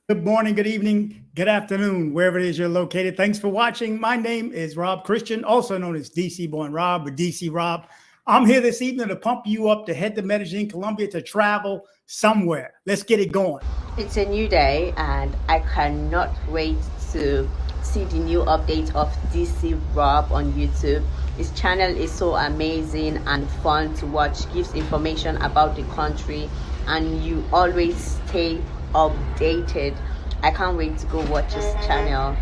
Good morning, good evening, good afternoon, wherever it is you're located. Thanks for watching. My name is Rob Christian, also known as DC Born Rob or DC Rob. I'm here this evening to pump you up to head to Medellin Colombia to travel somewhere. Let's get it going. It's a new day, and I cannot wait to see the new update of DC Rob on YouTube. His channel is so amazing and fun to watch, gives information about the country, and you always stay updated. I can't wait to go watch his channel.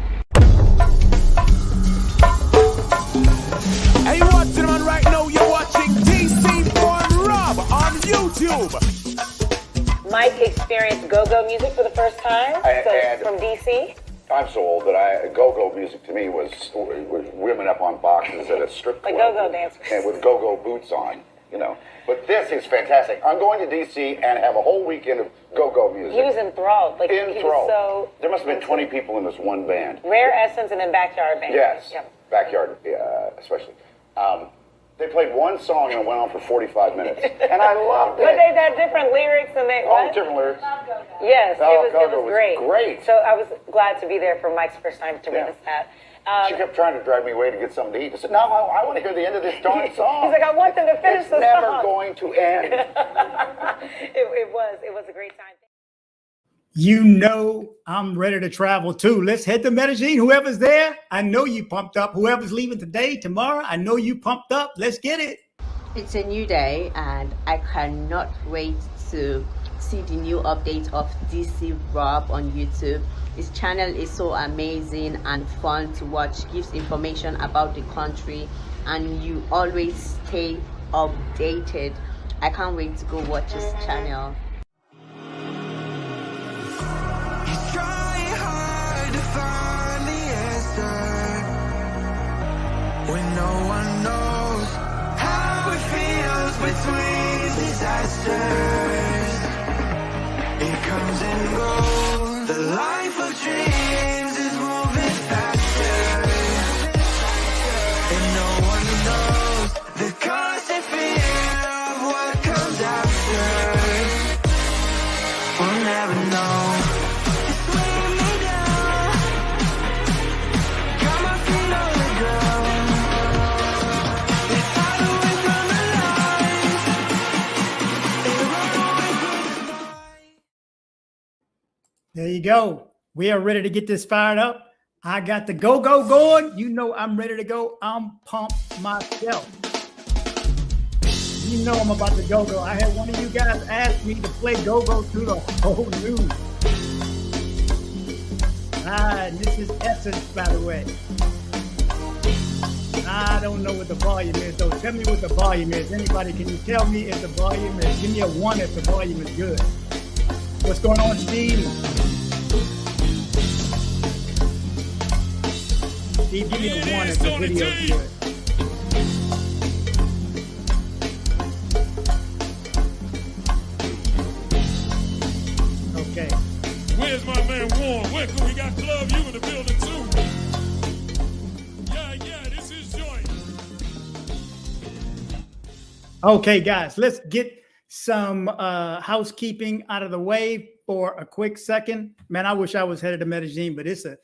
Hey, you watching man right now? You're watching dcbornrob on YouTube. Mike experienced go-go music for the first time from DC. I'm so old that go-go music to me was women up on boxes at a strip club. Like go-go dancers. And with go-go boots on, you know. But this is fantastic. I'm going to D.C. and have a whole weekend of go-go music. He was enthralled. He was so... There must have been 20 people in this one band. Rare Essence and then Backyard Band. Yes, Yep. Backyard especially. They played one song and it went on for 45 minutes. And I loved it. But they had different lyrics and they... All different lyrics. Yes, it was great. Great. So I was glad to be there for Mike's first time to witness that. She kept trying to drag me away to get something to eat. I said, no, I want to hear the end of this darn song. He's like, I want them to finish the song. It's never going to end. It was a great time. You know I'm ready to travel too. Let's head to Medellin. Whoever's there, I know you pumped up. Whoever's leaving today, tomorrow, I know you pumped up. Let's get it. It's a new day, and I cannot wait to see the new update of DC Rob on YouTube. His channel is so amazing and fun to watch, gives information about the country, and you always stay updated. I can't wait to go watch his channel. When no one knows how it feels between disasters, it comes and goes. The life of dreams is moving faster, and no one knows the constant fear of what comes after. We'll never know. There you go. We are ready to get this fired up. I got the go-go going. You know I'm ready to go. I'm pumped myself. You know I'm about to go-go. I had one of you guys ask me to play go-go through the whole news. And this is Essence, by the way. I don't know what the volume is, though. Tell me what the volume is. Anybody, can you tell me if the volume is? Give me a 1 if the volume is good. What's going on, Steve? Steve, give me the 1 if the video is good. Okay. Where's my man Warren? Where can we got Club You in the building too? Yeah, this is joint. Okay, guys, let's get some housekeeping out of the way for a quick second. Man, I wish I was headed to Medellin, but it's an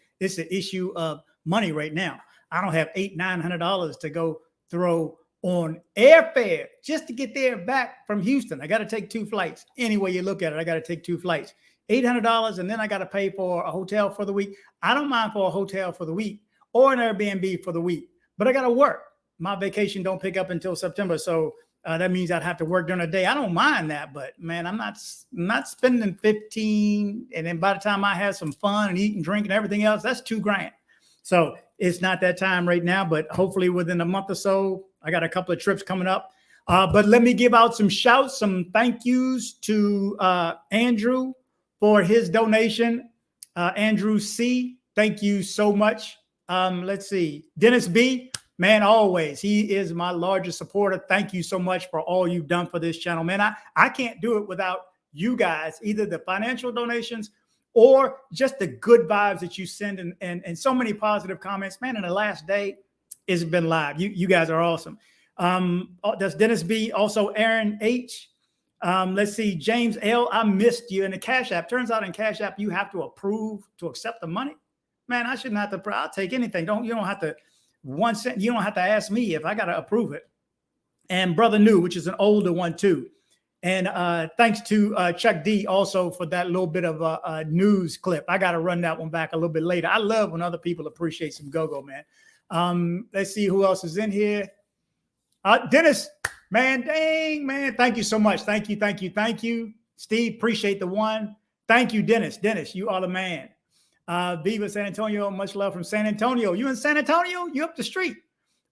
issue of money right now. I don't have $800-900 to go throw on airfare just to get there and back from Houston. I got to take 2 flights. Any way you look at it, I got to take 2 flights. $800, and then I got to pay for a hotel for the week. I don't mind for a hotel for the week or an Airbnb for the week, but I got to work. My vacation don't pick up until September, so that means I'd have to work during the day. I don't mind that, but man, I'm not spending 15, and then by the time I have some fun and eat and drink and everything else, that's $2,000. So it's not that time right now, but hopefully within a month or so, I got a couple of trips coming up. But let me give out some shouts, some thank yous to Andrew for his donation. Andrew C, thank you so much. Let's see, Dennis B, man, always. He is my largest supporter. Thank you so much for all you've done for this channel, man. I can't do it without you guys, either the financial donations or just the good vibes that you send and so many positive comments. Man, in the last day, it's been live. You guys are awesome. That's Dennis B. Also, Aaron H. Let's see, James L. I missed you in the Cash App. Turns out in Cash App you have to approve to accept the money. Man, I shouldn't have to. I'll take anything. You don't have to 1 cent. You don't have to ask me if I got to approve it. And Brother New, which is an older one too. And thanks to Chuck D also for that little bit of a news clip. I got to run that one back a little bit later. I love when other people appreciate some go-go, man. Let's see who else is in here. Dennis, man, dang, man. Thank you so much. Thank you. Steve, appreciate the one. Thank you, Dennis. Dennis, you are the man. Viva San Antonio, much love from San Antonio. You in San Antonio? You up the street.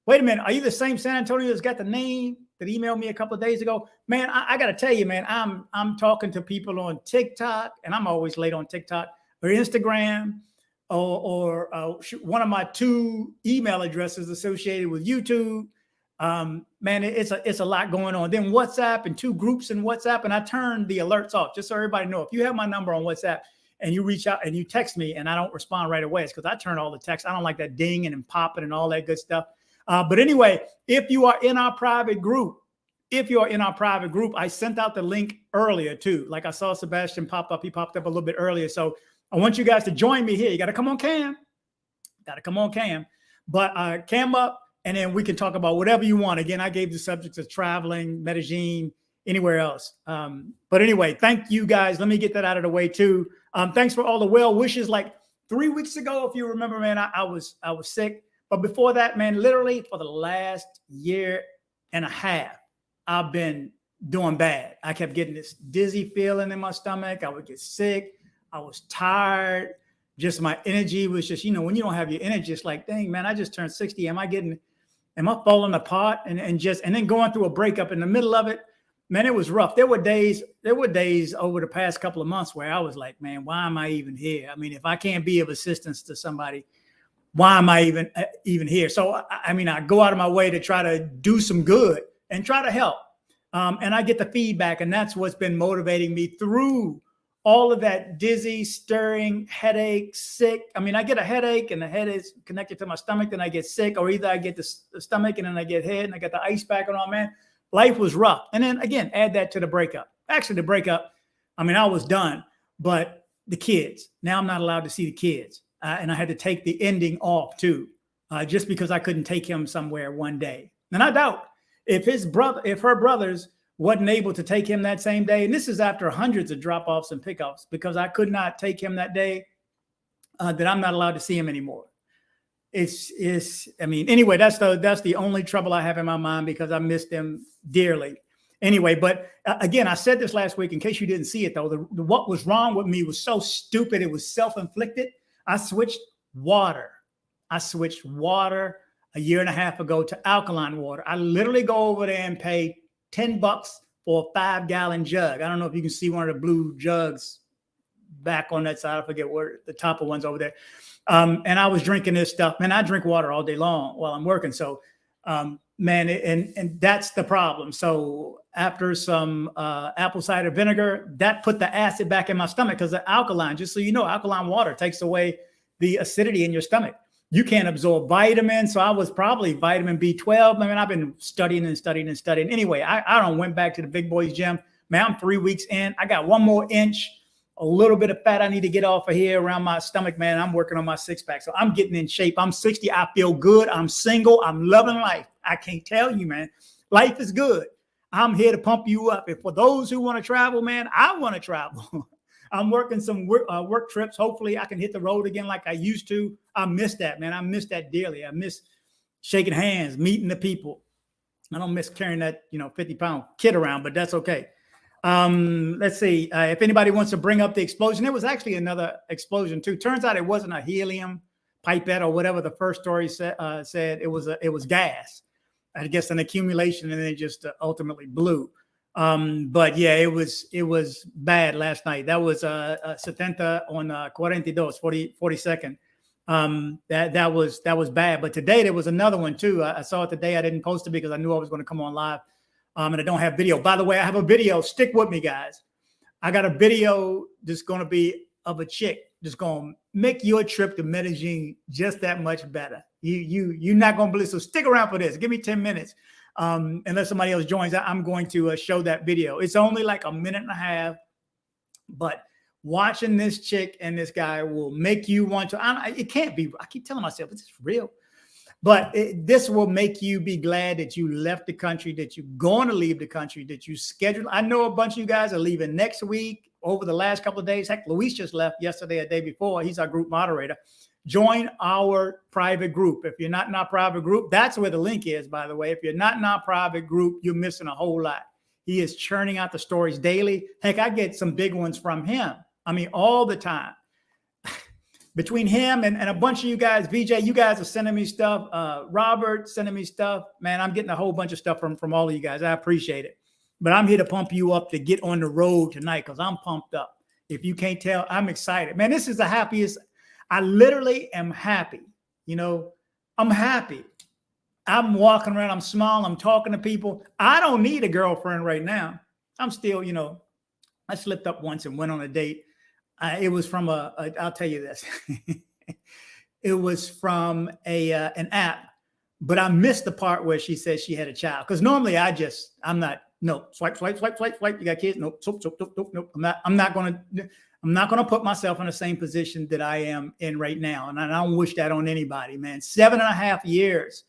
Wait a minute. Are you the same San Antonio that's got the name that emailed me a couple of days ago? Man, I got to tell you, man, I'm talking to people on TikTok, and I'm always late on TikTok or Instagram or one of my 2 email addresses associated with YouTube. Man, it's a lot going on. Then WhatsApp and 2 groups in WhatsApp, and I turned the alerts off just so everybody know. If you have my number on WhatsApp and you reach out and you text me and I don't respond right away, it's because I turn all the texts. I don't like that dinging and popping and all that good stuff. But anyway, if you are in our private group, I sent out the link earlier too. Like I saw Sebastian pop up. He popped up a little bit earlier. So I want you guys to join me here. You got to come on cam. But cam up, and then we can talk about whatever you want. Again, I gave the subjects of traveling, Medellin, anywhere else. But anyway, thank you guys. Let me get that out of the way too. Thanks for all the well wishes. Like 3 weeks ago, if you remember, man, I was sick. But before that, man, literally for the last year and a half, I've been doing bad. I kept getting this dizzy feeling in my stomach. I would get sick. I was tired. Just my energy was just, when you don't have your energy, it's like, dang, man, I just turned 60. Am I falling apart? And then going through a breakup in the middle of it, man, it was rough. There were days over the past couple of months where I was like, man, why am I even here? I mean, if I can't be of assistance to somebody, why am I even here? So, I mean, I go out of my way to try to do some good and try to help. And I get the feedback, and that's what's been motivating me through all of that dizzy, stirring, headache, sick. I mean, I get a headache and the head is connected to my stomach, then I get sick, or either I get the stomach and then I get head and I got the ice pack on, man. Life was rough. And then again, add that to the breakup. Actually, the breakup, I mean, I was done, but the kids, now I'm not allowed to see the kids. And I had to take the ending off too, just because I couldn't take him somewhere one day. And I doubt if her brothers wasn't able to take him that same day, and this is after hundreds of drop-offs and pickups, because I could not take him that day, that I'm not allowed to see him anymore. I mean, anyway, that's the only trouble I have in my mind, because I missed them dearly. Anyway, but again, I said this last week, in case you didn't see it though, what was wrong with me was so stupid. It was self-inflicted. I switched water a year and a half ago to alkaline water. I literally go over there and pay $10 for a 5-gallon jug. I don't know if you can see one of the blue jugs back on that side. I forget where the top of one's over there. And I was drinking this stuff. Man, I drink water all day long while I'm working. So, man, and that's the problem. So after some apple cider vinegar, that put the acid back in my stomach, because the alkaline, just so you know, alkaline water takes away the acidity in your stomach. You can't absorb vitamins. So I was probably vitamin B12. I mean, I've been studying. Anyway, I went back to the big boys gym. Man, I'm 3 weeks in. I got 1 more inch, a little bit of fat I need to get off of here around my stomach, man. I'm working on my 6-pack. So I'm getting in shape. I'm 60. I feel good. I'm single. I'm loving life. I can't tell you, man. Life is good. I'm here to pump you up. And for those who want to travel, man, I want to travel. I'm working some work trips. Hopefully I can hit the road again like I used to. I miss that, man. I miss that dearly. I miss shaking hands, meeting the people. I don't miss carrying that, 50-pound kid around, but that's okay. Let's see. If anybody wants to bring up the explosion, it was actually another explosion too. Turns out it wasn't a helium pipette or whatever the first story said. It was gas. I guess an accumulation, and it just ultimately blew. But yeah, it was bad last night. That was 70 on 42nd. That was bad. But today there was another one too. I saw it today. I didn't post it because I knew I was going to come on live. And I don't have video. By the way, I have a video. Stick with me, guys. I got a video that's going to be of a chick that's going to make your trip to Medellin just that much better. You're not going to believe. So stick around for this. Give me 10 minutes. unless somebody else joins, I'm going to show that video. It's only like a minute and a half, but watching this chick and this guy will make you want to. It can't be. I keep telling myself it's real, but this will make you be glad that you left the country, that you're going to leave the country, that you scheduled. I know a bunch of you guys are leaving next week, over the last couple of days. Heck, Luis just left yesterday, a day before. He's our group moderator. Join our private group. If you're not in our private group, that's where the link is, by the way. If you're not in our private group, you're missing a whole lot. He is churning out the stories daily. Heck, I get some big ones from him. I mean, all the time. Between him and a bunch of you guys, VJ, you guys are sending me stuff. Robert sending me stuff. Man, I'm getting a whole bunch of stuff from all of you guys. I appreciate it. But I'm here to pump you up to get on the road tonight because I'm pumped up. If you can't tell, I'm excited. Man, this is the happiest. I literally am happy. You know, I'm happy. I'm walking around. I'm smiling. I'm talking to people. I don't need a girlfriend right now. I'm still, you know, I slipped up once and went on a date. It was from I'll tell you this. It was from an app, but I missed the part where she said she had a child. Because normally I'm not, no, swipe. You got kids? Nope, nope. I'm not gonna put myself in the same position that I am in right now. And I don't wish that on anybody, man. 7.5 years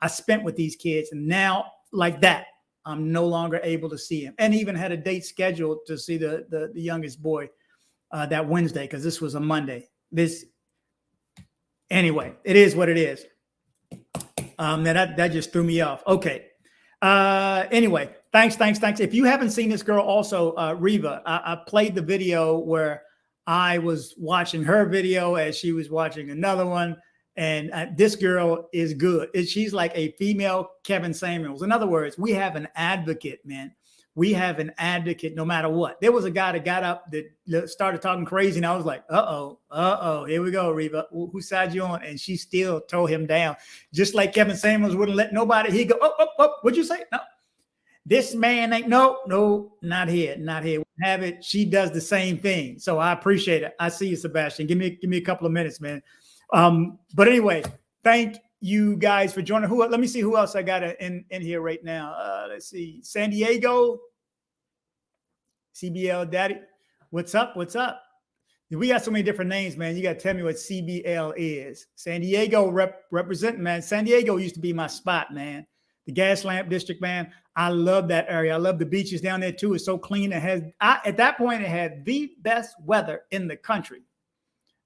I spent with these kids, and now like that, I'm no longer able to see him. And even had a date scheduled to see the youngest boy that Wednesday, because this was a Monday. Anyway, it is what it is. That just threw me off. Okay. Anyway, thanks. If you haven't seen this girl also, Reva, I played the video where I was watching her video as she was watching another one. And this girl is good. She's like a female Kevin Samuels. In other words, we have an advocate, man. We have an advocate no matter what. There was a guy that got up that started talking crazy, and I was like, uh-oh, here we go, Reva. Whose side you on? And she still tore him down. Just like Kevin Samuels wouldn't let nobody. He'd go, what'd you say? No, this man ain't, no, not here. We have it. She does the same thing. So I appreciate it. I see you, Sebastian. Give me a couple of minutes, man. But anyway, thank you guys for joining. Let me see who else I got in here right now. Let's see. San Diego. CBL Daddy. What's up? We got so many different names, man. You got to tell me what CBL is. San Diego representing, man. San Diego used to be my spot, man. The Gas Lamp District, man. I love that area. I love the beaches down there too. It's so clean. At that point, it had the best weather in the country.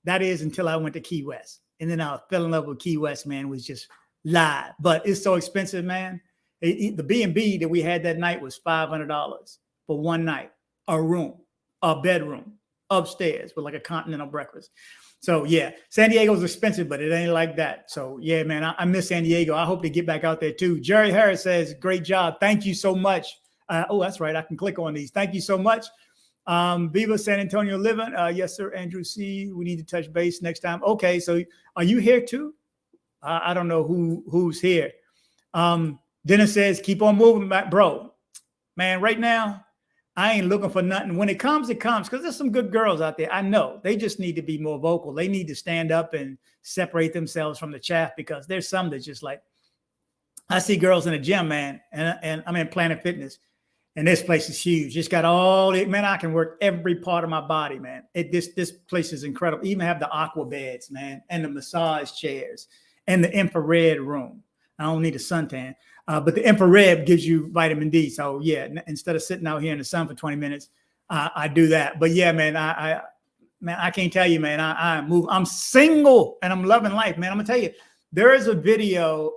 That is until I went to Key West. And then I fell in love with Key West, man. It was just live. But it's so expensive, man. The B&B that we had that night was $500 for one night. A room, a bedroom, upstairs with like a continental breakfast. So, yeah, San Diego's expensive, but it ain't like that. So, yeah, man, I miss San Diego. I hope to get back out there, too. Jerry Harris says, great job. Thank you so much. That's right. I can click on these. Thank you so much. Viva San Antonio living. Yes, sir. Andrew C. We need to touch base next time. Okay, so are you here too? I don't know who's here. Dennis says, keep on moving, bro. Man, right now, I ain't looking for nothing. When it comes, because there's some good girls out there. I know. They just need to be more vocal. They need to stand up and separate themselves from the chaff, because there's some that just like, I see girls in the gym, man, and I'm in Planet Fitness. And this place is huge. It's got all it, man. I can work every part of my body, man. This place is incredible. Even have the aqua beds, man, and the massage chairs and the infrared room. I don't need a suntan, but the infrared gives you vitamin D. So yeah, instead of sitting out here in the sun for 20 minutes, I do that. But yeah, man, I can't tell you, man. I'm single and I'm loving life, man. I'm gonna tell you, there is a video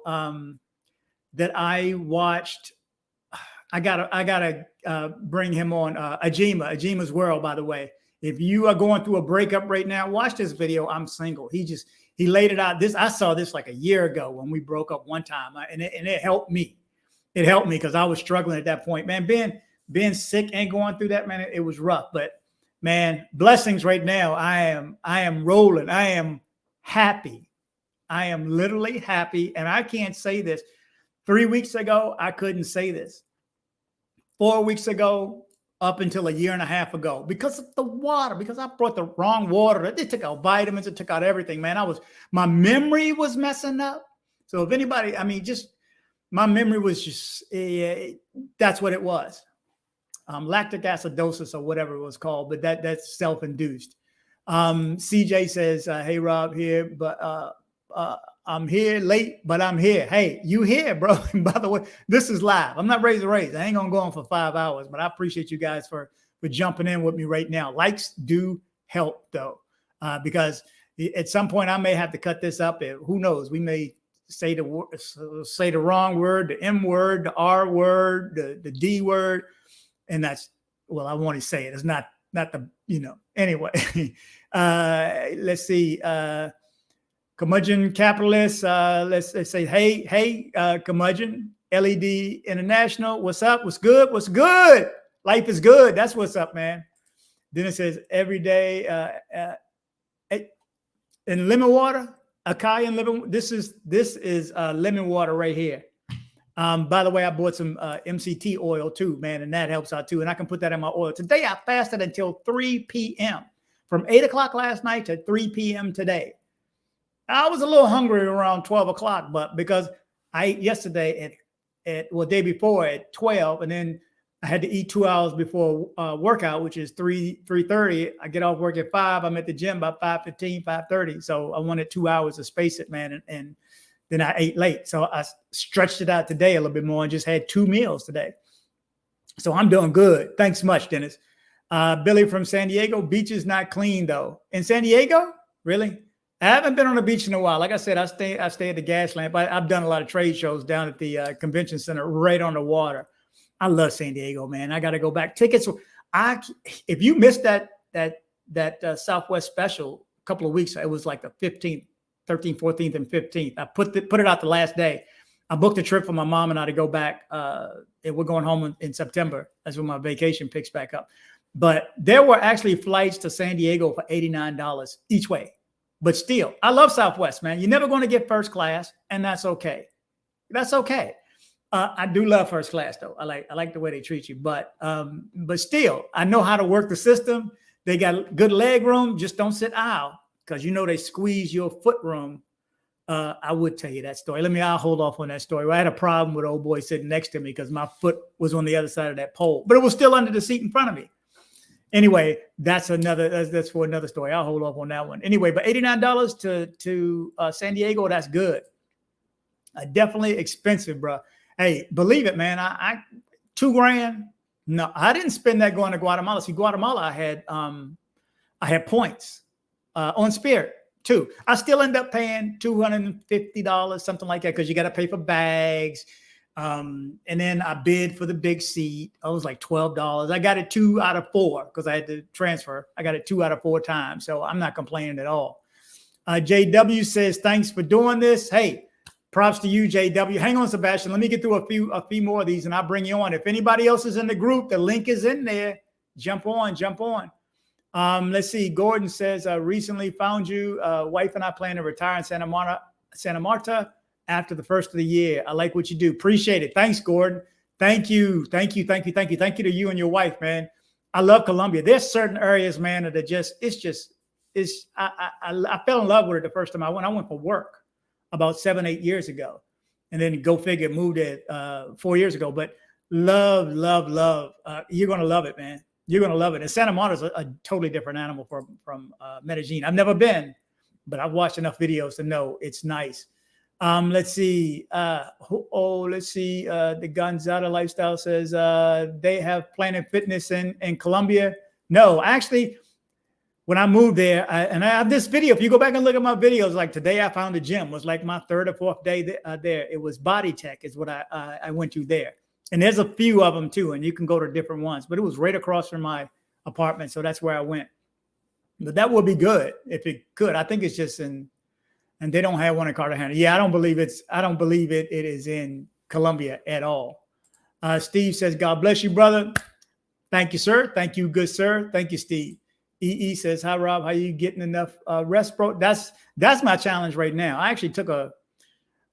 that I watched. I gotta bring him on. Ajima's World, by the way. If you are going through a breakup right now, watch this video. I'm single. He laid it out. I saw this like a year ago when we broke up one time, and it helped me. It helped me because I was struggling at that point, man. Being sick and going through that, man, it was rough. But man, blessings right now. I am rolling. I am happy. I am literally happy, and I can't say this. 3 weeks ago, I couldn't say this. 4 weeks ago, up until a year and a half ago, because of the water, because I brought the wrong water. They took out vitamins, it took out everything, man. My memory was messing up. So if anybody, my memory was just, that's what it was. Lactic acidosis or whatever it was called, but that's self-induced. CJ says, hey, Rob here, but I'm here late, but I'm here. Hey, you here, bro. And by the way, this is live. I'm not raise. I ain't going to go on for 5 hours, but I appreciate you guys for jumping in with me right now. Likes do help, though, because at some point I may have to cut this up. Who knows? We may say the wrong word, the M word, the R word, the D word. And that's, well, I want to say it. It's not the, anyway. Let's see. Curmudgeon Capitalist. Let's say, hey, Curmudgeon, LED International. What's up? What's good? What's good? Life is good. That's what's up, man. Then it says every day in lemon water, acai and lemon. This is lemon water right here. By the way, I bought some MCT oil too, man, and that helps out too. And I can put that in my oil. Today, I fasted until 3 p.m. from 8 o'clock last night to 3 p.m. today. I was a little hungry around 12 o'clock, but because I ate yesterday day before at 12, and then I had to eat 2 hours before workout, which is 3:30. I get off work at 5. I'm at the gym by 5:15, 5:30. So I wanted 2 hours to space it, man, and then I ate late. So I stretched it out today a little bit more and just had 2 meals today. So I'm doing good. Thanks much, Dennis. Billy from San Diego. Beach is not clean, though. In San Diego? Really? I haven't been on the beach in a while. Like I said, I stay at the gas lamp. I've done a lot of trade shows down at the convention center right on the water. I love San Diego, man. I got to go back. Tickets. If you missed that Southwest special a couple of weeks, it was like the 15th. 13th, 14th, and 15th. I put it out the last day. I booked a trip for my mom and I to go back. And we're going home in September. That's when my vacation picks back up. But there were actually flights to San Diego for $89 each way. But still, I love Southwest, man. You're never going to get first class, and that's okay. That's okay. I do love first class, though. I like the way they treat you. But still, I know how to work the system. They got good leg room. Just don't sit aisle. Because they squeeze your foot room. I would tell you that story. I'll hold off on that story. I had a problem with old boy sitting next to me because my foot was on the other side of that pole, but it was still under the seat in front of me. Anyway, that's for another story. I'll hold off on that one. Anyway, but $89 to San Diego, that's good. Definitely expensive, bro. Hey, believe it, man. I $2,000. No, I didn't spend that going to Guatemala. See, Guatemala, I had points. On Spirit too. I still end up paying $250, something like that, because you got to pay for bags. And then I bid for the big seat. I was like $12. I got it 2 out of 4 because I had to transfer. I got it 2 out of 4 times. So I'm not complaining at all. JW says, thanks for doing this. Hey, props to you, JW. Hang on, Sebastian. Let me get through a few more of these and I'll bring you on. If anybody else is in the group, the link is in there. Jump on. Let's see. Gordon says, recently found you. Wife and I plan to retire in Santa Marta after the first of the year. I like what you do. Appreciate it. Thanks, Gordon. Thank you. Thank you to you and your wife, man. I love Colombia. There's certain areas, man, that I fell in love with it the first time I went. I went for work about 7-8 years ago. And then go figure, moved it 4 years ago. But love. You're going to love it, man. You're going to love it. And Santa Marta is a totally different animal from Medellin. I've never been, but I've watched enough videos to know it's nice. Let's see. The Gonzaga Lifestyle says they have Planet Fitness in Colombia. No, actually, when I moved there, and I have this video. If you go back and look at my videos, like today I found a gym. It was like my 3rd or 4th day there. It was Body Tech is what I went to there. And there's a few of them too, and you can go to different ones. But it was right across from my apartment, so that's where I went. But that would be good if it could. I think it's just and they don't have one in Cartagena. Yeah, I don't believe it is in Colombia at all. Steve says, God bless you, brother. Thank you, sir. Thank you, good sir. Thank you, Steve. EE says, hi, Rob. How you getting enough rest, bro? That's my challenge right now. I actually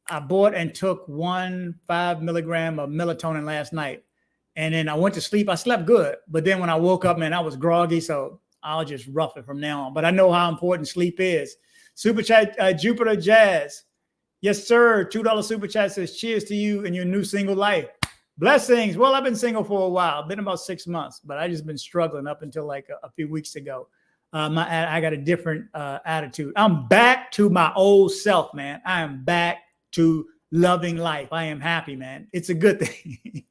I bought and took 5 milligram of melatonin last night. And then I went to sleep. I slept good. But then when I woke up, man, I was groggy. So I'll just rough it from now on. But I know how important sleep is. Super chat, Jupiter Jazz. Yes, sir. $2 super chat says, cheers to you and your new single life. Blessings. Well, I've been single for a while, been about 6 months, but I just been struggling up until like a few weeks ago. I got a different attitude. I'm back to my old self, man. I am back to loving life. I am happy, man. It's a good thing.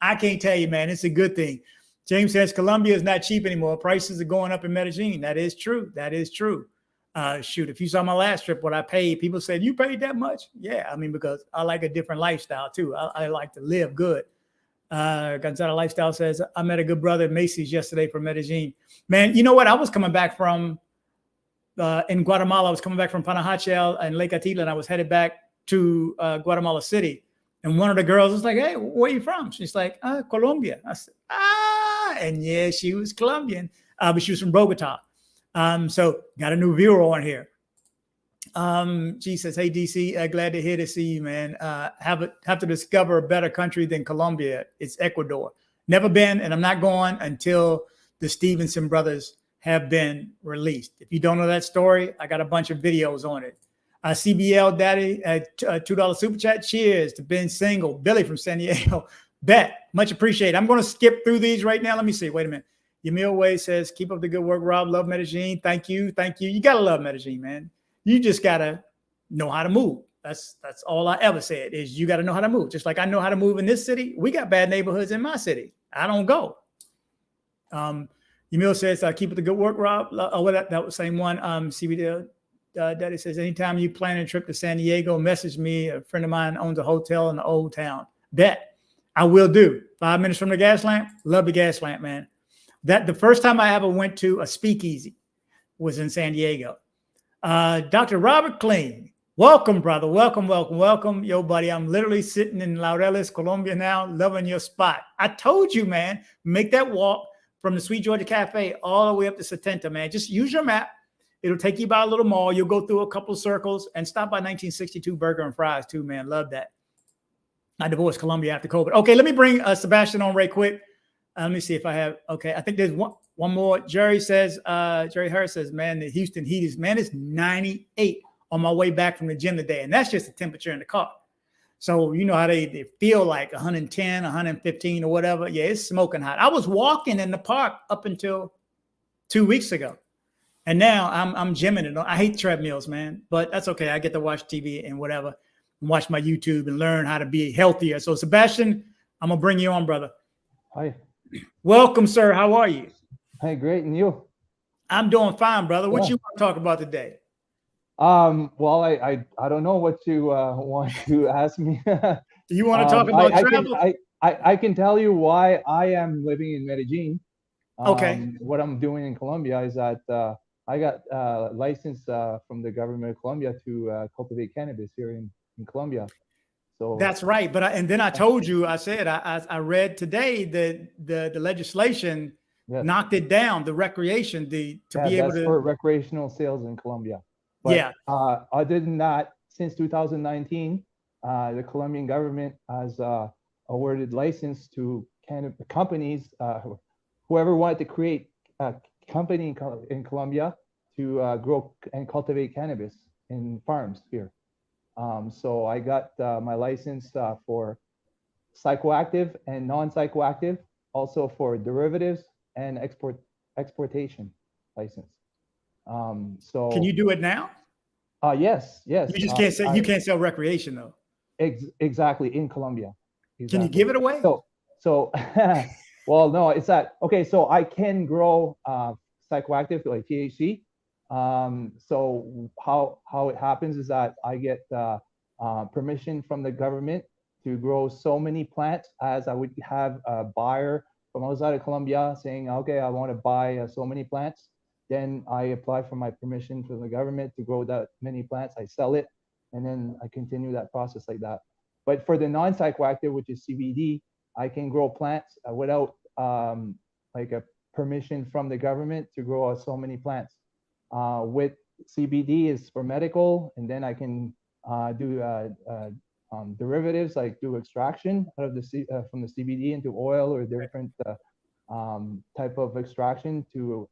I can't tell you, man. It's a good thing. James says Colombia is not cheap anymore. Prices are going up in Medellin. That is true. That is true. Shoot, if you saw my last trip, what I paid, people said, you paid that much? Yeah, I mean, because I like a different lifestyle too. I like to live good. Gonzalo Lifestyle says, I met a good brother at Macy's yesterday from Medellin. Man, you know what? I was coming back from, in Guatemala, I was coming back from Panajachel and Lake Atitla, and I was headed back to Guatemala City. And one of the girls was like, hey, where are you from? She's like, Colombia. I said, and yeah, she was Colombian, but she was from Bogota. So got a new viewer on here. She says, hey, DC, glad to hear to see you, man. Have to discover a better country than Colombia. It's Ecuador. Never been, and I'm not going until the Stevenson brothers have been released. If you don't know that story, I got a bunch of videos on it. CBL Daddy, $2 super chat. Cheers to being single. Billy from San Diego. Bet. Much appreciated. I'm going to skip through these right now. Let me see. Wait a minute. Yamil Way says, keep up the good work, Rob. Love Medellin. Thank you. Thank you. You got to love Medellin, man. You just got to know how to move. That's all I ever said is you got to know how to move. Just like I know how to move in this city. We got bad neighborhoods in my city. I don't go. Yamil says, keep up the good work, Rob. Oh, that was the same one. CBD Daddy says, anytime you plan a trip to San Diego, message me. A friend of mine owns a hotel in the old town. Bet. I will do. 5 minutes from the gas lamp. Love the gas lamp, man. That the first time I ever went to a speakeasy was in San Diego. Dr. Robert Clean, welcome, brother. Welcome, welcome, welcome. Yo, buddy, I'm literally sitting in Laureles, Colombia now, loving your spot. I told you, man, make that walk from the Sweet Georgia Cafe all the way up to Setenta, man. Just use your map. It'll take you by a little mall. You'll go through a couple of circles and stop by 1962 Burger and Fries too, man. Love that. I divorced Colombia after COVID. Okay, let me bring Sebastian on right quick. Let me see if I have. Okay, I think there's one more. Jerry says, Jerry Harris says, man, the Houston heat is, man, it's 98 on my way back from the gym today. And that's just the temperature in the car. So you know how they feel like 110, 115 or whatever. Yeah, it's smoking hot. I was walking in the park up until 2 weeks ago. And now I'm gymming it. I hate treadmills, man, but that's okay. I get to watch TV and whatever, and watch my YouTube and learn how to be healthier. So Sebastian, I'm going to bring you on, brother. Hi. Welcome, sir. How are you? Hey, great. And you? I'm doing fine, brother. What you want to talk about today? Well, I don't know what you want to ask me. You want to talk about travel? I can tell you why I am living in Medellin. Okay. What I'm doing in Colombia is that I got licensed from the government of Colombia to cultivate cannabis here in Colombia. So that's right. But and then I told you, I said I read today that the legislation knocked it down, the recreation, to be able to for recreational sales in Colombia. But, yeah. Other than that, since 2019, the Colombian government has awarded license to companies, whoever wanted to create a company in Colombia to grow and cultivate cannabis in farms here. So I got my license for psychoactive and non-psychoactive, also for derivatives and exportation license. So can you do it now? Yes. You just can't say you can't sell recreation though. Exactly, in Colombia. Exactly. Can you give it away? So well, no, it's that. Okay, so I can grow psychoactive like THC. So how it happens is that I get permission from the government to grow so many plants as I would have a buyer from outside of Colombia saying, okay, I want to buy so many plants. Then I apply for my permission from the government to grow that many plants. I sell it, and then I continue that process like that. But for the non-psychoactive, which is CBD, I can grow plants without like a permission from the government to grow so many plants. With CBD is for medical, and then I can do derivatives, like do extraction out of the from the CBD into oil or different type of extraction to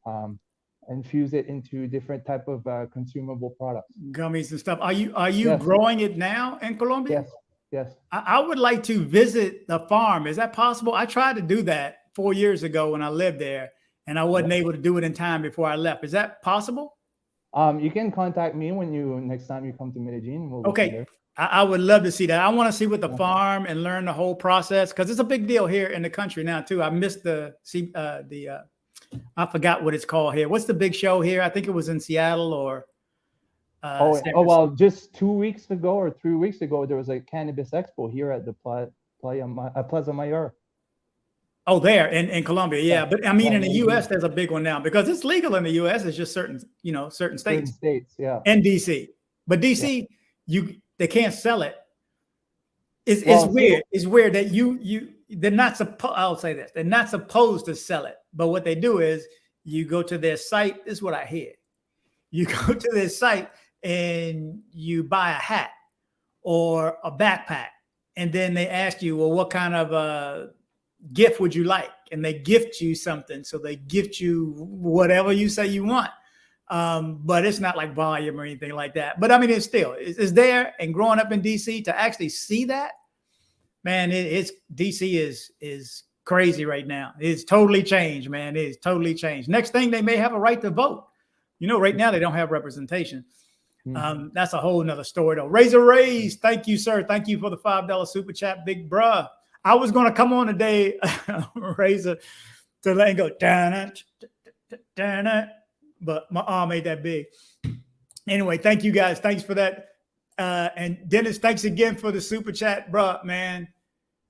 infuse it into different type of consumable products. Gummies and stuff. Are you Yes. growing it now in Colombia? Yes. I would like to visit the farm. Is that possible? I tried to do that 4 years ago when I lived there, and I wasn't able to do it in time before I left. Is that possible? You can contact me next time you come to Medellin. We'll go from Okay. there. I would love to see that. I want to see what the farm and learn the whole process, because it's a big deal here in the country now too. I missed I forgot what it's called here. What's the big show here? I think it was in Seattle or. Well, just 2 weeks ago or 3 weeks ago, there was a Cannabis Expo here at the Plaza Mayor. Oh, there in Colombia, yeah. But I mean, in the maybe. U.S., there's a big one now because it's legal in the U.S. It's just certain states. Certain states, yeah. And DC, but DC, they can't sell it. It's weird. It's weird that they're not supposed. I'll say this: they're not supposed to sell it. But what they do is you go to their site. This is what I hear. You go to their site and you buy a hat or a backpack, and then they ask you, well, what kind of gift would you like? And they gift you something. So they gift you whatever you say you want. But it's not like volume or anything like that. But I mean, it's there. And growing up in DC to actually see that, man, DC is crazy right now. It's totally changed, man. It's totally changed. Next thing, they may have a right to vote. Right now they don't have representation. That's a whole nother story though. Razor Rays, thank you, sir. Thank you for the $5 super chat, big bruh. I was going to come on today, Razor, to let go, but my arm ain't that big. Anyway, thank you guys. Thanks for that. And Dennis, thanks again for the super chat, bruh, man.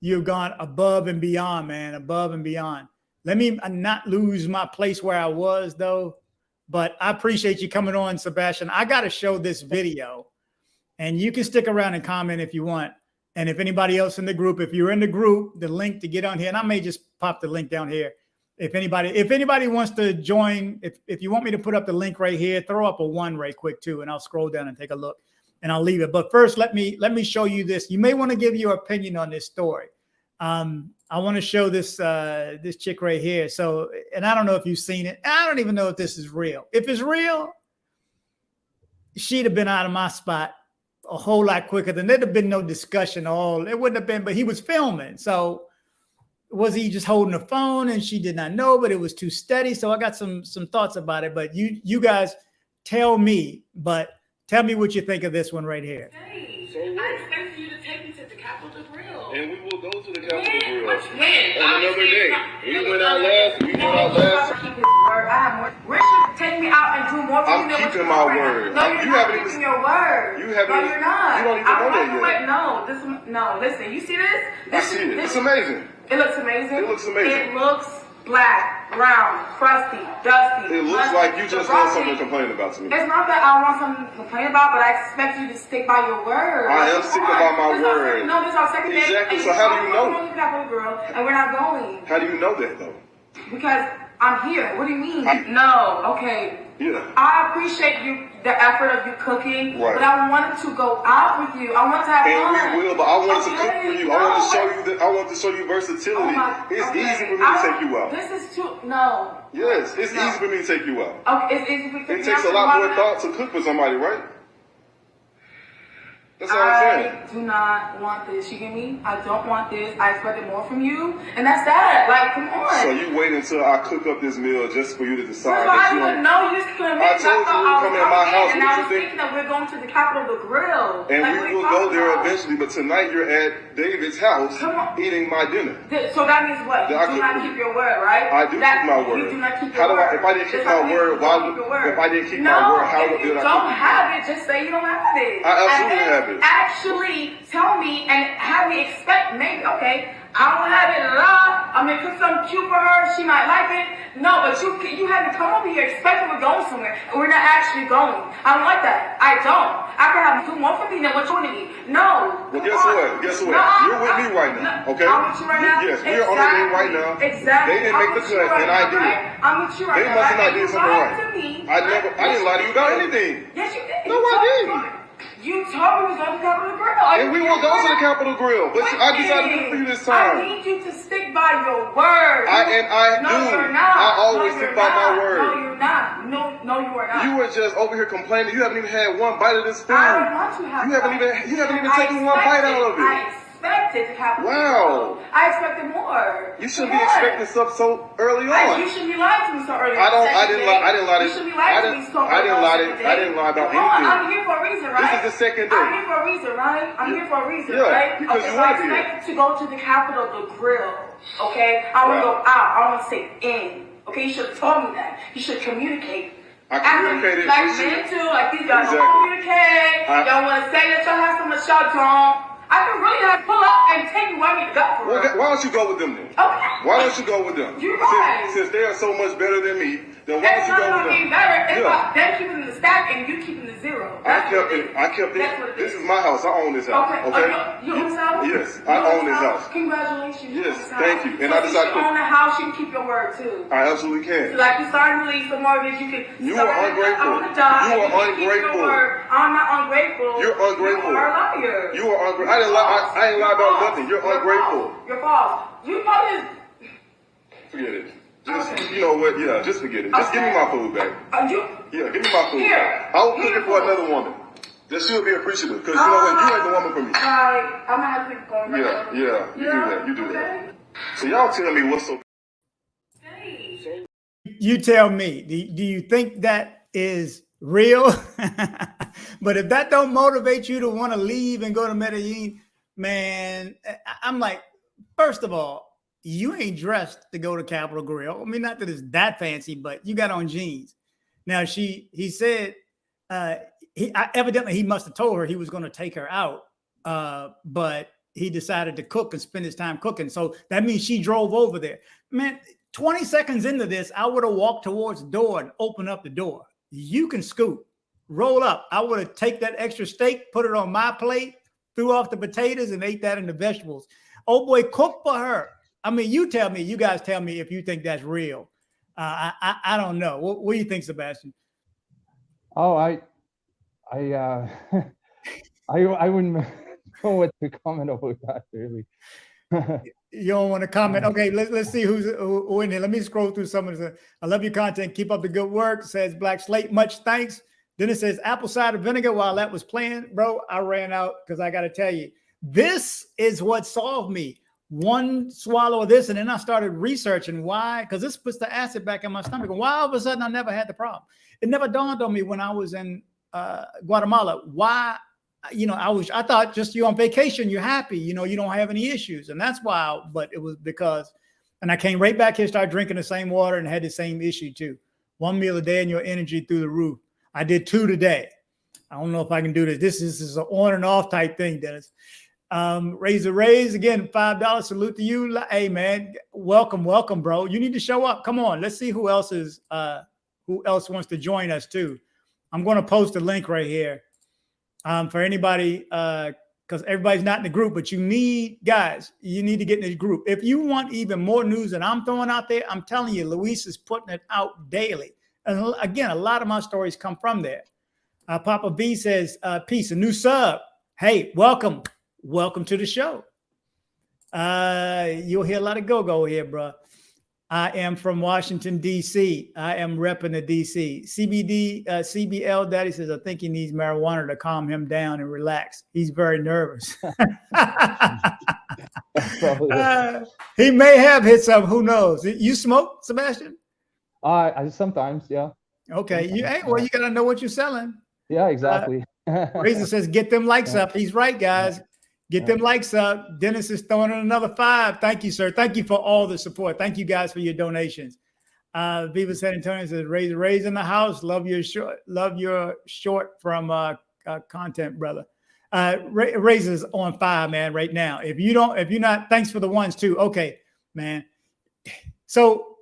You've gone above and beyond, man, above and beyond. Let me not lose my place where I was though. But I appreciate you coming on, Sebastian. I got to show this video, and you can stick around and comment if you want. And if anybody else in the group, if you're in the group, the link to get on here, and I may just pop the link down here. If anybody wants to join, if you want me to put up the link right here, throw up a 1 right quick too, and I'll scroll down and take a look, and I'll leave it. But first, let me show you this. You may want to give your opinion on this story. I want to show this this chick right here. So, and I don't know if you've seen it. I don't even know if this is real. If it's real, she'd have been out of my spot a whole lot quicker. Then there'd have been no discussion. It wouldn't have been. But he was filming. So, was he just holding the phone and she did not know? But it was too steady. So I got some thoughts about it. But you guys tell me. But tell me what you think of this one right here. Hey, I expected you to take me to the Capitol Grill. And we will go to the Capitol Grill. When? On another day. We went out last. Keep his word. I have more. Rich should take me out and do more for I'm you than what keeping you're my doing right word. now. No, You you're not haven't keeping even- your word. You haven't No, even- you're not. you don't even know that yet. Wait, no. Listen, you see this? I see it. It's amazing. It looks amazing. It looks amazing. It looks black, brown, crusty, dusty. It looks musty, like you just want something to rusty. complain about to me. It's not that I want something to complain about, but I expect you to stick by your word. I am sticking by my word. No, this is our second day. Exactly. And So how do you know? We're going to Capitol Grill, and we're not going. How do you know that though? Because I'm here. What do you mean? No. Okay. Yeah. I appreciate the effort of you cooking, Right. but I wanted to go out with you. I want to have fun. And we will, but I wanted to cook Okay, for you. no, I want to show but- you. I want to show you versatility. It's okay. easy for me to take you out. This is too. No. Yes, it's No. easy for me to take you out. Okay, it's easy for you to It takes a lot more thought to cook for somebody, right? That's all I'm saying. I do not want this. You get me? I don't want this. I expected more from you, and that's that. Like, come on. So you wait until I cook up this meal just for you to decide First of all, I that you didn't don't. know you just couldn't I make told you we were coming to my house. and What I you was think? thinking that we're going to the Capitol to grill. And Like, we what are you will go talking there about? eventually, but tonight you're at David's house Come on. eating my dinner. So that means what? You That I do could- not keep your word, right? I do keep my word. You do not keep How your do I- word. if I didn't keep Just my like you word, don't why keep would- your word. if I didn't keep no, my word, how if would you I keep don't it? have it, just say you don't have it. I absolutely And then have it. actually tell me and have me expect maybe, okay, I don't have it, I'm gonna cook something cute for her, she might like it. No, but you had to come over here expecting we're going somewhere, and we're not actually going. I don't like that. I don't. I can have two more for me than what you want to eat. No. Well, Come guess on. what? Guess what? No, You're with me right now, okay? I'm with you right now. Yes, we are on the thing right now. Exactly. They didn't make the I'm with you cut, right and I now, did. right? I'm with you right They now. must have not right? did You something lied right. to me. I didn't lie to you about anything. Yes, you did. No, I didn't. You told me we was going to Capitol Grill. And we will go to the Capitol Grill, but I decided to do it for you this time. I need you to stick by your word. I no, do. You're not. I always stick by my word. No, you're not. No, you are not. You were just over here complaining. You haven't even had one bite of this food. I don't want to have. You haven't even taken one bite out of it. I expected to have. Wow. I expected more. You shouldn't be expecting stuff so early on. You shouldn't be lying to me so early. I didn't lie. You shouldn't be lying to me so early. I didn't lie about anything. I'm here for a reason, right? This is the second day. I'm here for a reason, right? I'm here for a reason, Yeah, right? because okay, you so I want to be expected to go to the Capitol, the grill. Okay, I want to go out. I want to stay in. Okay, you should have told me that. You should communicate. I communicated. Like men too, like these guys don't communicate. Y'all want to say that y'all have so much y'all don't. I can really not pull up and take you where I need to go for. Well, why don't you go with them then? Okay. Why don't you go with them? You're right. Since they are so much better than me, then why don't you go with them? It's not better. It's about them keeping the stack and you keeping the zero. I kept it. This is my house. I own this house. Okay. You own this house? Yes, I own this house. Congratulations. Yes, thank you. And I decided to own a house. You can keep your word too. I absolutely can. So like you starting to lease the mortgage, you can. You are ungrateful. You are ungrateful. I'm not ungrateful. You're ungrateful. You are a liar. You are ungrateful. I didn't lie. I ain't lie about nothing. You're ungrateful. You're false. You know this. Forget it. You know what? Yeah, just forget it. Just give me my food back. Yeah, give me my food back. I will cook it for another woman. That she'll be appreciative because you know what? You ain't the woman for me. I'm gonna have to go. Yeah. You do that. So y'all tell me what's so. You tell me. Do you think that is real? But if that don't motivate you to want to leave and go to Medellin, man, I'm like, first of all, you ain't dressed to go to Capitol Grill. I mean, not that it's that fancy, but you got on jeans. Now he said, evidently he must have told her he was going to take her out, but he decided to cook and spend his time cooking. So that means she drove over there. Man, 20 seconds into this, I would have walked towards the door and opened up the door. You can scoot, roll up. I would have taken that extra steak, put it on my plate, threw off the potatoes and ate that and the vegetables. Oh boy, cook for her. I mean, you guys tell me if you think that's real. I don't know. What do you think, Sebastian? Oh, I wouldn't know what to comment about that, really. You don't want to comment? Okay, let's see who's in here. Let me scroll through some of this. I love your content. Keep up the good work. Says Black Slate. Much thanks. Then it says apple cider vinegar. While that was playing, bro, I ran out because I got to tell you, this is what solved me. One swallow of this, and then I started researching why, because this puts the acid back in my stomach. And why all of a sudden I never had the problem. It never dawned on me when I was in Guatemala. Why, I thought just you're on vacation, you're happy, you don't have any issues. And that's why, but it was because, and I came right back here, started drinking the same water and had the same issue too. 1 meal a day and your energy through the roof. I did 2 today. I don't know if I can do this. This is an on and off type thing, Dennis. Raise again, $5. Salute to you. Hey man, welcome, bro. You need to show up. Come on, let's see who else wants to join us too. I'm going to post a link right here for anybody, because everybody's not in the group, but you need to get in this group. If you want even more news than I'm throwing out there, I'm telling you, Luis is putting it out daily. And again, a lot of my stories come from there. Papa V says, peace, a new sub. Hey, welcome to the show. You'll hear a lot of go-go here, bro. I am from Washington, D.C. I am repping the D.C. CBL Daddy says, I think he needs marijuana to calm him down and relax. He's very nervous. He may have hit some. Who knows? You smoke, Sebastian? I sometimes, yeah. Okay. You got to know what you're selling. Yeah, exactly. Razor says, get them likes up. He's right, guys. Get them likes up. Dennis is throwing in another 5. Thank you, sir. Thank you for all the support. Thank you guys for your donations. Viva San Antonio says, Raise in the house. Love your short from content, brother. Razor's on 5, man, right now. If you're not, thanks for the ones too. Okay, man. So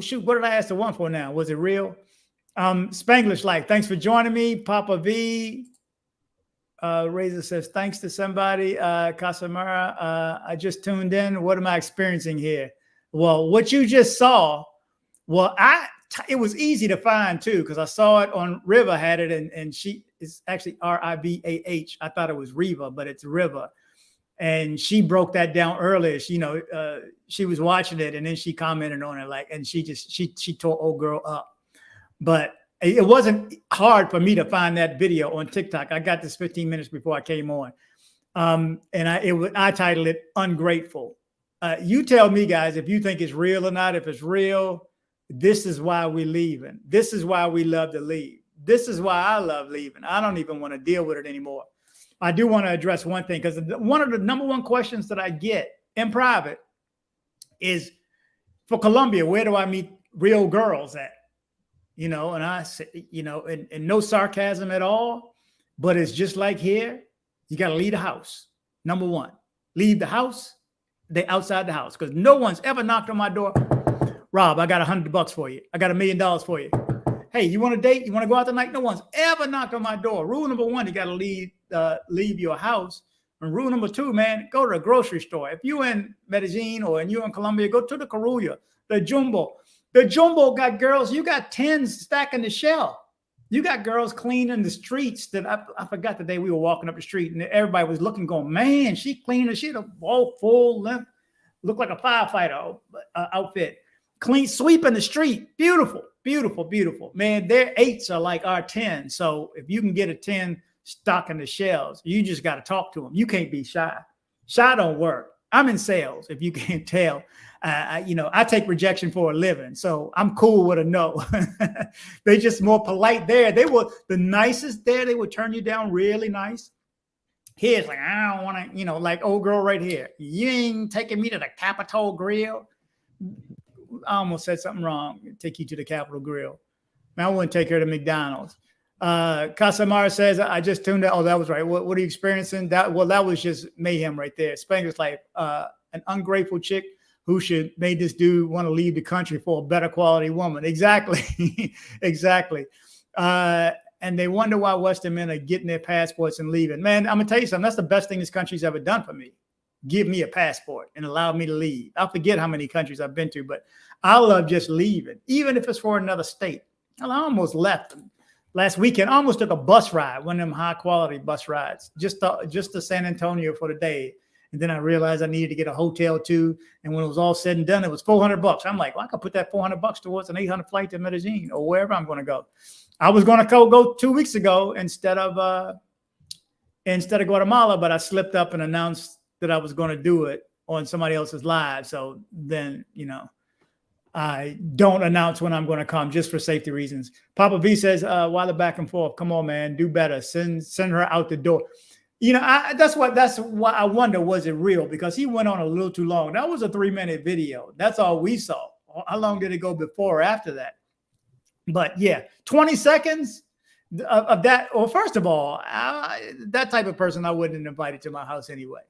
shoot, what did I ask the one for now? Was it real? Spanglish Life, thanks for joining me. Papa V. Razor says, thanks to somebody. Casamara, I just tuned in. What am I experiencing here? Well, what you just saw, it was easy to find too, because I saw it on Riva had it, and she is actually Ribah. I thought it was Riva, but it's Riva. And she broke that down earlier. She, she was watching it, and then she commented on it, like, and she tore old girl up. But it wasn't hard for me to find that video on TikTok. I got this 15 minutes before I came on, and I titled it "Ungrateful." You tell me, guys, if you think it's real or not. If it's real, this is why we're leaving. This is why we love to leave. This is why I love leaving. I don't even want to deal with it anymore. I do want to address one thing, because one of the number one questions that I get in private is, for Colombia, where do I meet real girls at? And I say, and no sarcasm at all, but it's just like here. You got to leave the house. Number one, leave the house. They outside the house, because no one's ever knocked on my door. Rob, I got $100 for you. I got $1 million for you. Hey, you want to date? You want to go out tonight? No one's ever knocked on my door. Rule number one, you got to leave your house. And rule number two, man, go to the grocery store. If you're in Medellin or you're in Colombia, go to the Carulla, the Jumbo. The Jumbo got girls. You got 10 stacking the shelf. You got girls cleaning the streets. That I forgot the day we were walking up the street and everybody was looking, going, man, she cleaned the shit up, all full length, looked like a firefighter outfit. Clean, sweeping the street. Beautiful, beautiful, beautiful. Man, their 8s are like our 10. So if you can get a 10 stocking the shelves, you just got to talk to them. You can't be shy. Shy don't work. I'm in sales, if you can't tell. I take rejection for a living, so I'm cool with a no. They just more polite there. They were the nicest there. They would turn you down really nice. Here it's like, I don't want to, like old girl right here. You ain't taking me to the Capitol Grill. I almost said something wrong. Take you to the Capitol Grill. Man, I wouldn't take her to McDonald's. Casamar says, I just tuned out. Oh, that was right. What are you experiencing? That was just mayhem right there. Spanger's like an ungrateful chick who should make this dude want to leave the country for a better quality woman. Exactly. Exactly. And they wonder why Western men are getting their passports and leaving. Man, I'm going to tell you something. That's the best thing this country's ever done for me. Give me a passport and allow me to leave. I forget how many countries I've been to, but I love just leaving, even if it's for another state. I almost left last weekend. I almost took a bus ride, one of them high quality bus rides, just to San Antonio for the day. And then I realized I needed to get a hotel too. And when it was all said and done, it was $400. I'm like, well, I could put that $400 towards an 800 flight to Medellin or wherever I'm going to go. I was going to go 2 weeks ago instead of Guatemala, but I slipped up and announced that I was going to do it on somebody else's live. So then, I don't announce when I'm going to come just for safety reasons. Papa V says, why the back and forth? Come on, man, do better. Send her out the door. That's why I wonder, was it real? Because he went on a little too long. That was a 3-minute video. That's all we saw. How long did it go before or after that? But yeah, 20 seconds of that. Well, first of all, that type of person I wouldn't invite to my house anyway.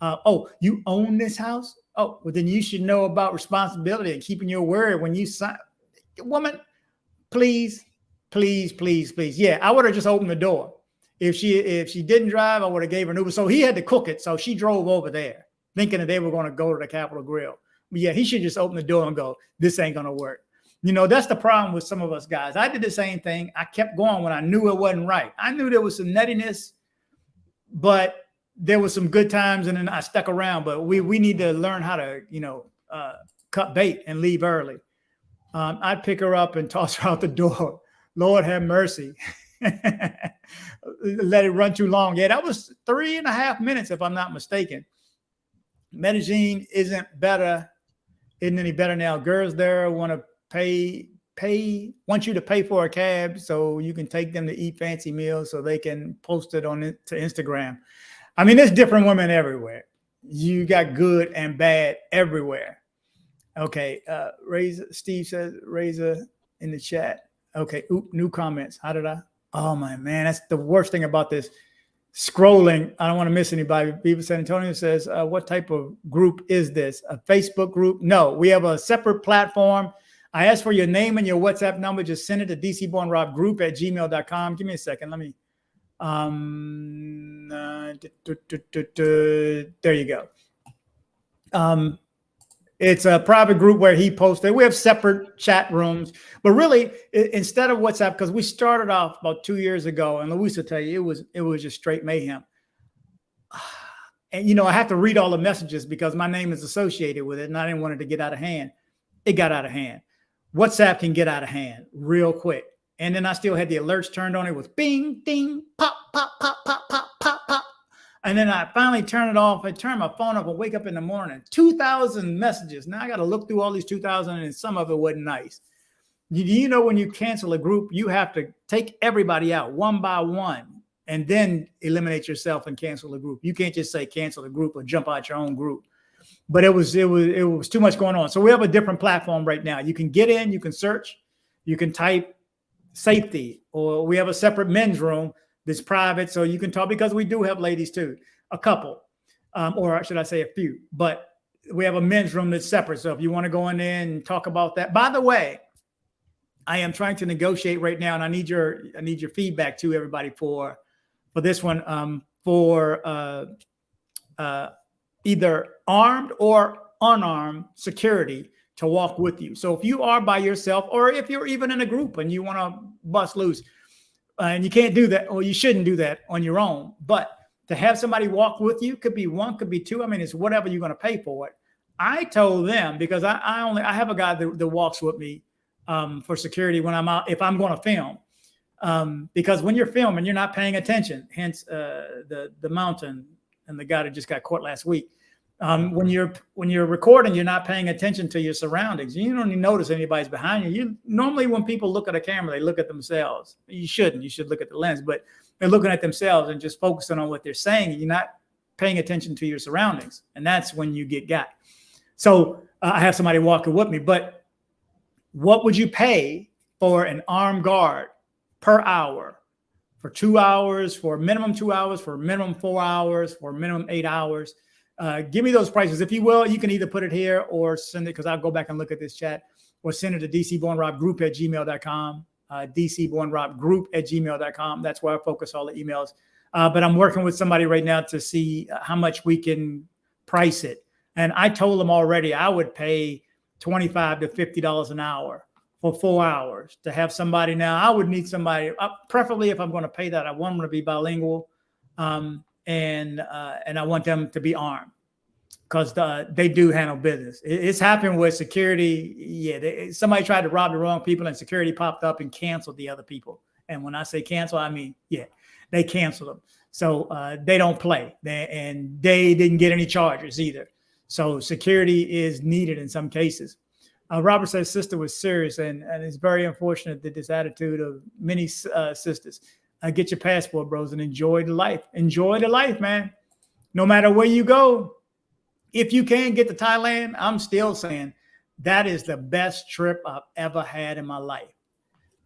Oh, you own this house? Oh, well, then you should know about responsibility and keeping your word when you sign. Woman, please, please, please, please. Yeah, I would have just opened the door. If she didn't drive, I would have gave her an Uber. So he had to cook it. So she drove over there thinking that they were going to go to the Capitol Grill. But yeah, he should just open the door and go, this ain't going to work. That's the problem with some of us guys. I did the same thing. I kept going when I knew it wasn't right. I knew there was some nuttiness, but there was some good times, and then I stuck around. But we need to learn how to, cut bait and leave early. I'd pick her up and toss her out the door. Lord have mercy. Let it run too long. Yeah, that was 3.5 minutes, if I'm not mistaken. Medellin isn't any better now. Girls there want to want you to pay for a cab so you can take them to eat fancy meals so they can post it to Instagram. I mean, there's different women everywhere. You got good and bad everywhere. Okay. Steve says, Razor in the chat. Okay. New comments. How did I? Oh my man. That's the worst thing about this scrolling. I don't want to miss anybody. Beaver San Antonio says, what type of group is this? A Facebook group? No, we have a separate platform. I asked for your name and your WhatsApp number. Just send it to dcbornrob@gmail.com. Give me a second. Let me, there you go. It's a private group where he posted. We have separate chat rooms, but really, instead of WhatsApp, because we started off about 2 years ago, and Luis will tell you it was just straight mayhem. And I have to read all the messages because my name is associated with it, and I didn't want it to get out of hand. It got out of hand. WhatsApp can get out of hand real quick, and then I still had the alerts turned on. It was bing, ding, pop, pop, pop, pop, pop, pop, pop. And then I finally turn it off. I turn my phone up and wake up in the morning. 2,000 messages. Now I got to look through all these 2,000, and some of it wasn't nice. You know, when you cancel a group, you have to take everybody out one by one and then eliminate yourself and cancel the group. You can't just say cancel the group or jump out your own group. But it was too much going on. So we have a different platform right now. You can get in, you can search, you can type safety, or we have a separate men's room that's private, so you can talk, because we do have ladies too, a couple, or should I say a few, but we have a men's room that's separate. So if you want to go in there and talk about that, by the way, I am trying to negotiate right now, and I need your feedback too, everybody, for this one, for either armed or unarmed security to walk with you. So if you are by yourself, or if you're even in a group and you want to bust loose, and you can't do that, or you shouldn't do that on your own, but to have somebody walk with you, could be one, could be two. I mean, it's whatever you're going to pay for it. I told them, because I have a guy that walks with me for security when I'm out, if I'm going to film, because when you're filming, you're not paying attention. Hence the mountain and the guy that just got caught last week. When you're recording, you're not paying attention to your surroundings. You don't even notice anybody's behind you. Normally when people look at a camera, they look at themselves. You shouldn't. You should look at the lens, but they're looking at themselves and just focusing on what they're saying. And you're not paying attention to your surroundings, and that's when you get got. So I have somebody walking with me. But what would you pay for an armed guard per hour? For 2 hours, for minimum 2 hours, for minimum 4 hours, for minimum 8 hours. Give me those prices. If you will, you can either put it here or send it, because I'll go back and look at this chat, or send it to dcbornrobgroup@gmail.com, dcbornrobgroup@gmail.com. That's where I focus all the emails. But I'm working with somebody right now to see how much we can price it. And I told them already I would pay $25 to $50 an hour for 4 hours to have somebody. Now I would need somebody, preferably if I'm going to pay that, I want them to be bilingual. And I want them to be armed, because they do handle business. It's happened with security. Yeah, somebody tried to rob the wrong people, and security popped up and canceled the other people. And when I say cancel, I mean, yeah, they canceled them. So they don't play, and they didn't get any charges either. So security is needed in some cases. Robert says sister was serious, and it's very unfortunate that this attitude of many sisters. Get your passport, bros, and enjoy the life. Enjoy the life, man. No matter where you go. If you can get to Thailand, I'm still saying that is the best trip I've ever had in my life.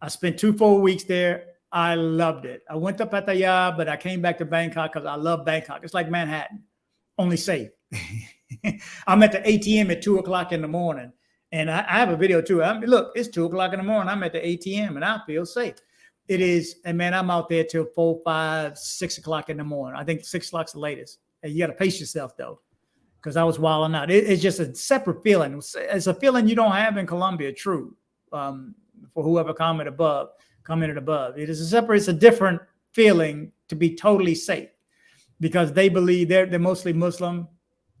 I spent 2 full weeks there. I loved it. I went to Pattaya, but I came back to Bangkok because I love Bangkok. It's like Manhattan, only safe. I'm at the ATM at 2 o'clock in the morning. And I have a video too. I mean, look, it's 2 o'clock in the morning. I'm at the ATM and I feel safe. It is, and man, I'm out there till 4, 5, 6 o'clock in the morning. I think 6 o'clock's the latest. And you got to pace yourself though, because I was wilding out. It's just a separate feeling. It's a feeling you don't have in Colombia. True, for whoever commented above. It is it's a different feeling to be totally safe, because they believe they're mostly Muslim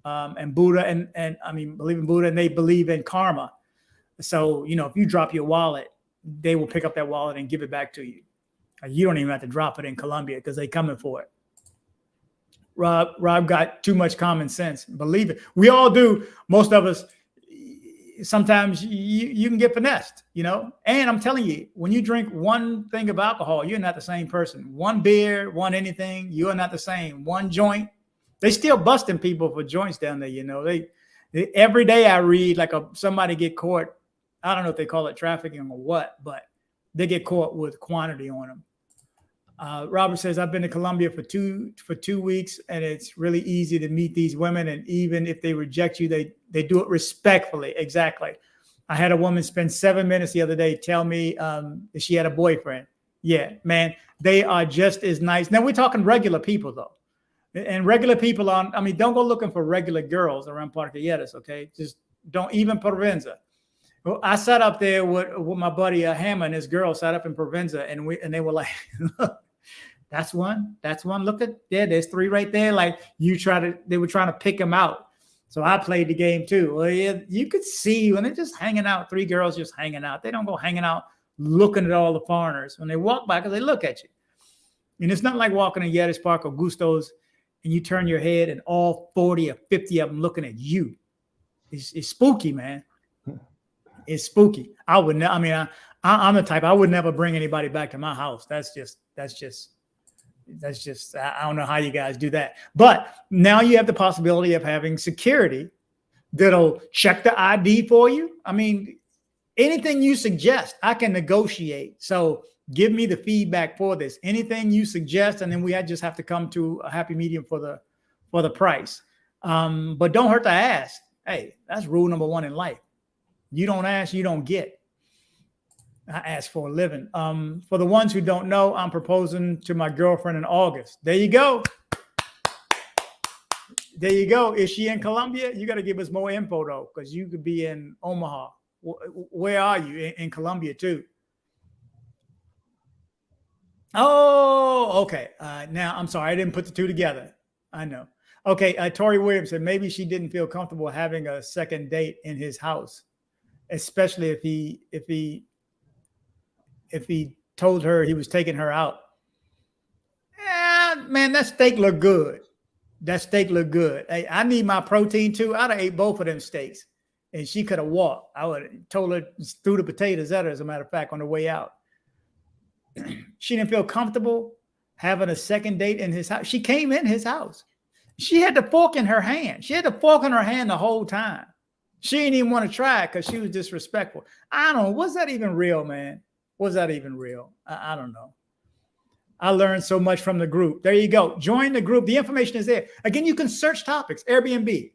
and Buddha, and I mean believe in Buddha, and they believe in karma. So if you drop your wallet, they will pick up that wallet and give it back to you. You don't even have to drop it in Colombia because they're coming for it. Rob got too much common sense. Believe it. We all do. Most of us, sometimes you can get finessed, And I'm telling you, when you drink one thing of alcohol, you're not the same person. One beer, one anything, you're not the same. One joint. They still busting people for joints down there, They every day I read like somebody get caught. I don't know if they call it trafficking or what, but they get caught with quantity on them. Robert says, I've been to Colombia for 2 weeks, and it's really easy to meet these women. And even if they reject you, they do it respectfully. Exactly. I had a woman spend 7 minutes the other day tell me that she had a boyfriend. Yeah, man, they are just as nice. Now we're talking regular people though. And regular people don't go looking for regular girls around Parquilleras, okay? Just Don't even Provenza. Well, I sat up there with my buddy Hammer and his girl sat up in Provenza, and they were like, look, that's one. Look at there. There's 3 right there. Like they were trying to pick them out. So I played the game too. Well, yeah, you could see when they're just hanging out, 3 girls just hanging out. They don't go hanging out looking at all the foreigners. When they walk by, because they look at you. And it's not like walking in Yetish Park or Gusto's and you turn your head and all 40 or 50 of them looking at you. It's spooky, man. It's spooky. I'm the type, I would never bring anybody back to my house. That's just, I don't know how you guys do that. But now you have the possibility of having security that'll check the ID for you. I mean, anything you suggest, I can negotiate. So give me the feedback for this. Anything you suggest, and then we just have to come to a happy medium for the price. But don't hurt to ask. Hey, that's rule number 1 in life. You don't ask, you don't get. I ask for a living. For the ones who don't know, I'm proposing to my girlfriend in August. There you go. There you go. Is she in Colombia? You got to give us more info though, because you could be in Omaha. Where are you? In Colombia too. Oh, okay. Now I'm sorry, I didn't put the 2 together. I know. Okay, Tori Williams said maybe she didn't feel comfortable having a second date in his house, especially if he told her he was taking her out. Man, that steak looked good. Hey, I need my protein too. I'd have ate both of them steaks, and she could have walked. I would have told her threw the potatoes at her, as a matter of fact, on the way out. She didn't feel comfortable having a second date in his house. She came in his house. She had the fork in her hand. She had the fork in her hand the whole time. She didn't even want to try it because she was disrespectful. I don't know. Was that even real, man? Was that even real? I don't know. I learned so much from the group. There you go. Join the group. The information is there. Again, you can search topics. Airbnb.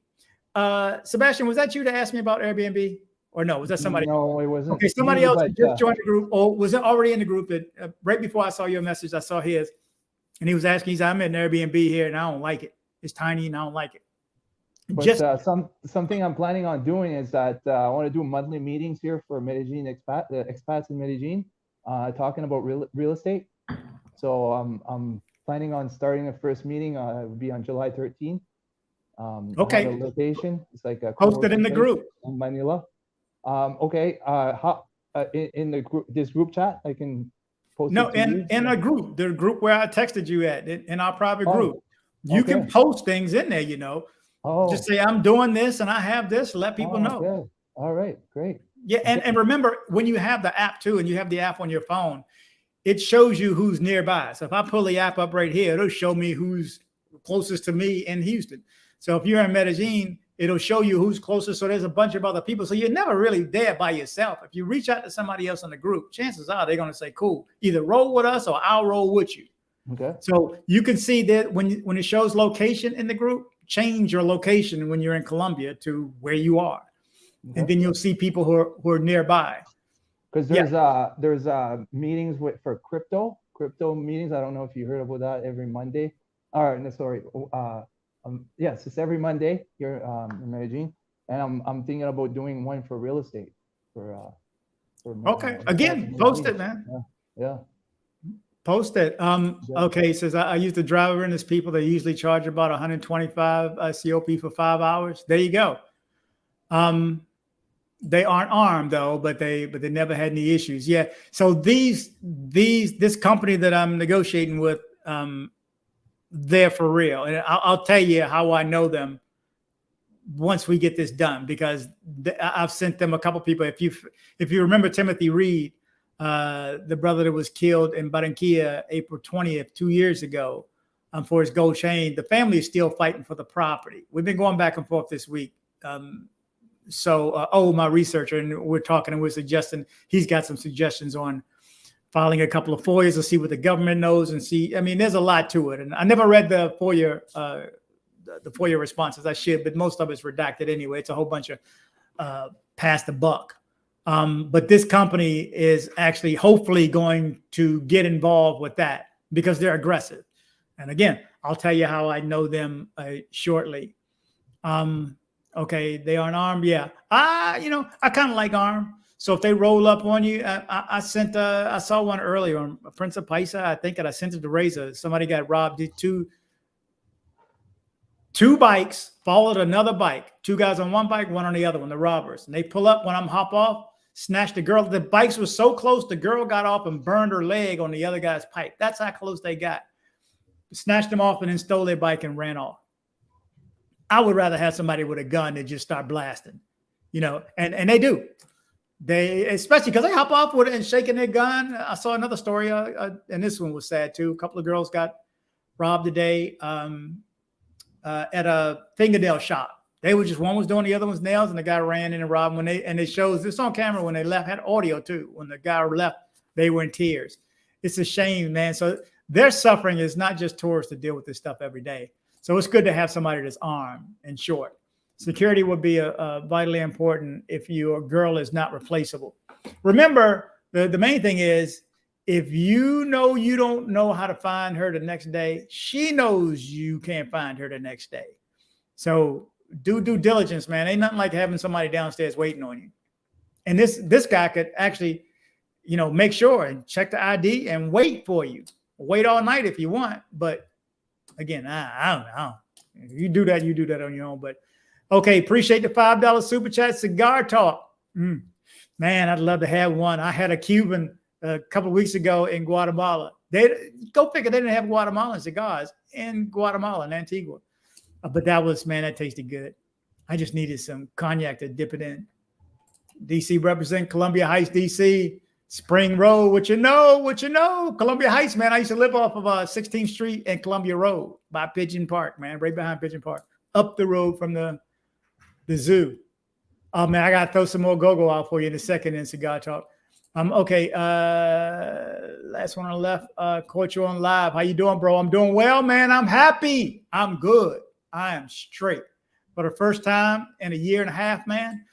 Sebastian, was that you to ask me about Airbnb? Or no, was that somebody? No, it wasn't. Okay, somebody else just joined the group. Or was it already in the group? Right before I saw your message, I saw his. And he was asking, he said, I'm in an Airbnb here and I don't like it. It's tiny and I don't like it. But something I'm planning on doing is that I want to do monthly meetings here for Medellin expats in Medellin, talking about real estate. So I'm planning on starting the first meeting. It will be on July 13th. Okay. Location. It's like a posted in the group in Manila. Okay. How in the group, this group chat, I can post. No, in a group, the group where I texted you at, in our private group. You can post things in there, you know. Just say I'm doing this and I have this. Let people know. Okay. All right, great. Yeah, and remember when you have the app too, and you have the app on your phone, it shows you who's nearby. So if I pull the app up right here, it'll show me who's closest to me in Houston. So if you're in Medellin, it'll show you who's closest. So there's a bunch of other people. So you're never really there by yourself. If you reach out to somebody else in the group, chances are they're going to say, cool, either roll with us or I'll roll with you. Okay. So you can see that when it shows location in the group, change your location when you're in Colombia to where you are. Okay. And then you'll see people who are nearby. Because there's meetings for crypto meetings. I don't know if you heard about that every Monday. Yes, it's every Monday here in Medellin, and I'm thinking about doing one for real estate. Okay, again, post it, man. Yeah. Post it. Okay, it says I use the driver and there's people that usually charge about 125 COP for 5 hours. There you go. They aren't armed though, but they never had any issues. Yeah. So this company that I'm negotiating with, they're for real, and I'll tell you how I know them once we get this done, because I've sent them a couple people. If you remember Timothy Reed, the brother that was killed in Barranquilla, April 20th, 2 years ago, for his gold chain, the family is still fighting for the property. We've been going back and forth this week. My researcher, and we're talking and we're suggesting, he's got some suggestions on filing a couple of FOIAs to see what the government knows and see. I mean, there's a lot to it. And I never read the FOIA responses. I should, but most of it's redacted anyway. It's a whole bunch of past the buck. But this company is actually hopefully going to get involved with that because they're aggressive. And again, I'll tell you how I know them shortly. Okay, they aren't armed. Yeah, I kind of like armed. So if they roll up on you, I saw one earlier on Prince of Paisa. I think that I sent it to Razor. Somebody got robbed. Two bikes followed another bike. Two guys on one bike, one on the other one. The robbers, and they pull up. When I'm hop off, snatched the girl. The bikes were so close, the girl got off and burned her leg on the other guy's pipe. That's how close they got. Snatched them off and then stole their bike and ran off. I would rather have somebody with a gun than just start blasting, and they do. They, especially because they hop off with it and shaking their gun. I saw another story, and this one was sad too. A couple of girls got robbed today at a fingernail shop. They were just, one was doing the other one's nails, and the guy ran in and robbed them. And it shows this on camera when they left, had audio too. When the guy left, they were in tears. It's a shame, man. So their suffering is not just tourists to deal with this stuff every day. So it's good to have somebody that's armed and short. Security would be vitally important if your girl is not replaceable. Remember, the main thing is, if you know you don't know how to find her the next day, she knows you can't find her the next day. So do due diligence, man. Ain't nothing like having somebody downstairs waiting on you. And this guy could actually, make sure and check the ID and wait for you. Wait all night if you want. But again, I don't know. If you do that on your own. But okay, appreciate the $5 super chat. Cigar talk. Man, I'd love to have one. I had a Cuban a couple of weeks ago in Guatemala. Go figure, they didn't have Guatemalan cigars in Guatemala and Antigua. But that tasted good. I just needed some cognac to dip it in. DC represent Columbia Heights, DC. Spring Road, what you know. Columbia Heights, man. I used to live off of 16th Street and Columbia Road by Pigeon Park, man. Right behind Pigeon Park. Up the road from the zoo. Oh, man, I got to throw some more go-go out for you in a second in Cigar Talk. Okay, last one on the left. Caught you on live. How you doing, bro? I'm doing well, man. I'm happy. I'm good. I am straight. For the first time in a year and a half, man.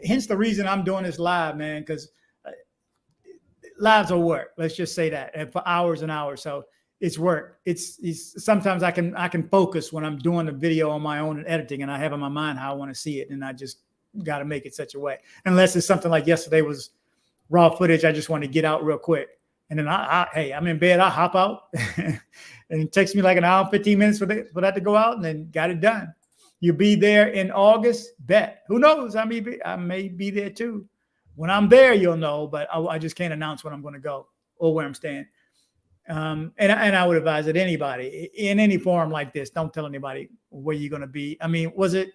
Hence the reason I'm doing this live, man, because lives are work. Let's just say that, and for hours and hours. So it's work. It's sometimes I can focus when I'm doing the video on my own and editing, and I have in my mind how I want to see it, and I just got to make it such a way. Unless it's something like yesterday was raw footage, I just want to get out real quick, and then hey, I'm in bed. I hop out, and it takes me like an hour and 15 minutes for that to go out, and then got it done. You'll be there in August. Bet. Who knows? I may be there too. When I'm there, you'll know, but I just can't announce when I'm going to go or where I'm staying. And I would advise that anybody in any forum like this, don't tell anybody where you're going to be. I mean, was it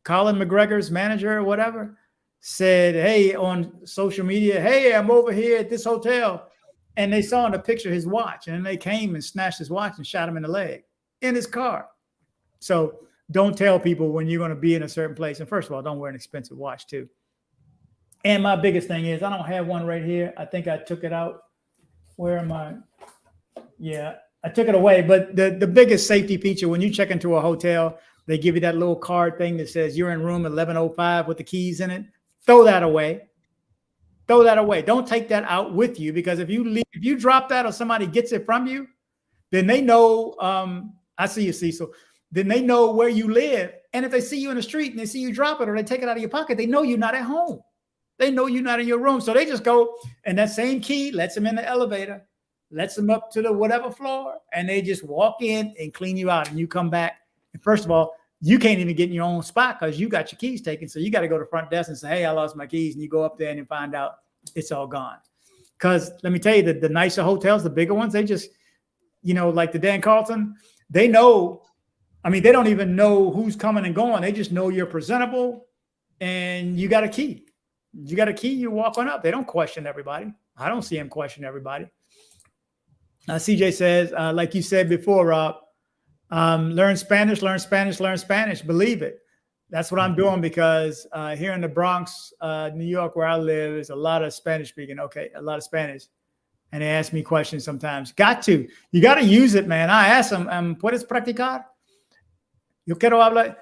Colin McGregor's manager or whatever said, hey, on social media, hey, I'm over here at this hotel. And they saw in the picture his watch, and they came and snatched his watch and shot him in the leg in his car. So don't tell people when you're going to be in a certain place. And first of all, don't wear an expensive watch too. And my biggest thing is, I don't have one right here. I think I took it out. Where am I? Yeah, I took it away. But the biggest safety feature, when you check into a hotel, they give you that little card thing that says you're in room 1105 with the keys in it. Throw that away. Throw that away. Don't take that out with you, because if you drop that or somebody gets it from you, then they know, I see you, Cecil. Then they know where you live. And if they see you in the street and they see you drop it or they take it out of your pocket, they know you're not at home. They know you're not in your room. So they just go, and that same key lets them in the elevator, lets them up to the whatever floor, and they just walk in and clean you out, and you come back. And first of all, you can't even get in your own spot because you got your keys taken. So you got to go to the front desk and say, hey, I lost my keys. And you go up there and you find out it's all gone. Because let me tell you, the nicer hotels, the bigger ones, they just, like the Dan Carlton, they know. I mean, they don't even know who's coming and going. They just know you're presentable and you got a key. You got a key, you walk on up. They don't question everybody. I don't see him question everybody. CJ says, like you said before, Rob, learn Spanish. Believe it. That's what I'm doing, because here in the Bronx, New York, where I live, is a lot of Spanish speaking. Okay, a lot of Spanish. And they ask me questions sometimes. You got to use it, man. I ask them, ¿puedes practicar? Yo quiero hablar.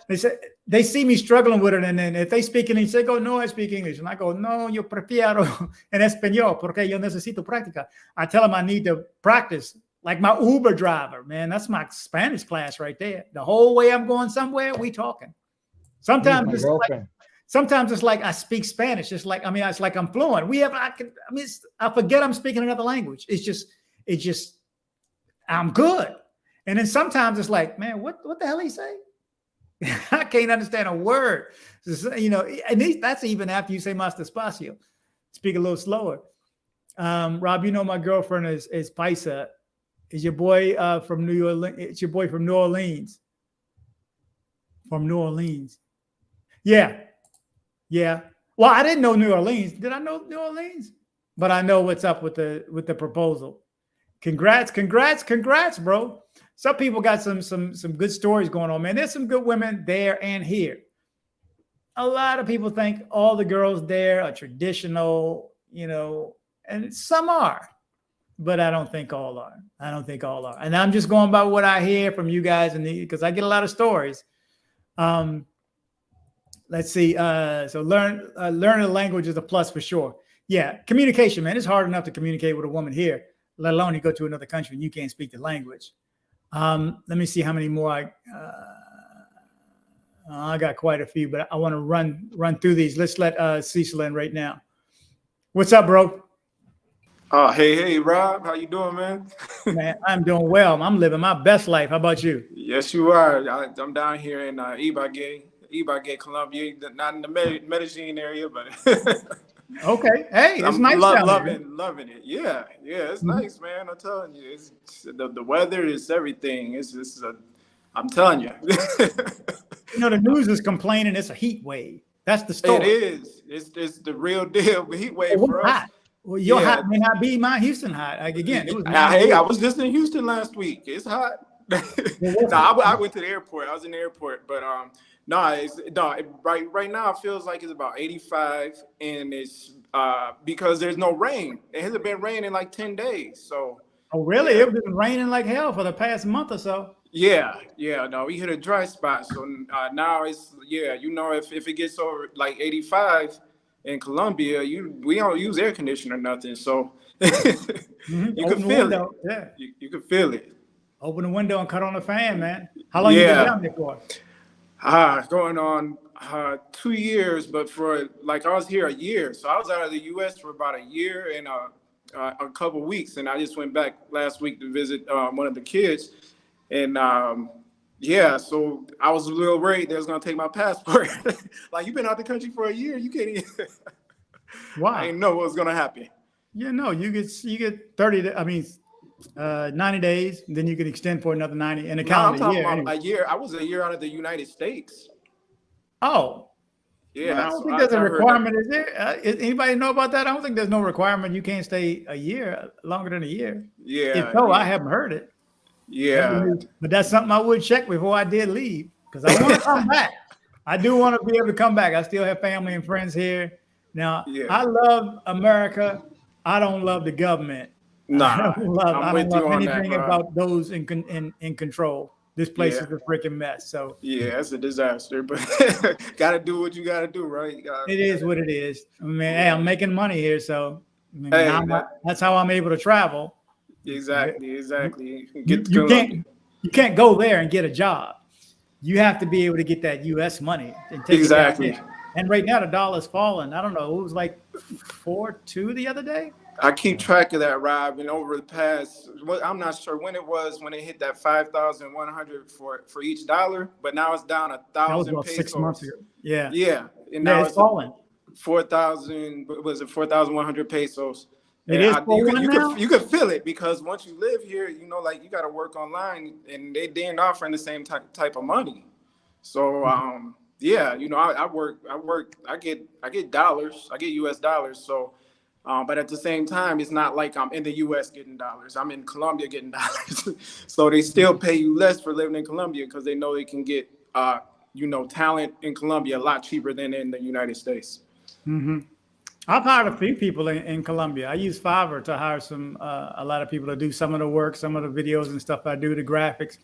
They see me struggling with it, and then if they speak English, they go, no, I speak English. And I go, no, yo prefiero en español porque yo necesito práctica. I tell them I need to practice. Like my Uber driver, man, that's my Spanish class right there. The whole way I'm going somewhere, we talking. Sometimes my it's girlfriend. sometimes it's like I speak Spanish. It's like, I mean, it's like I'm fluent. I forget I'm speaking another language. It's just, I'm good. And then sometimes it's like, man, what the hell he say? I can't understand a word. You know, and that's even after you say más despacio. Speak a little slower. Rob, you know my girlfriend is Paisa. Is your boy from New Orleans? It's your boy from New Orleans. From New Orleans. Yeah. Yeah. Well, I didn't know New Orleans. Did I know New Orleans? But I know what's up with the proposal. Congrats, bro. Some people got some good stories going on, man. There's some good women there and here. A lot of people think all the girls there are traditional, you know, and some are, but I don't think all are. And I'm just going by what I hear from you guys, and because I get a lot of stories. Let's see. So learning a language is a plus for sure. Yeah, communication, man. It's hard enough to communicate with a woman here, let alone you go to another country and you can't speak the language. Let me see how many more I got quite a few, but I want to run through these. Let's let Cecil in right now. What's up, bro? Hey, Rob. How you doing, man? Man, I'm doing well. I'm living my best life. How about you? Yes, you are. I'm down here in Ibagué, Colombia. Not in the Medellin area, but okay. Hey, it's nice down there. Loving it. Yeah, it's nice, man. I'm telling you, it's the weather is everything. I'm telling you. You know, the news is complaining it's a heat wave. That's the story. It is. It's the real deal. The heat wave for us. Hot. Well, your hot may not be my Houston hot. Like again, it was. I was just in Houston last week. It's hot. I went to the airport. I was in the airport, but right now it feels like it's about 85, and it's because there's no rain. It hasn't been raining in like 10 days. So. Oh really? Yeah. It's been raining like hell for the past month or so. Yeah. No, we hit a dry spot. So now it's if it gets over like 85 in Colombia, we don't use air conditioner or nothing. So you can feel it. Yeah, you can feel it. Open the window and cut on the fan, man. How long you been down there for? Going on 2 years, but for like I was here a year, so I was out of the U.S. for about a year and a couple weeks, and I just went back last week to visit one of the kids, and so I was a little worried they was gonna take my passport. Like, you've been out the country for a year, you can't even. Why? I didn't know what was gonna happen. Yeah, no, you get 90 days, then you can extend for another 90 in a calendar year. I'm talking about a year. I was a year out of the United States. Oh. Yeah. Well, I don't think there's a requirement. Is there? Anybody know about that? I don't think there's no requirement. You can't stay a year, longer than a year. Yeah. If so, I haven't heard it. Yeah. But that's something I would check before I did leave, because I want to come back. I do want to be able to come back. I still have family and friends here. Now, I love America. I don't love the government. Nah, I don't love anything about those in control. This place is a freaking mess. So it's a disaster, but gotta do what you gotta do, right? It is what it is. I mean, hey, I'm making money here, so that's how I'm able to travel. Exactly. You can't go there and get a job. You have to be able to get that U.S. money and take exactly. And right now the dollar's falling. I don't know. It was like 4.2 the other day. I keep track of that, Rob, and over the past, I'm not sure when it was when it hit that 5,100 for each dollar, but now it's down 1,000 That was about pesos. 6 months ago. Yeah, and now it's falling. 4,100 pesos. It is falling now? You can feel it, because once you live here, like you got to work online, and they ain't offering the same type of money. So I get dollars, I get US dollars. So. But at the same time, it's not like I'm in the U.S. getting dollars. I'm in Colombia getting dollars. So they still pay you less for living in Colombia, because they know they can get, talent in Colombia a lot cheaper than in the United States. Mm-hmm. I've hired a few people in Colombia. I use Fiverr to hire a lot of people to do some of the work, some of the videos and stuff I do, the graphics.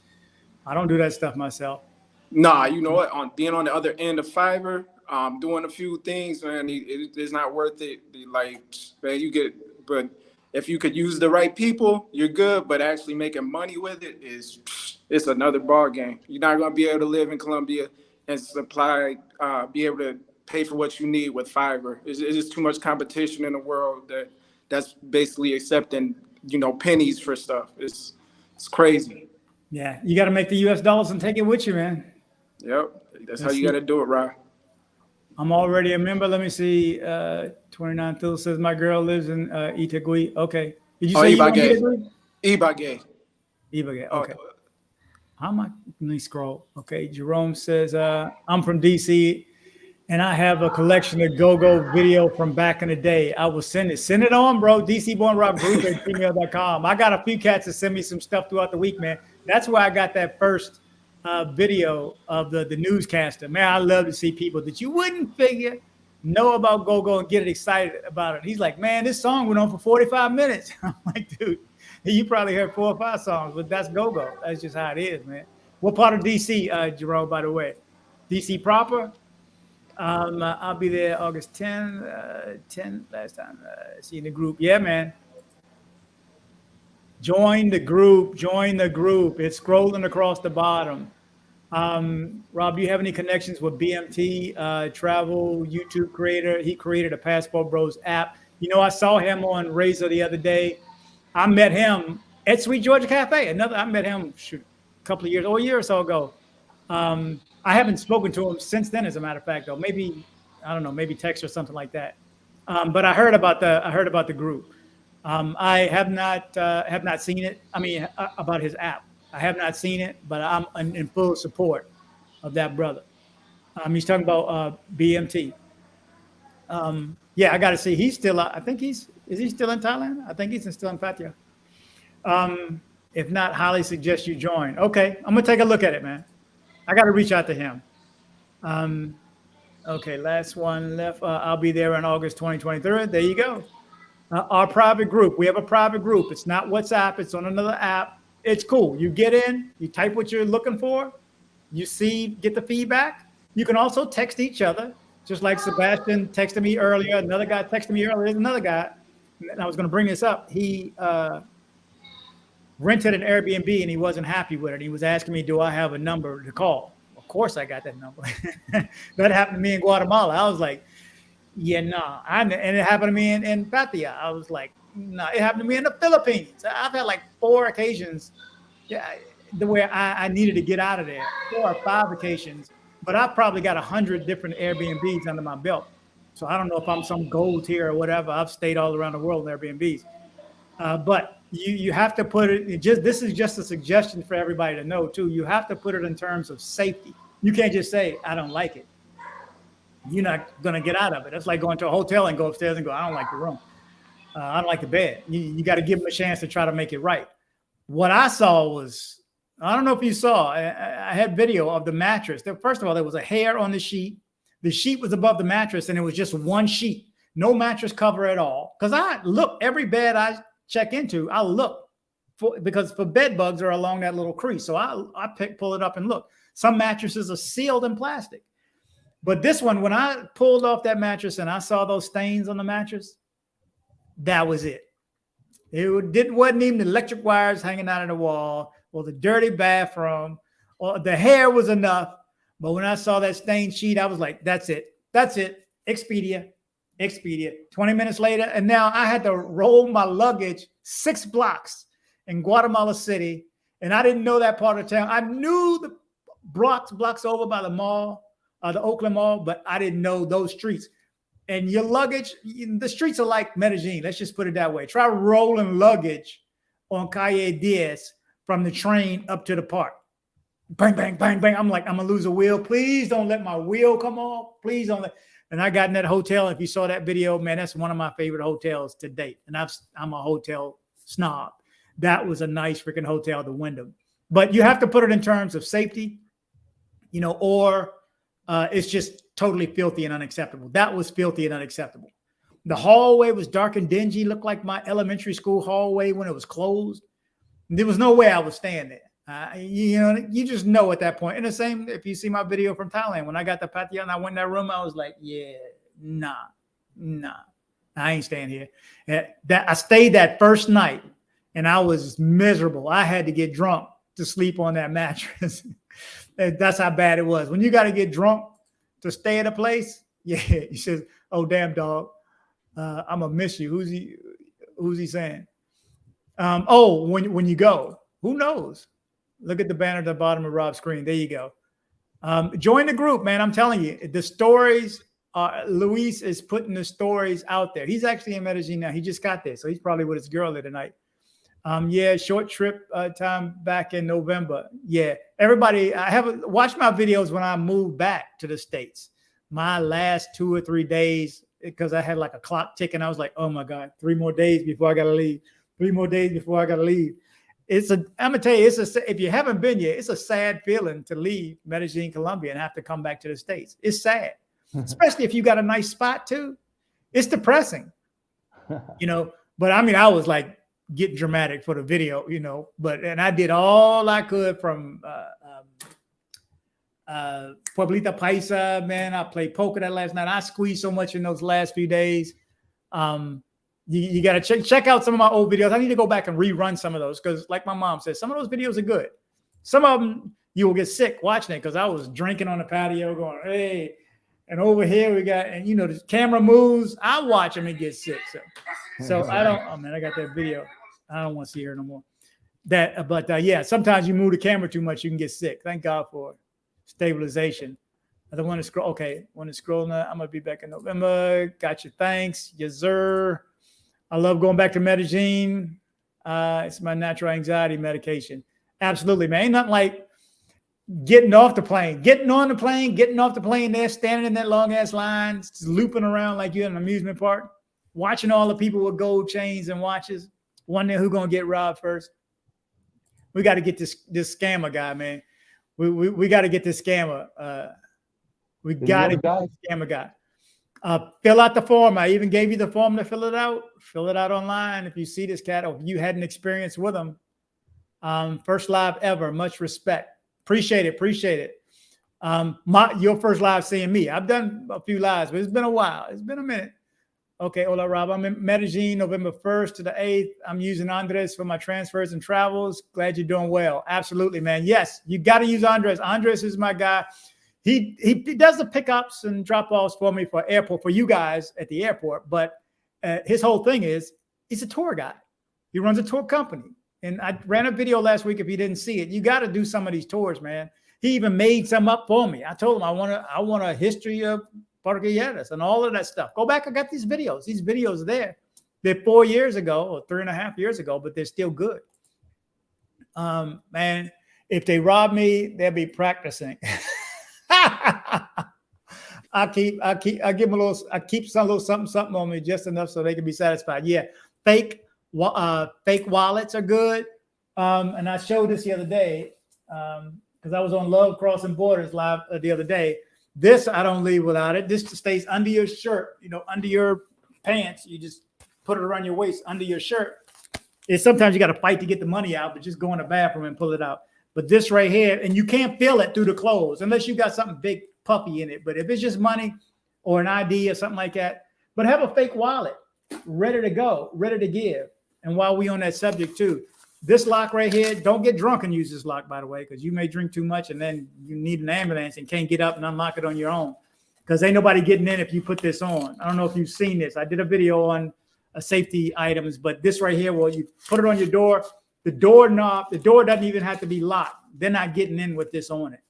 I don't do that stuff myself. Nah, you know what? Being on the other end of Fiverr, doing a few things, man, it's not worth it. Like, man, but if you could use the right people, you're good. But actually making money with it's another ball game. You're not gonna be able to live in Colombia and supply, be able to pay for what you need with Fiverr. It's just too much competition in the world that's basically accepting, pennies for stuff. It's crazy. Yeah, you got to make the U.S. dollars and take it with you, man. Yep, that's how you got to do it, Rob. I'm already a member. Let me see. 29 Phil says my girl lives in Itagüí. Okay. Did you say Ibagué? Ibagué. Ibagué. Okay. How am I? Let me scroll. Okay. Jerome says I'm from DC, and I have a collection of go-go video from back in the day. I will send it. Send it on, bro. dcbornrob group at gmail.com. I got a few cats that send me some stuff throughout the week, man. That's where I got that first video of the newscaster. Man, I love to see people that you wouldn't figure know about go-go and get excited about it. He's like, man, this song went on for 45 minutes. I'm like, dude, you probably heard 4 or 5 songs, but that's go-go. That's just how it is, man. What part of DC, Jerome, by the way? DC proper? I'll be there August 10, last time. See in the group. Yeah, man. Join the group. Join the group. It's scrolling across the bottom. Rob, do you have any connections with BMT, travel YouTube creator? He created a Passport Bros app. I saw him on Razor the other day. I met him at Sweet Georgia Cafe. I met him a couple of years, or a year or so ago. I haven't spoken to him since then, as a matter of fact, though. Maybe, I don't know, maybe text or something like that. But I heard about the group. I have not seen it. I mean, about his app. I have not seen it, but I'm in full support of that brother. He's talking about BMT. Yeah, I got to see. He's still. I think is he still in Thailand? I think he's still in Pattaya. If not, highly suggest you join. Okay, I'm gonna take a look at it, man. I got to reach out to him. Okay, last one left. I'll be there in August 2023. There you go. Our private group. We have a private group. It's not WhatsApp. It's on another app. It's cool. You get in, you type what you're looking for, you get the feedback. You can also text each other, just like Sebastian texted me earlier. Another guy texted me earlier. There's another guy, and I was going to bring this up. He rented an Airbnb and he wasn't happy with it. He was asking me, do I have a number to call? Of course I got that number. That happened to me in Guatemala. I was like, yeah, nah. And it happened to me in Pattaya. I was like, no, it happened to me in the Philippines. I've had like 4 occasions where I needed to get out of there, 4 or 5 occasions, but I've probably got 100 different Airbnbs under my belt. So I don't know if I'm some gold tier or whatever. I've stayed all around the world in Airbnbs. But you have to put it, this is just a suggestion for everybody to know too. You have to put it in terms of safety. You can't just say, I don't like it. You're not going to get out of it. It's like going to a hotel and go upstairs and go, I don't like the room. I don't like the bed. You got to give them a chance to try to make it right. What I saw was, I don't know if you saw, I had video of the mattress. First of all, there was a hair on the sheet. The sheet was above the mattress and it was just one sheet. No mattress cover at all. Because I look, every bed I check into, I look because bed bugs are along that little crease. So I pull it up and look. Some mattresses are sealed in plastic. But this one, when I pulled off that mattress and I saw those stains on the mattress, that was it. It wasn't even the electric wires hanging out of the wall or the dirty bathroom or the hair was enough. But when I saw that stained sheet, I was like, that's it. That's it. Expedia. 20 minutes later. And now I had to roll my luggage 6 blocks in Guatemala City. And I didn't know that part of town. I knew the blocks over by the mall, the Oakland Mall, but I didn't know those streets. And your luggage, the streets are like Medellin. Let's just put it that way. Try rolling luggage on Calle Diaz from the train up to the park. Bang, bang, bang, bang. I'm like, I'm going to lose a wheel. Please don't let my wheel come off. Please don't let. And I got in that hotel. If you saw that video, man, that's one of my favorite hotels to date. And I'm a hotel snob. That was a nice freaking hotel, the Wyndham. But you have to put it in terms of safety, or it's just totally filthy and unacceptable. That was filthy and unacceptable. The hallway was dark and dingy, looked like my elementary school hallway when it was closed. There was no way I was staying there. You just know at that point. And the same, if you see my video from Thailand, when I got to Pattaya and I went in that room, I was like, yeah, nah, I ain't staying here. I stayed that first night and I was miserable. I had to get drunk to sleep on that mattress. That's how bad it was. When you got to get drunk to stay at a place, yeah, he says, "Oh damn, dog, I'm gonna miss you." Who's he saying? When you go, who knows? Look at the banner at the bottom of Rob's screen. There you go. Join the group, man. I'm telling you, the stories. Luis is putting the stories out there. He's actually in Medellin now. He just got there, so he's probably with his girl there tonight. Yeah, short trip time back in November. Yeah, everybody, I haven't watched my videos when I moved back to the States. My last 2 or 3 days, because I had like a clock ticking. I was like, oh my God, 3 more days before I got to leave. 3 more days before I got to leave. I'm gonna tell you, if you haven't been yet, it's a sad feeling to leave Medellin, Colombia, and have to come back to the States. It's sad, especially if you got a nice spot too. It's depressing, But I mean, I was like getting dramatic for the video, and I did all I could from Pueblita Paisa, man. I played poker that last night. I squeezed so much in those last few days. You got to check out some of my old videos. I need to go back and rerun some of those because, like my mom said, some of those videos are good. Some of them you will get sick watching it because I was drinking on the patio going, hey, and over here we got, and the camera moves. I watch them and get sick. So I don't, oh man, I got that video. I don't want to see her no more. Yeah, sometimes you move the camera too much, you can get sick. Thank God for stabilization. I don't want to scroll. Okay, want to scroll now. I'm going to be back in November. Got you. Thanks. Yes, sir. I love going back to Medellin. It's my natural anxiety medication. Absolutely, man. Ain't nothing like getting off the plane, getting on the plane, getting off the plane there, standing in that long ass line, just looping around like you're in an amusement park, watching all the people with gold chains and watches, wondering who's going to get robbed first. We got to get this scammer guy, man. We got to get this scammer. We got to get this scammer guy. Fill out the form. I even gave you the form to fill it out. Fill it out online. If you see this cat or if you had an experience with him. First live ever. Much respect. Appreciate it. Your first live seeing me. I've done a few lives, but it's been a while. It's been a minute. Okay, hola, Rob. I'm in Medellin, November 1st to the 8th. I'm using Andres for my transfers and travels. Glad you're doing well. Absolutely, man. Yes, you got to use Andres. Andres is my guy. He does the pickups and drop-offs for me for you guys at the airport. But his whole thing is he's a tour guide. He runs a tour company. And I ran a video last week. If you didn't see it, you got to do some of these tours, man. He even made some up for me. I told him I want a history of Parquilleras and all of that stuff. Go back. I got these videos. These videos are there. They're 4 years ago or 3.5 years ago, but they're still good. Man, if they rob me, they'll be practicing. I keep some little something on me just enough so they can be satisfied. Yeah, fake wallets are good. And I showed this the other day because I was on Love Crossing Borders live the other day. This I don't leave without it. This stays under your shirt, under your pants. You just put it around your waist under your shirt. It's sometimes you got to fight to get the money out, but just go in the bathroom and pull it out. But this right here, and you can't feel it through the clothes unless you got something big puffy in it. But if it's just money or an ID or something like that, but have a fake wallet ready to go, ready to give. And while we on that subject too, this lock right here, don't get drunk and use this lock, by the way, because you may drink too much and then you need an ambulance and can't get up and unlock it on your own because ain't nobody getting in if you put this on. I don't know if you've seen this. I did a video on safety items, but this right here, well, you put it on your door. The door knob, the door doesn't even have to be locked. They're not getting in with this on it.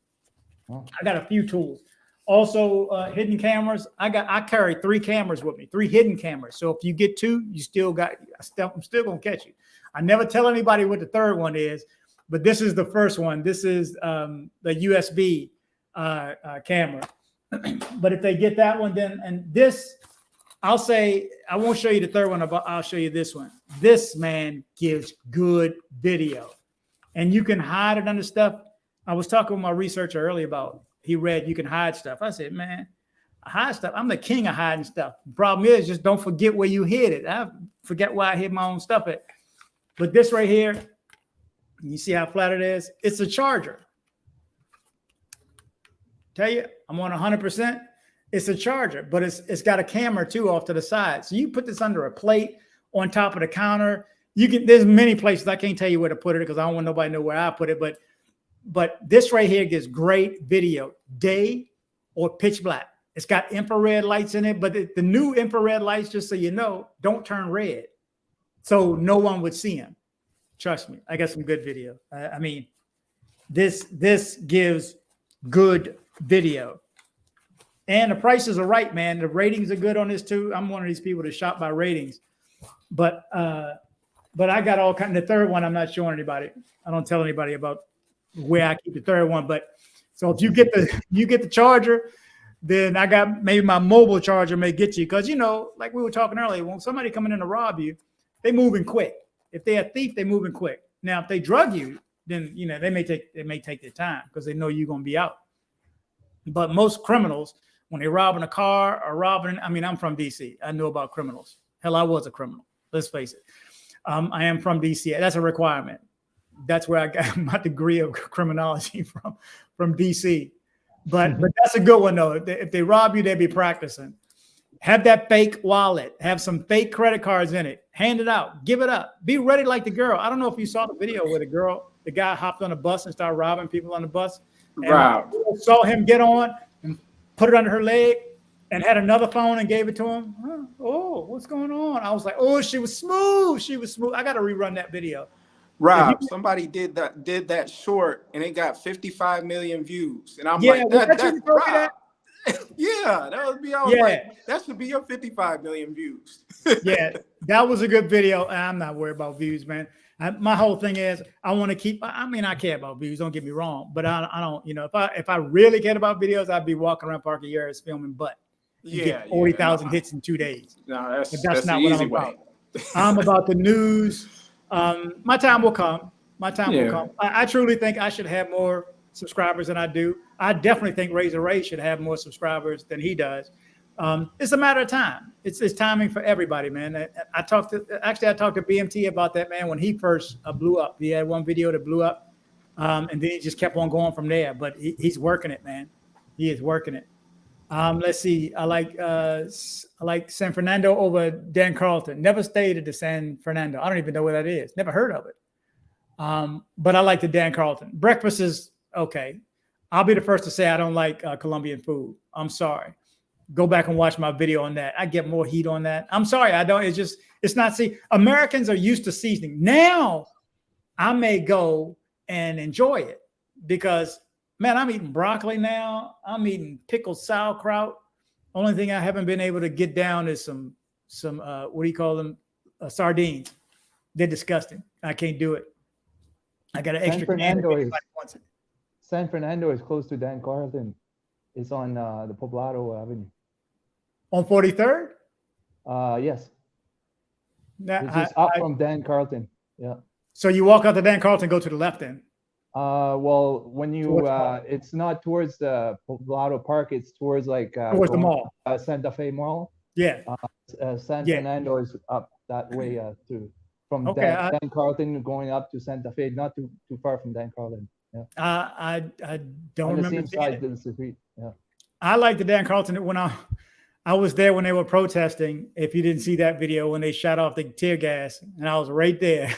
I got a few tools. Also, hidden cameras. I carry 3 cameras with me, 3 hidden cameras. So if you get 2, you still got. I'm still gonna catch you. I never tell anybody what the third one is, but this is the first one. This is the USB camera. But if they get that one, then and this, I'll say I won't show you the third one. I'll show you this one. This man gives good video, and you can hide it under stuff. I was talking with my researcher earlier about. He read you can hide stuff. I said, man, I hide stuff. I'm the king of hiding stuff. The problem is just don't forget where you hid it. I forget where I hid my own stuff at. But this right here, you see how flat it is? It's a charger. Tell you, I'm on 100%. It's a charger, but it's got a camera too off to the side. So you put this under a plate on top of the counter. There's many places. I can't tell you where to put it because I don't want nobody to know where I put it. But this right here gives great video, day or pitch black. It's got infrared lights in it, but the new infrared lights, just so you know, don't turn red. So no one would see them. Trust me, I got some good video. I mean, this gives good video. And the prices are right, man. The ratings are good on this too. I'm one of these people that shop by ratings. But I got all kind of, the third one I'm not showing anybody. I don't tell anybody about where I keep the third one. But so if you get the charger, then I got maybe my mobile charger may get you. Because, you know, like we were talking earlier, when somebody coming in to rob you, they moving quick. If they're a thief, they moving quick. Now, if they drug you, then, you know, they may take their time because they know you're going to be out. But most criminals, when they're robbing a car or robbing, I mean, I'm from DC. I know about criminals. Hell, I was a criminal. Let's face it. I am from DC. That's a requirement. That's where I got my degree of criminology from DC. But that's a good one, though. If they rob you, they'll be practicing. Have that fake wallet. Have some fake credit cards in it. Hand it out. Give it up. Be ready like the girl. I don't know if you saw the video where the guy hopped on a bus and started robbing people on the bus. And saw him get on and put it under her leg and had another phone and gave it to him. Oh, what's going on? I was like, oh, she was smooth. She was smooth. I got to rerun that video. Rob, somebody did that short and it got 55 million views. And I'm like, that's Rob. Yeah, that would be all right. That should be your 55 million views. Yeah, that was a good video. I'm not worried about views, man. My whole thing is I want to keep. I mean, I care about views. Don't get me wrong, but I don't. You know, if I really cared about videos, I'd be walking around Park Yards filming butt. Get 40,000 hits in 2 days. No, that's not what I'm about. I'm about the news. My time will come. My time will come. I truly think I should have more subscribers than I do. I definitely think Razor Ray should have more subscribers than he does. It's a matter of time. It's timing for everybody, man. I talked to BMT about that, man, when he first blew up. He had one video that blew up, and then he just kept on going from there. But he's working it, man. He is working it. Let's see. I like San Fernando over Dan Carlton. Never stayed at the San Fernando. I don't even know where that is. Never heard of it. But I like the Dan Carlton. Breakfast is okay. I'll be the first to say I don't like Colombian food. I'm sorry. Go back and watch my video on that. I get more heat on that. I'm sorry. I don't. It's not. See, Americans are used to seasoning. Now I may go and enjoy it because, man, I'm eating broccoli now. I'm eating pickled sauerkraut. Only thing I haven't been able to get down is some what do you call them? Sardines. They're disgusting. I can't do it. I got an extra can. San Fernando is close to Dan Carlton. It's on the Poblado Avenue. On 43rd? Yes. Now, it's just up from Dan Carlton. Yeah. So you walk out to Dan Carlton, go to the left then? Well, when you it's not towards the Poblado Park, it's towards like towards the mall, Santa Fe Mall. Yeah. San Fernando is up that way too. From Dan Carlton going up to Santa Fe, not too far from Dan Carlton. Yeah. I don't remember. On the same side of the street. Yeah. I like the Dan Carlton when I was there when they were protesting. If you didn't see that video when they shot off the tear gas, and I was right there.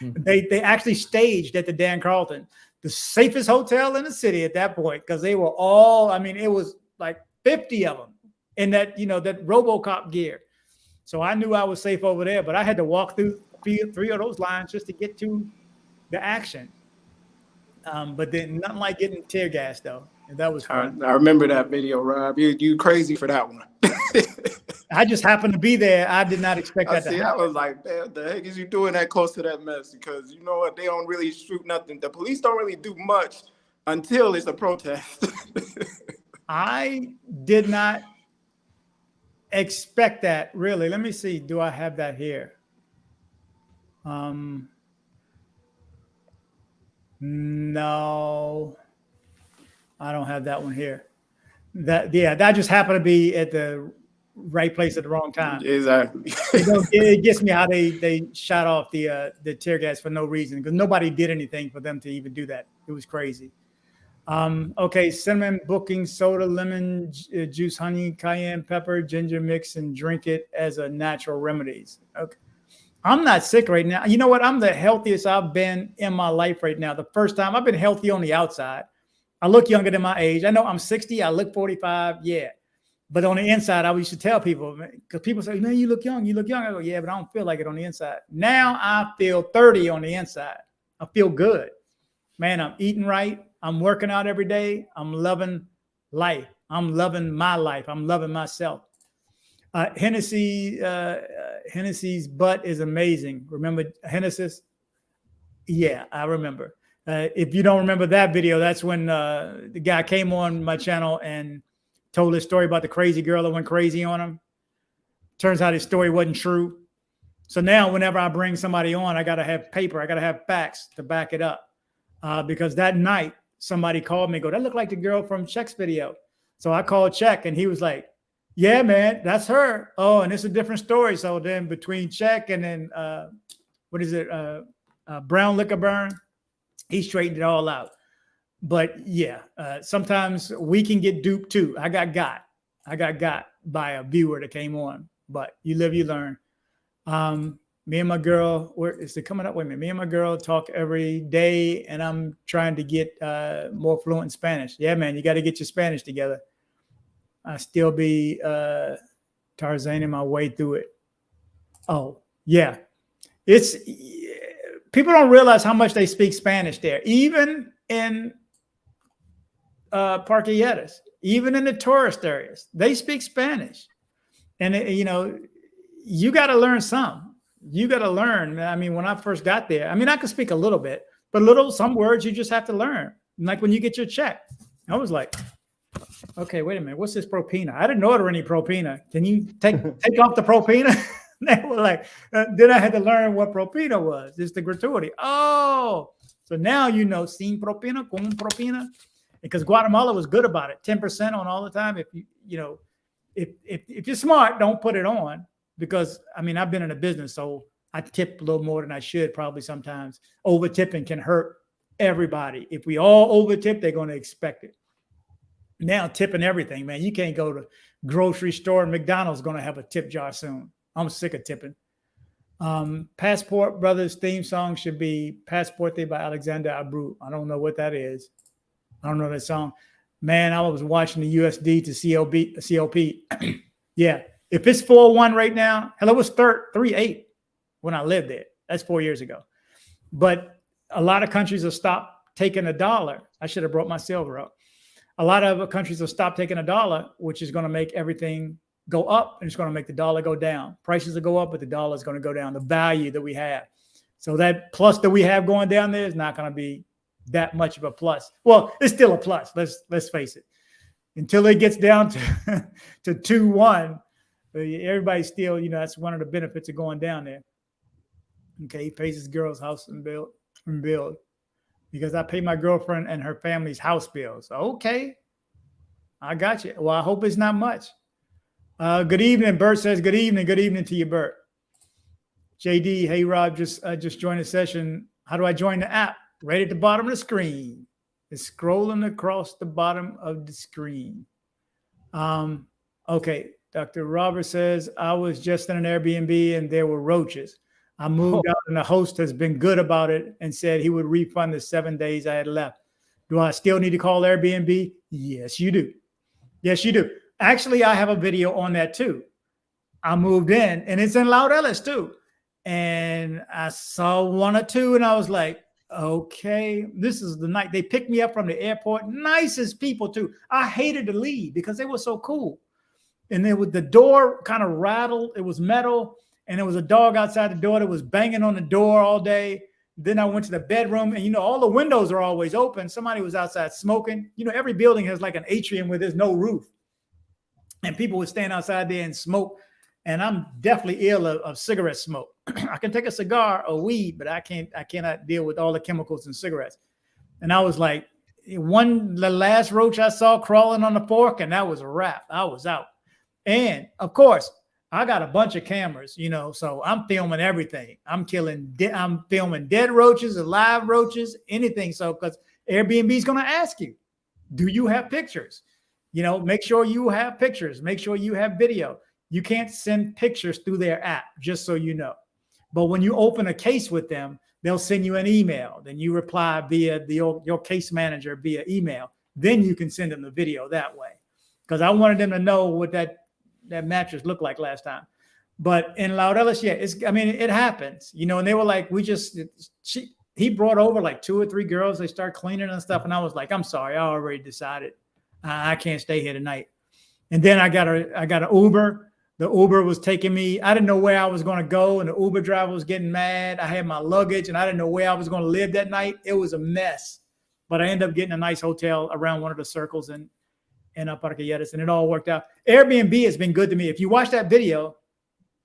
Mm-hmm. They actually staged at the Dan Carlton, the safest hotel in the city at that point, because they were all. I mean, it was like 50 of them in that that RoboCop gear. So I knew I was safe over there, but I had to walk through 3 of those lines just to get to the action. But then nothing like getting tear gas though. And that was fun. I remember that video, Rob. You crazy for that one. I just happened to be there. I did not expect that to happen. I was like, man, the heck is you doing that close to that mess? Because you know what? They don't really shoot nothing. The police don't really do much until it's a protest. I did not expect that, really. Let me see. Do I have that here? No, I don't have that one here. That just happened to be at the right place at the wrong time. Exactly. It gets me how they shot off the tear gas for no reason, because nobody did anything for them to even do that. It was crazy. Okay, cinnamon booking, soda, lemon juice, honey, cayenne pepper, ginger mix, and drink it as a natural remedies. Okay. I'm not sick right now. You know what? I'm the healthiest I've been in my life right now. The first time I've been healthy on the outside. I look younger than my age. I know I'm 60. I look 45. Yeah. But on the inside, I used to tell people, because people say, man, you look young. You look young. I go, yeah, but I don't feel like it on the inside. Now I feel 30 on the inside. I feel good. Man, I'm eating right. I'm working out every day. I'm loving life. I'm loving my life. I'm loving myself. Hennessy's butt is amazing. Remember Hennessy? Yeah, I remember. If you don't remember that video, that's when the guy came on my channel and told his story about the crazy girl that went crazy on him. Turns out his story wasn't true. So now whenever I bring somebody on, I got to have paper. I got to have facts to back it up. Because that night, somebody called me and go, that looked like the girl from Check's video. So I called Check and he was like, yeah, man, that's her. Oh, and it's a different story. So then between Check and then, Brown Liquor Burn, he straightened it all out. But yeah, sometimes we can get duped too. I got got by a viewer that came on, but you live, you learn. Me and my girl, where is it coming up with me? Me and my girl talk every day and I'm trying to get more fluent in Spanish. Yeah, man, you got to get your Spanish together. I still be Tarzaning my way through it. Oh, yeah. It's people don't realize how much they speak Spanish there, even in Parquilletas, even in the tourist areas, they speak Spanish. And, you got to learn some. You got to learn. I mean, when I first got there, I mean, I could speak a little bit, but some words you just have to learn. Like when you get your check, I was like, okay, wait a minute. What's this propina? I didn't order any propina. Can you take off the propina? They were like, then I had to learn what propina was. It's the gratuity. Oh, so now sin propina, con propina. Because Guatemala was good about it. 10% on all the time. If if you're smart, don't put it on. Because I mean, I've been in a business, so I tip a little more than I should probably sometimes. Over tipping can hurt everybody. If we all over tip, they're going to expect it. Now tipping everything, man. You can't go to grocery store and McDonald's going to have a tip jar soon. I'm sick of tipping. Passport Brothers theme song should be Passporte by Alexander Abreu. I don't know what that is. I don't know that song. Man, I was watching the USD to COP. Yeah. If it's 4.1 right now, hell, it was 3.8 when I lived there. That's 4 years ago. But a lot of countries have stopped taking a dollar. I should have brought my silver up. A lot of countries have stopped taking a dollar, which is going to make everything go up and it's going to make the dollar go down. Prices will go up, but the dollar is going to go down. The value that we have. So that plus that we have going down there is not going to be that much of a plus. Well, it's still a plus. Let's face it. Until it gets down to 2.1, everybody's still, that's one of the benefits of going down there. Okay, he pays his girl's house and build because I pay my girlfriend and her family's house bills. Okay, I got you. Well, I hope it's not much. Good evening, Bert says. Good evening to you, Bert. JD, hey Rob, just joined the session. How do I join the app? Right at the bottom of the screen. It's scrolling across the bottom of the screen. Okay. Dr. Robert says, I was just in an Airbnb and there were roaches. I moved out and the host has been good about it and said he would refund the 7 days I had left. Do I still need to call Airbnb? Yes, you do. Yes, you do. Actually, I have a video on that too. I moved in and it's in Loud Ellis too. And I saw 1 or 2 and I was like, okay, this is the night. They picked me up from the airport. Nicest people too. I hated to leave because they were so cool. And then with the door kind of rattled, it was metal, and there was a dog outside the door that was banging on the door all day. Then I went to the bedroom, and all the windows are always open. Somebody was outside smoking. Every building has like an atrium where there's no roof, and people would stand outside there and smoke. And I'm definitely ill of cigarette smoke. I can take a cigar or weed, but I cannot deal with all the chemicals in cigarettes. And I was like, the last roach I saw crawling on the fork, and that was a wrap. I was out. And of course, I got a bunch of cameras, so I'm filming everything. I'm filming dead roaches, alive roaches, anything. So, because Airbnb is going to ask you, do you have pictures? Make sure you have pictures. Make sure you have video. You can't send pictures through their app, just so you know. But when you open a case with them, they'll send you an email. Then you reply via your case manager via email. Then you can send them the video that way. Because I wanted them to know what that mattress looked like last time. But in Laureles, yeah, it happens, and they were like, he brought over like 2 or 3 girls. They start cleaning and stuff. And I was like, I'm sorry, I already decided I can't stay here tonight. And then I got an Uber. The Uber was taking me. I didn't know where I was going to go. And the Uber driver was getting mad. I had my luggage and I didn't know where I was going to live that night. It was a mess. But I ended up getting a nice hotel around one of the circles in Parquilleras, and it all worked out. Airbnb has been good to me. If you watch that video,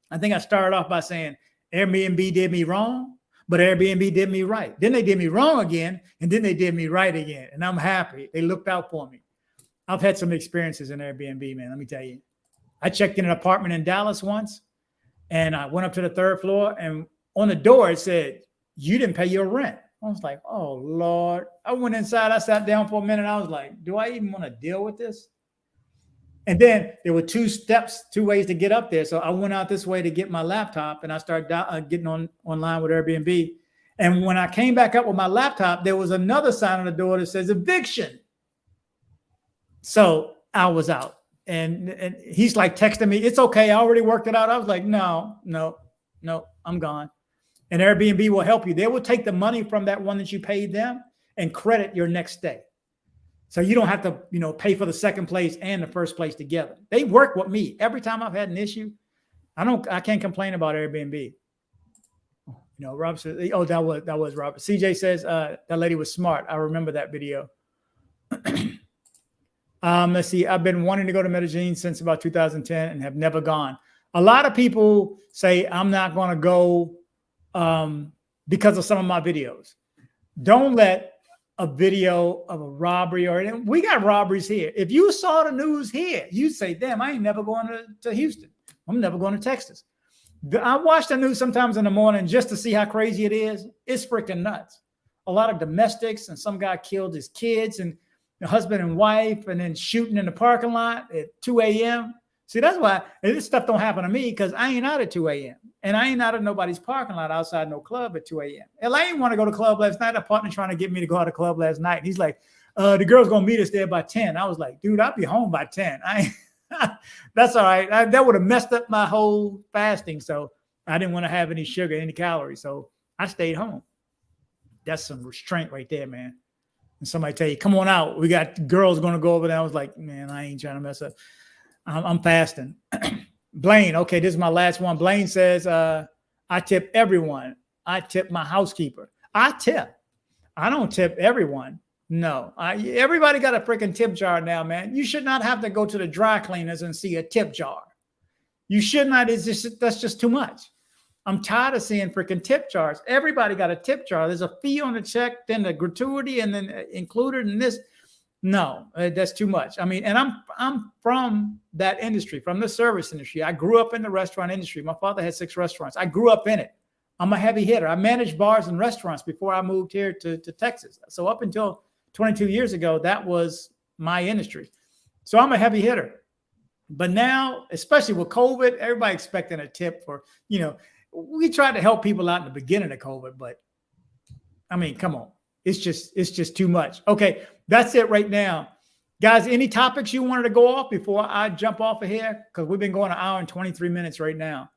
I think I started off by saying Airbnb did me wrong, but Airbnb did me right. Then they did me wrong again, and then they did me right again. And I'm happy. They looked out for me. I've had some experiences in Airbnb, man. Let me tell you. I checked in an apartment in Dallas once, and I went up to the 3rd floor, and on the door it said, "You didn't pay your rent." I was like, oh, Lord. I went inside. I sat down for a minute. I was like, do I even want to deal with this? And then there were 2 ways to get up there. So I went out this way to get my laptop, and I started getting online with Airbnb. And when I came back up with my laptop, there was another sign on the door that says eviction. So I was out. And he's like texting me, it's okay. I already worked it out. I was like, no, I'm gone. And Airbnb will help you. They will take the money from that one that you paid them and credit your next stay. So you don't have to, pay for the second place and the first place together. They work with me. Every time I've had an issue, I can't complain about Airbnb. Rob said, oh, that was Robert. CJ says that lady was smart. I remember that video. Let's see. I've been wanting to go to Medellin since about 2010 and have never gone. A lot of people say I'm not going to go because of some of my videos. Don't let a video of a robbery we got robberies here. If you saw the news here, you'd say, damn, I ain't never going to Houston. I'm never going to Texas. I watch the news sometimes in the morning just to see how crazy it is. It's freaking nuts. A lot of domestics, and some guy killed his kids and the husband and wife, and then shooting in the parking lot at 2 a.m. See, that's why this stuff don't happen to me, because I ain't out at 2 a.m. And I ain't out of nobody's parking lot outside no club at 2 a.m. And I ain't want to go to club last night. A partner trying to get me to go out to club last night. And he's like, the girl's going to meet us there by 10. I was like, dude, I'll be home by 10. That's all right. That would have messed up my whole fasting. So I didn't want to have any sugar, any calories. So I stayed home. That's some restraint right there, man. And somebody tell you, come on out. We got girls going to go over there. I was like, man, I ain't trying to mess up. I'm fasting. Blaine, okay, this is my last one. Blaine says, I tip everyone. I tip my housekeeper. I tip. I don't tip everyone. No, everybody got a freaking tip jar now, man. You should not have to go to the dry cleaners and see a tip jar. You should not. That's just too much. I'm tired of seeing freaking tip jars. Everybody got a tip jar. There's a fee on the check, then the gratuity, and then included in this. No, that's too much. I mean, and I'm from that industry, from the service industry. I grew up in the restaurant industry. My father had 6 restaurants. I grew up in it. I'm a heavy hitter. I managed bars and restaurants before I moved here to Texas. So up until 22 years ago, that was my industry. So I'm a heavy hitter. But now, especially with COVID, everybody expecting a tip for, we tried to help people out in the beginning of COVID, but I mean, come on. It's just too much. Okay, that's it right now. Guys, any topics you wanted to go off before I jump off of here? Because we've been going an hour and 23 minutes right now.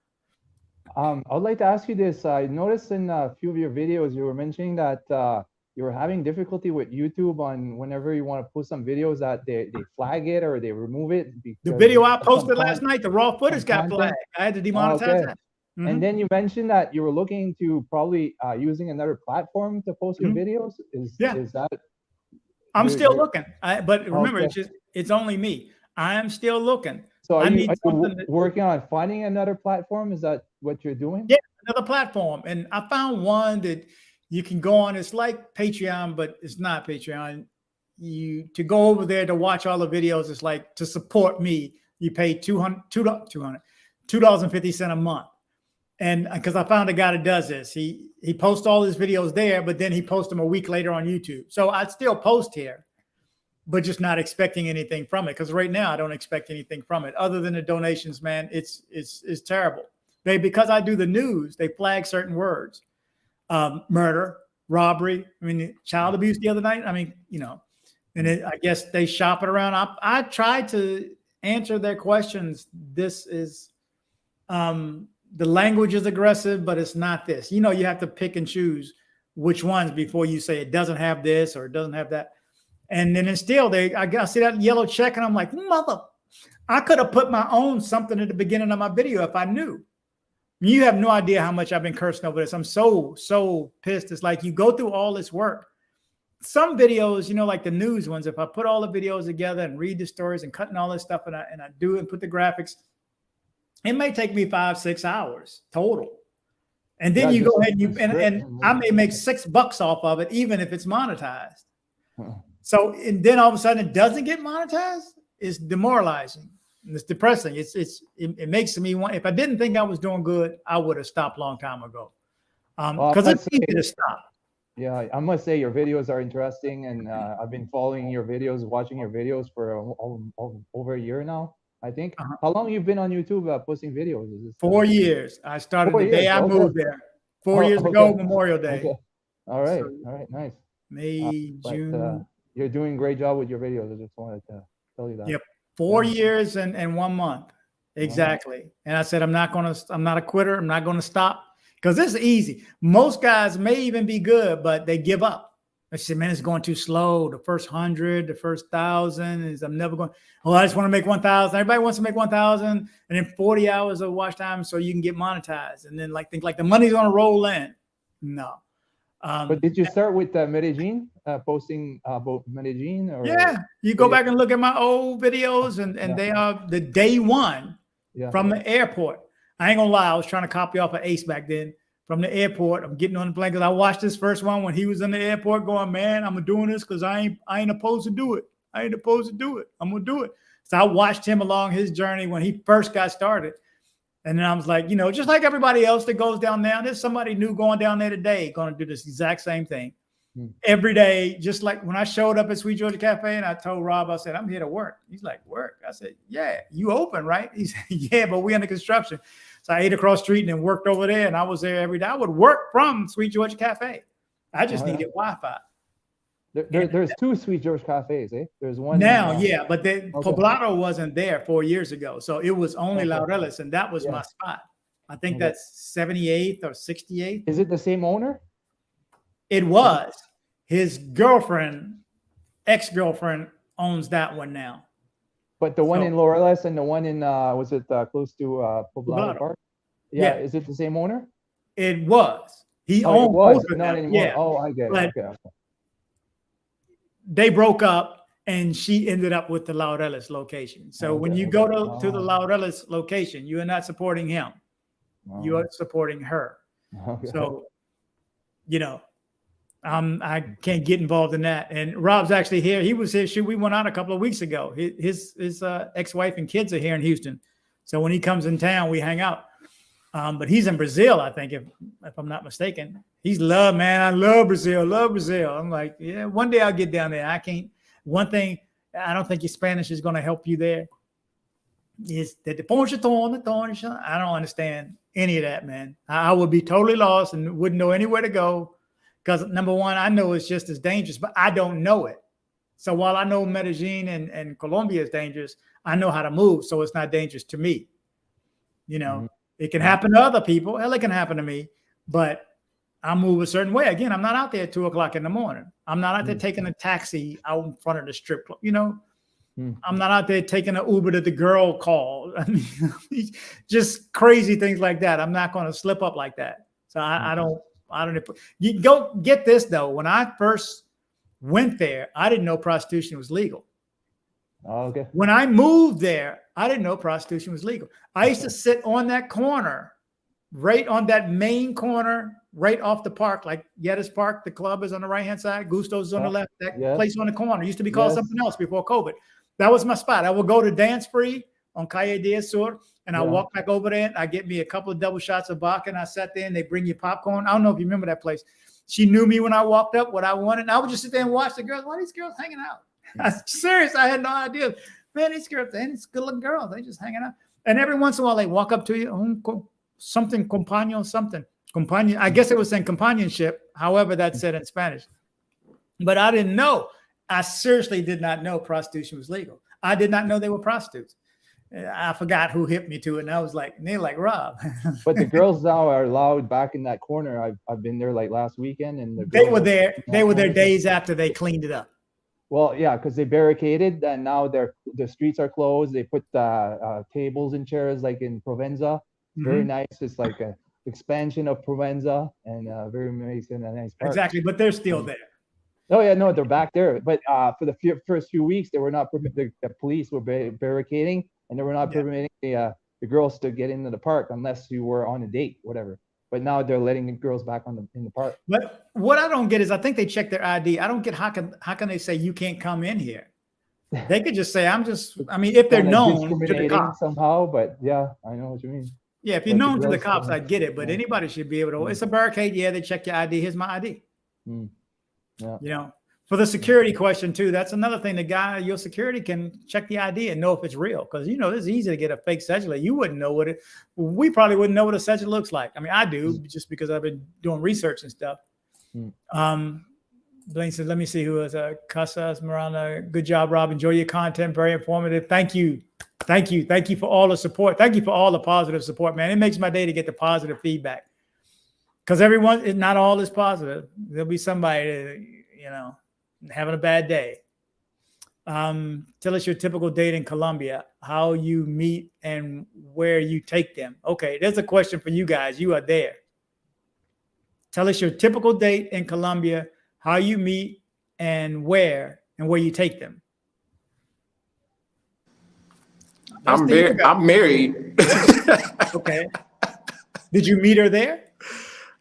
I would like to ask you this. I noticed in a few of your videos, you were mentioning that you were having difficulty with YouTube on whenever you want to post some videos that they flag it or they remove it. The video I posted last night, the raw footage got flagged. I had to demonetize that. Mm-hmm. And then you mentioned that you were looking to probably using another platform to post your videos. Is that? I'm still looking. But remember, it's only me. I am still looking. So are you working on finding another platform? Is that what you're doing? Yeah, another platform. And I found one that you can go on. It's like Patreon, but it's not Patreon. To go over there to watch all the videos, it's like to support me. You pay $2.50 a month. And because I found a guy that does this, he posts all his videos there, but then he posts them a week later on YouTube. So I still post here, but just not expecting anything from it. Because right now I don't expect anything from it other than the donations, man. It's terrible. because I do the news, they flag certain words, murder, robbery. I mean, child abuse the other night. I mean, and I guess they shop it around. I try to answer their questions. This is, the language is aggressive, but it's not this. You have to pick and choose which ones before you say it doesn't have this or it doesn't have that. And then still, I see that yellow check, and I'm like, mother, I could have put my own something at the beginning of my video if I knew. You have no idea how much I've been cursing over this. I'm so pissed. It's like you go through all this work. Some videos, like the news ones, if I put all the videos together and read the stories and cutting all this stuff and I do it and put the graphics, it may take me 5-6 hours total. And then you go ahead and I may make $6 off of it, even if it's monetized. So, and then all of a sudden it doesn't get monetized. It's demoralizing. It's depressing. It makes me want, if I didn't think I was doing good, I would have stopped a long time ago. Because it's easy to stop. Yeah, I must say your videos are interesting, and I've been following your videos, watching your videos for over a year now, I think. How long you've been on YouTube posting videos? Is this 4 years. I started the day I moved there. 4 years ago, Memorial Day. Okay. All right, nice. May, June. You're doing a great job with your videos. I just wanted to tell you that. Yep, 4 years and 1 month. Exactly. And I said, I'm not a quitter. I'm not gonna stop. Because it's easy. Most guys may even be good, but they give up. They say, man, it's going too slow. The first 100, the first 1,000 is, I'm never going, I just want to make 1,000. Everybody wants to make 1,000 and then 40 hours of watch time so you can get monetized. And then think like the money's going to roll in. No. But did you start with Medellin, posting about Medellin? Or? Yeah. You go back and look at my old videos and they are the day one from the airport. I ain't gonna lie, I was trying to copy off of Ace back then. From the airport, I'm getting on the plane because I watched this first one when he was in the airport going, man, I'm doing this because I ain't opposed to do it. I ain't opposed to do it. I'm gonna do it. So I watched him along his journey when he first got started. And then I was like, just like everybody else that goes down there, there's somebody new going down there today, going to do this exact same thing. Every day, just like when I showed up at Sweet Georgia Cafe and I told Rob, I said, I'm here to work. He's like, work? I said, yeah, you open, right? He said, yeah, but we under construction. So I ate across the street and then worked over there, and I was there every day. I would work from Sweet Georgia Cafe. I just needed Wi-Fi. There's 2 Sweet Georgia cafes, eh? There's one now, but the Poblado wasn't there 4 years ago, so it was only Laureles, and that was my spot. I think that's 78th or 68th. Is it the same owner? It was. His girlfriend, ex-girlfriend, owns that one now. But the one in Laureles and the one in was it close to Poblado Park? Yeah. Is it the same owner? It was. He owned both of not them. anymore. Yeah. Oh, I get it. Okay. They broke up, and she ended up with the Laureles location. So when you go to the Laureles location, you are not supporting him. You are supporting her. So, I can't get involved in that. And Rob's actually here. He was here. We went out a couple of weeks ago. His ex-wife and kids are here in Houston. So when he comes in town, we hang out. But he's in Brazil, I think, if I'm not mistaken. I love Brazil, I'm like, yeah, one day I'll get down there. I can't. One thing, I don't think your Spanish is going to help you there. Is that I don't understand any of that, man. I would be totally lost and wouldn't know anywhere to go. Because number one, I know it's just as dangerous, but I don't know it. So while I know Medellin and Colombia is dangerous, I know how to move, so it's not dangerous to me. It can happen to other people. Hell, it can happen to me, but I move a certain way. Again, I'm not out there at 2 o'clock in the morning. I'm not out there taking a taxi out in front of the strip club. I'm not out there taking an Uber that the girl called. I mean, just crazy things like that. I'm not going to slip up like that. So I don't. You go get this though. When I first went there, I didn't know prostitution was legal. Oh, okay. When I moved there, I didn't know prostitution was legal. I used to sit on that corner, right on that main corner, right off the park, like Yedis Park. The club is on the right-hand side. Gusto's is on the left. That place on the corner used to be called something else before COVID. That was my spot. I would go to Dance Free on Calle de Sur, and I walk back over there. And I get me a couple of double shots of vodka, and I sat there, and they bring you popcorn. I don't know if you remember that place. She knew me when I walked up, what I wanted. And I would just sit there and watch the girls. Why are these girls hanging out? I'm serious. I had no idea. Man, these girls, and it's good-looking girls. They just hanging out. And every once in a while, they walk up to you. something companion, something companion. I guess it was saying companionship. However, that's said in Spanish. But I didn't know. I seriously did not know prostitution was legal. I did not know they were prostitutes. I forgot who hit me to it, and I was like, and they're like, Rob. But the girls now are allowed back in that corner. I've been there like last weekend, and they were there. They were there days after they cleaned it up. Well, yeah, because they barricaded, and now the streets are closed. They put tables and chairs like in Provenza. Very nice. It's like a expansion of Provenza, and very nice and a nice park. Exactly, but they're still there. Oh yeah, no, they're back there. But for the first few weeks, they were not the police were barricading, and they were not permitting the girls to get into the park unless you were on a date, whatever. But now they're letting the girls back in the park. But what I don't get is I think they check their ID. I don't get how can they say you can't come in here? They could just say I mean, if they're known to the cops somehow, but yeah, I know what you mean. Yeah, if you're known to the cops, I get it. But anybody should be able to. It's a barricade. Yeah, they check your ID. Here's my ID. Yeah. You know, for the security question too, that's another thing. The guy, your security can check the ID and know if it's real. Because you know, it's easy to get a fake cedula. You wouldn't know what it. We probably wouldn't know what a cedula looks like. I mean, I do just because I've been doing research and stuff. Blaine said, "Let me see who is Casa Esmeralda. Good job, Rob. Enjoy your content. Very informative. Thank you, thank you, thank you for all the support. Thank you for all the positive support, man. It makes my day to get the positive feedback. Because everyone, not all is positive. There'll be somebody, you know, having a bad day. Tell us your typical date in Colombia, how you meet and where you take them. Okay, there's a question for you guys. You are there. Tell us your typical date in Colombia, how you meet and where you take them. I'm married. Okay. Did you meet her there?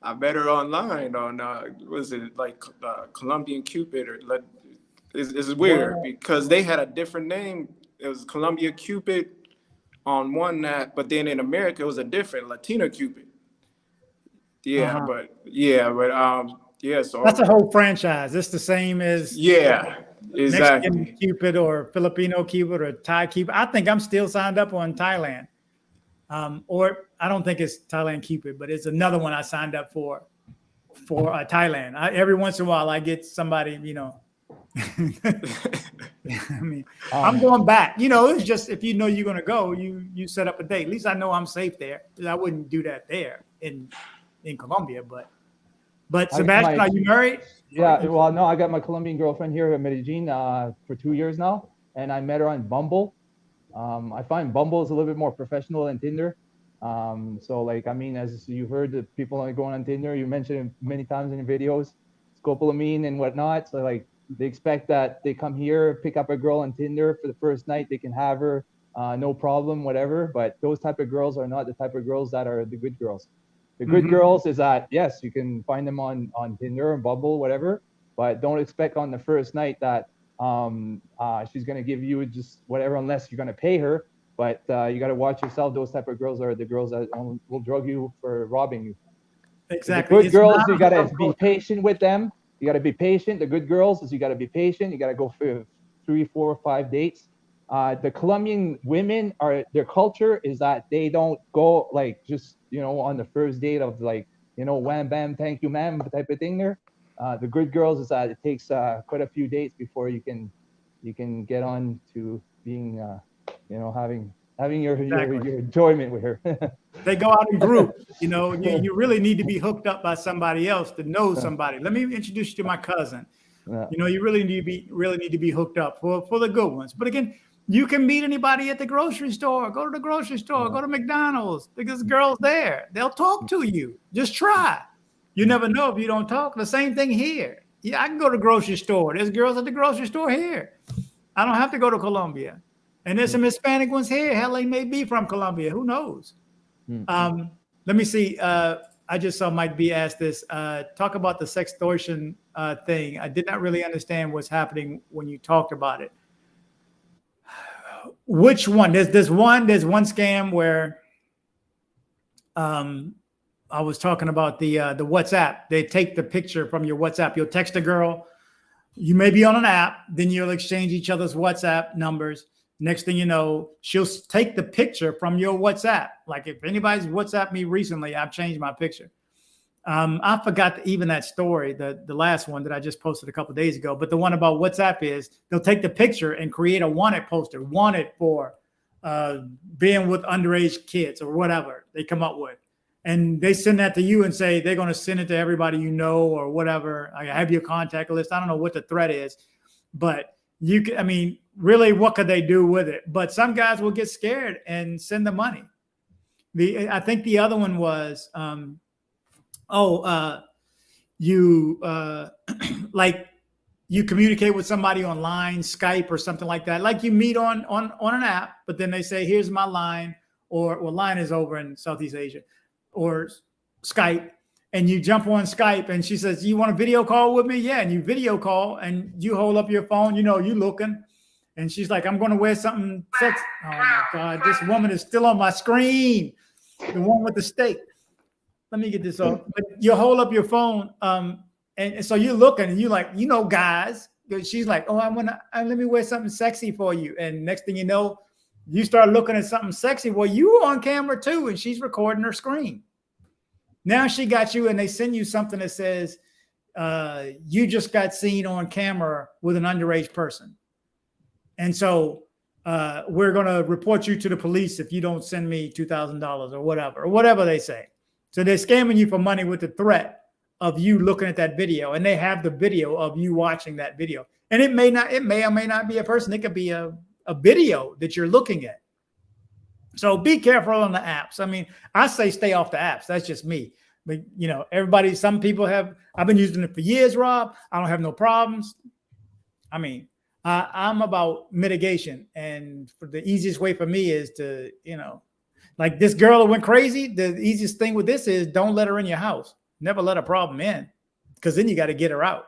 I met her online on was it like Colombian Cupid or it's weird because they had a different name. It was Colombia Cupid on one app, but then in America it was a different Latina Cupid. Yeah, but so that's a whole franchise. It's the same as exactly Mexican Cupid or Filipino Cupid or Thai Cupid. I think I'm still signed up on Thailand. Or I don't think it's Thailand Cupid, but it's another one I signed up for Thailand. Every once in a while I get somebody, you know. I mean, I'm going back. You know, it's just if you know you're going to go, you set up a date. At least I know I'm safe there. I wouldn't do that there in Colombia, but Sebastian, are you married? Yeah, well, no, I got my Colombian girlfriend here in Medellin for 2 years now, and I met her on Bumble. I find Bumble is a little bit more professional than Tinder. So like, I mean, as you heard, the people are going on Tinder, you mentioned it many times in your videos, scopolamine and whatnot. So like, they expect that they come here, pick up a girl on Tinder for the first night, they can have her, no problem, whatever. But those type of girls are not the type of girls that are the good girls. The good girls is that, yes, you can find them on Tinder and Bumble, whatever, but don't expect on the first night that she's going to give you just whatever, unless you're going to pay her. But you got to watch yourself. Those type of girls are the girls that will drug you for robbing you. Exactly. The good girls, you got to be patient with them. You got to be patient. The good girls is you got to be patient. You got to go for 3, 4, 5 dates. The Colombian women their culture is that they don't go like just, you know, on the first date of like, you know, wham, bam, thank you, ma'am, type of thing there. The good girls is that it takes quite a few dates before you can get on to being, you know, having your enjoyment with her. They go out in groups. You know, you really need to be hooked up by somebody else to know somebody. Let me introduce you to my cousin. You know, you really need to be hooked up for the good ones. But again, you can meet anybody at the grocery store. Go to the grocery store. Go to McDonald's. Because girls there, they'll talk to you. Just try. You never know if you don't talk. The same thing here. Yeah, I can go to the grocery store. There's girls at the grocery store here. I don't have to go to Colombia. And there's some Hispanic ones here. Hell, they may be from Colombia. Who knows? Let me see. I just saw Mike B ask this. Talk about the sextortion thing. I did not really understand what's happening when you talked about it. Which one? There's one scam where I was talking about the WhatsApp. They take the picture from your WhatsApp. You'll text a girl. You may be on an app. Then you'll exchange each other's WhatsApp numbers. Next thing you know, she'll take the picture from your WhatsApp. Like if anybody's WhatsApp me recently, I've changed my picture. I forgot even that story, the last one that I just posted a couple of days ago. But the one about WhatsApp is they'll take the picture and create a wanted poster, wanted for being with underage kids or whatever they come up with. And they send that to you and say they're going to send it to everybody you know or whatever. I have your contact list. I don't know what the threat is, but you can, I mean, really, what could they do with it? But some guys will get scared and send the money. I think the other one was, like you communicate with somebody online, Skype or something like that. Like you meet on an app, but then they say, here's my line, or line is over in Southeast Asia, or Skype. And you jump on Skype and she says, you want a video call with me? Yeah. And you video call and you hold up your phone, you looking. And she's like, I'm going to wear something sexy. Oh my God, this woman is still on my screen. The one with the steak. Let me get this off. But you hold up your phone. And so you're looking and you're like, guys, she's like, oh, let me wear something sexy for you. And next thing you know, you start looking at something sexy. Well, you on camera too. And she's recording her screen. Now she got you and they send you something that says, you just got seen on camera with an underage person. And so we're going to report you to the police if you don't send me $2,000 or whatever they say. So they're scamming you for money with the threat of you looking at that video. And they have the video of you watching that video. And it may or may not be a person. It could be a video that you're looking at. So be careful on the apps. I mean, I say stay off the apps. That's just me. But, some people I've been using it for years, Rob. I don't have no problems. I mean, I'm about mitigation. And the easiest way for me is to, like this girl that went crazy. The easiest thing with this is don't let her in your house. Never let a problem in, because then you got to get her out.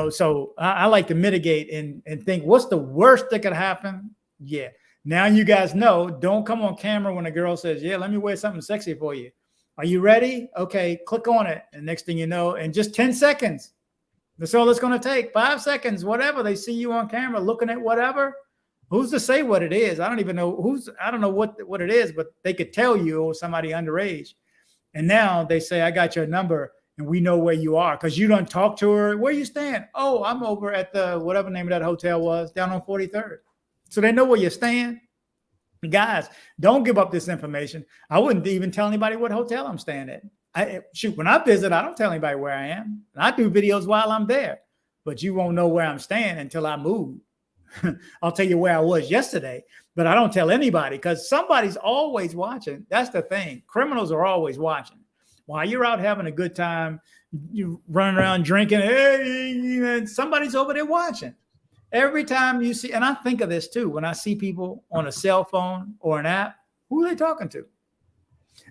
So I like to mitigate and think, what's the worst that could happen? Yeah. Now you guys know, don't come on camera when a girl says, yeah, let me wear something sexy for you. Are you ready? Okay, click on it. And next thing you know, in just 10 seconds, that's all it's going to take. 5 seconds, whatever. They see you on camera looking at whatever. Who's to say what it is? I don't even know I don't know what it is, but they could tell you or somebody underage. And now they say, I got your number and we know where you are because you don't talk to her. Where you staying? Oh, I'm over at the whatever name of that hotel was down on 43rd. So they know where you're staying. Guys, don't give up this information. I wouldn't even tell anybody what hotel I'm staying at. When I visit, I don't tell anybody where I am. And I do videos while I'm there, but you won't know where I'm staying until I move. I'll tell you where I was yesterday, but I don't tell anybody because somebody's always watching. That's the thing. Criminals are always watching. While you're out having a good time, you running around drinking, hey, somebody's over there watching. Every time you see, and I think of this too, when I see people on a cell phone or an app, who are they talking to?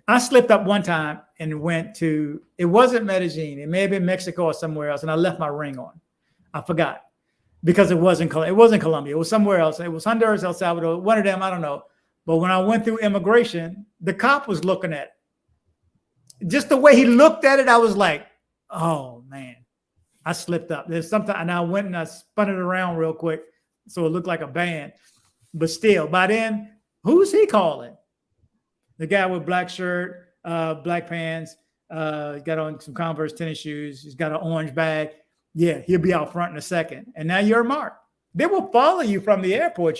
I slipped up one time and went to, it wasn't Medellin. It may have been Mexico or somewhere else. And I left my ring on. I forgot because it wasn't Colombia. It was somewhere else. It was Honduras, El Salvador, one of them. I don't know. But when I went through immigration, the cop was looking at it. Just the way he looked at it, I was like, oh man. I slipped up. There's something, and I went and I spun it around real quick so it looked like a band. But still, by then, who's he calling? The guy with black shirt, black pants, got on some Converse tennis shoes. He's got an orange bag. Yeah, he'll be out front in a second. And now you're marked. They will follow you from the airport,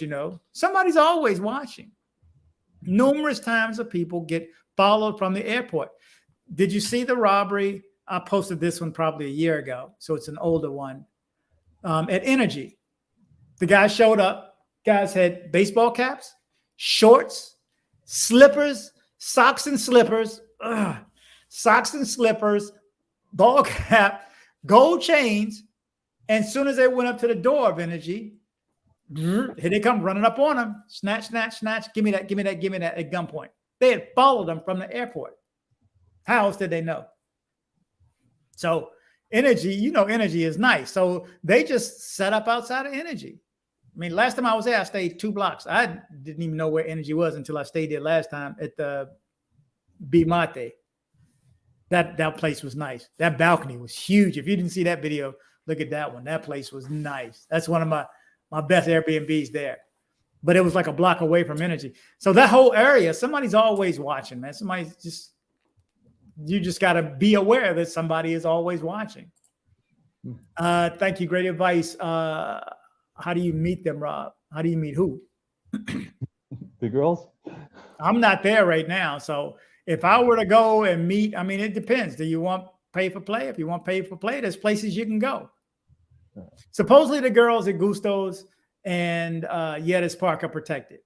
Somebody's always watching. Numerous times of people get followed from the airport. Did you see the robbery? I posted this one probably a year ago, so it's an older one. At Energy, the guy showed up. Guys had baseball caps, shorts, slippers, socks and slippers, ball cap, gold chains. And as soon as they went up to the door of Energy, here they come running up on them. Snatch, snatch, snatch. Give me that at gunpoint. They had followed them from the airport. How else did they know? So Energy, Energy is nice. So they just set up outside of Energy. I mean, last time I was there, I stayed 2 blocks. I didn't even know where Energy was until I stayed there last time at the Bimate. That place was nice. That balcony was huge. If you didn't see that video, look at that one. That place was nice. That's one of my best Airbnbs there. but it was like a block away from Energy. So that whole area, somebody's always watching, man. You just got to be aware that somebody is always watching. Thank you. Great advice. How do you meet them, Rob? How do you meet who? The girls? I'm not there right now. So if I were to go and meet, I mean, it depends. Do you want pay for play? If you want pay for play, there's places you can go. Supposedly the girls at Gusto's and Yedis Park are protected.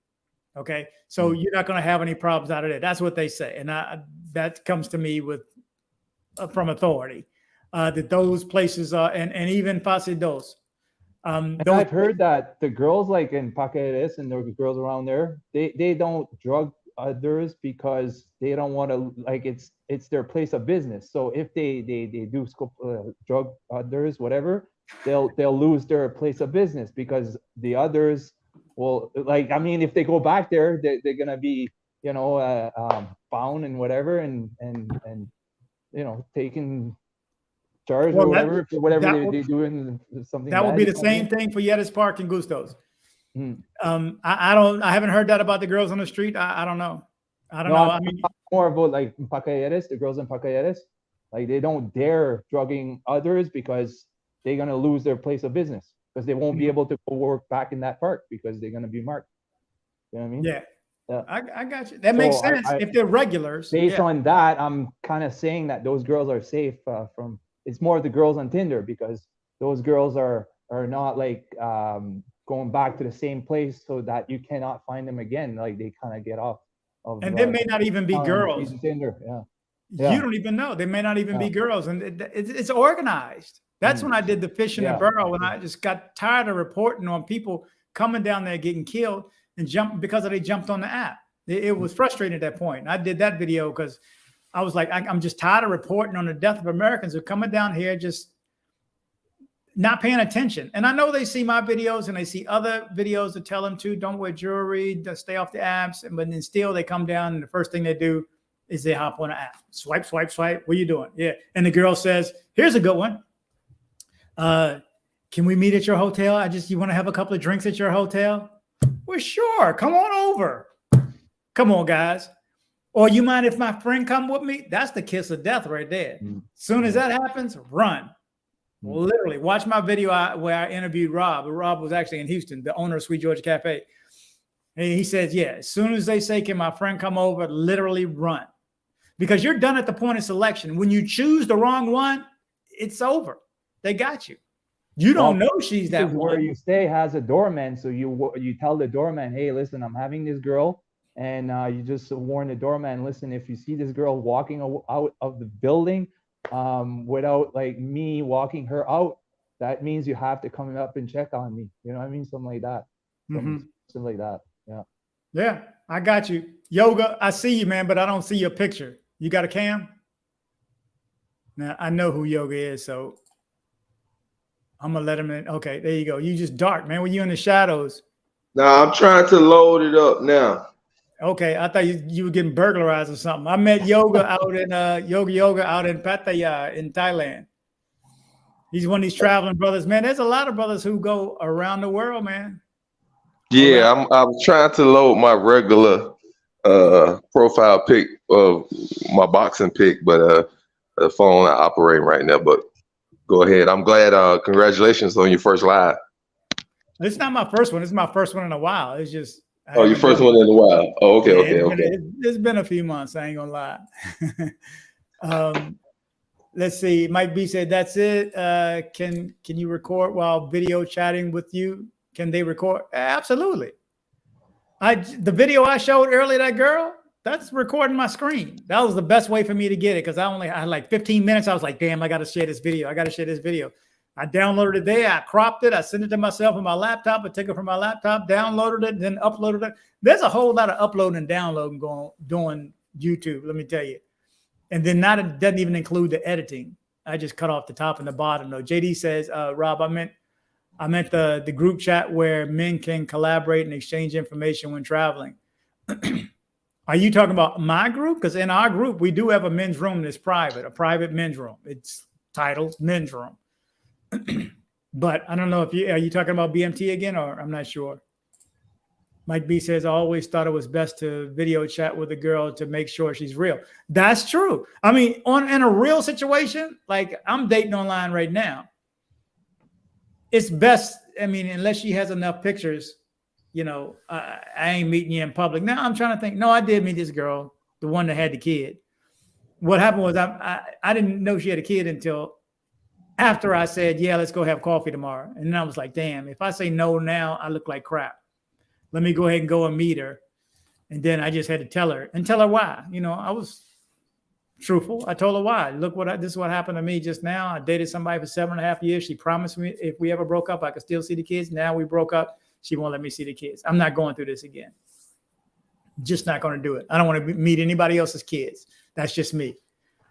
Okay. So you're not going to have any problems out of it. That's what they say. And that comes to me with from authority that those places are, and even Fase Dos. I've heard that the girls like in Paquetes and the girls around there, they don't drug others because they don't want to, like, it's their place of business. So if they do drug others, whatever, they'll lose their place of business because the others will, like, I mean, if they go back there, they're gonna be, bound and whatever, and taken charge or whatever they do in something. That would be the same thing for Yedis Park and Gusto's. I haven't heard that about the girls on the street. I don't know. I don't know. I mean, more about like Paquetes, the girls in Paquetes, like they don't dare drugging others because they're gonna lose their place of business because they won't be able to go work back in that park because they're gonna be marked. You know what I mean? Yeah. I got you. That makes sense if they're regulars. Based on that, I'm kind of saying that those girls are safe from. It's more the girls on Tinder because those girls are not like going back to the same place so that you cannot find them again. Like they kind of get off of. And they may not even be girls. Tinder, yeah. You don't even know. They may not even be girls, and it's organized. That's when I did the fish in the barrel. When I just got tired of reporting on people coming down there getting killed and because they jumped on the app. It was frustrating at that point. And I did that video because I was like, I'm just tired of reporting on the death of Americans who are coming down here just not paying attention. And I know they see my videos and they see other videos that tell them to don't wear jewelry, to stay off the apps. But then still they come down and the first thing they do is they hop on an app. Swipe, swipe, swipe. What are you doing? Yeah. And the girl says, here's a good one. Can we meet at your hotel? You want to have a couple of drinks at your hotel? Well, sure. Come on over. Come on, guys. Or you mind if my friend come with me? That's the kiss of death right there. Soon as that happens, run. Literally, watch my video where I interviewed Rob. Rob was actually in Houston, the owner of Sweet Georgia Cafe. And he says, yeah, as soon as they say, can my friend come over, literally run. Because you're done at the point of selection. When you choose the wrong one, it's over. They got you. You don't know she's that one. Where you stay has a doorman. So you tell the doorman, hey, listen, I'm having this girl. And you just warn the doorman, listen, if you see this girl walking out of the building without like me walking her out, that means you have to come up and check on me. You know what I mean? Something like that. Something like that. Yeah. Yeah, I got you. Yoga, I see you, man, but I don't see your picture. You got a cam? Now, I know who Yoga is, so I'm going to let him in. Okay, there you go. You just dark, man. Were you in the shadows? No, I'm trying to load it up now. Okay, I thought you were getting burglarized or something. I met Yoga out in Yoga out in Pattaya in Thailand. He's one of these traveling brothers, man. There's a lot of brothers who go around the world, man. Yeah, I was trying to load my regular profile pic of my boxing pic, but the phone not operating right now. But go ahead. I'm glad. Congratulations on your first live. It's not my first one. It's my first one in a while. It's just. Your first one in a while. Oh, okay, okay. It's been a few months. I ain't gonna lie. Let's see. Mike B said, "That's it. Can you record while video chatting with you? Can they record? Absolutely. The video I showed earlier, that girl, that's recording my screen. That was the best way for me to get it because I had like 15 minutes. I was like, damn, I got to share this video. I downloaded it there. I cropped it. I sent it to myself on my laptop. I took it from my laptop, downloaded it, then uploaded it. There's a whole lot of uploading and downloading doing YouTube, let me tell you. And then it doesn't even include the editing. I just cut off the top and the bottom. though. JD says, Rob, I meant the group chat where men can collaborate and exchange information when traveling. Are you talking about my group? Because in our group, we do have a men's room that's private, a private men's room. It's titled Men's Room. But I don't know are you talking about BMT again, or I'm not sure. Mike B says, I always thought it was best to video chat with a girl to make sure she's real. That's true. I mean, in a real situation, like I'm dating online right now, it's best. I mean, unless she has enough pictures, you know, I ain't meeting you in public. Now I'm trying to think. No, I did meet this girl, the one that had the kid. What happened was I didn't know she had a kid until after I said, yeah, let's go have coffee tomorrow. And then I was like, damn, if I say no now, I look like crap. Let me go ahead and go and meet her. And then I just had to tell her why. You know, I was truthful. I told her why. Look, this is what happened to me just now. I dated somebody for 7.5 years. She promised me if we ever broke up, I could still see the kids. Now we broke up. She won't let me see the kids. I'm not going through this again. Just not going to do it. I don't want to meet anybody else's kids. That's just me.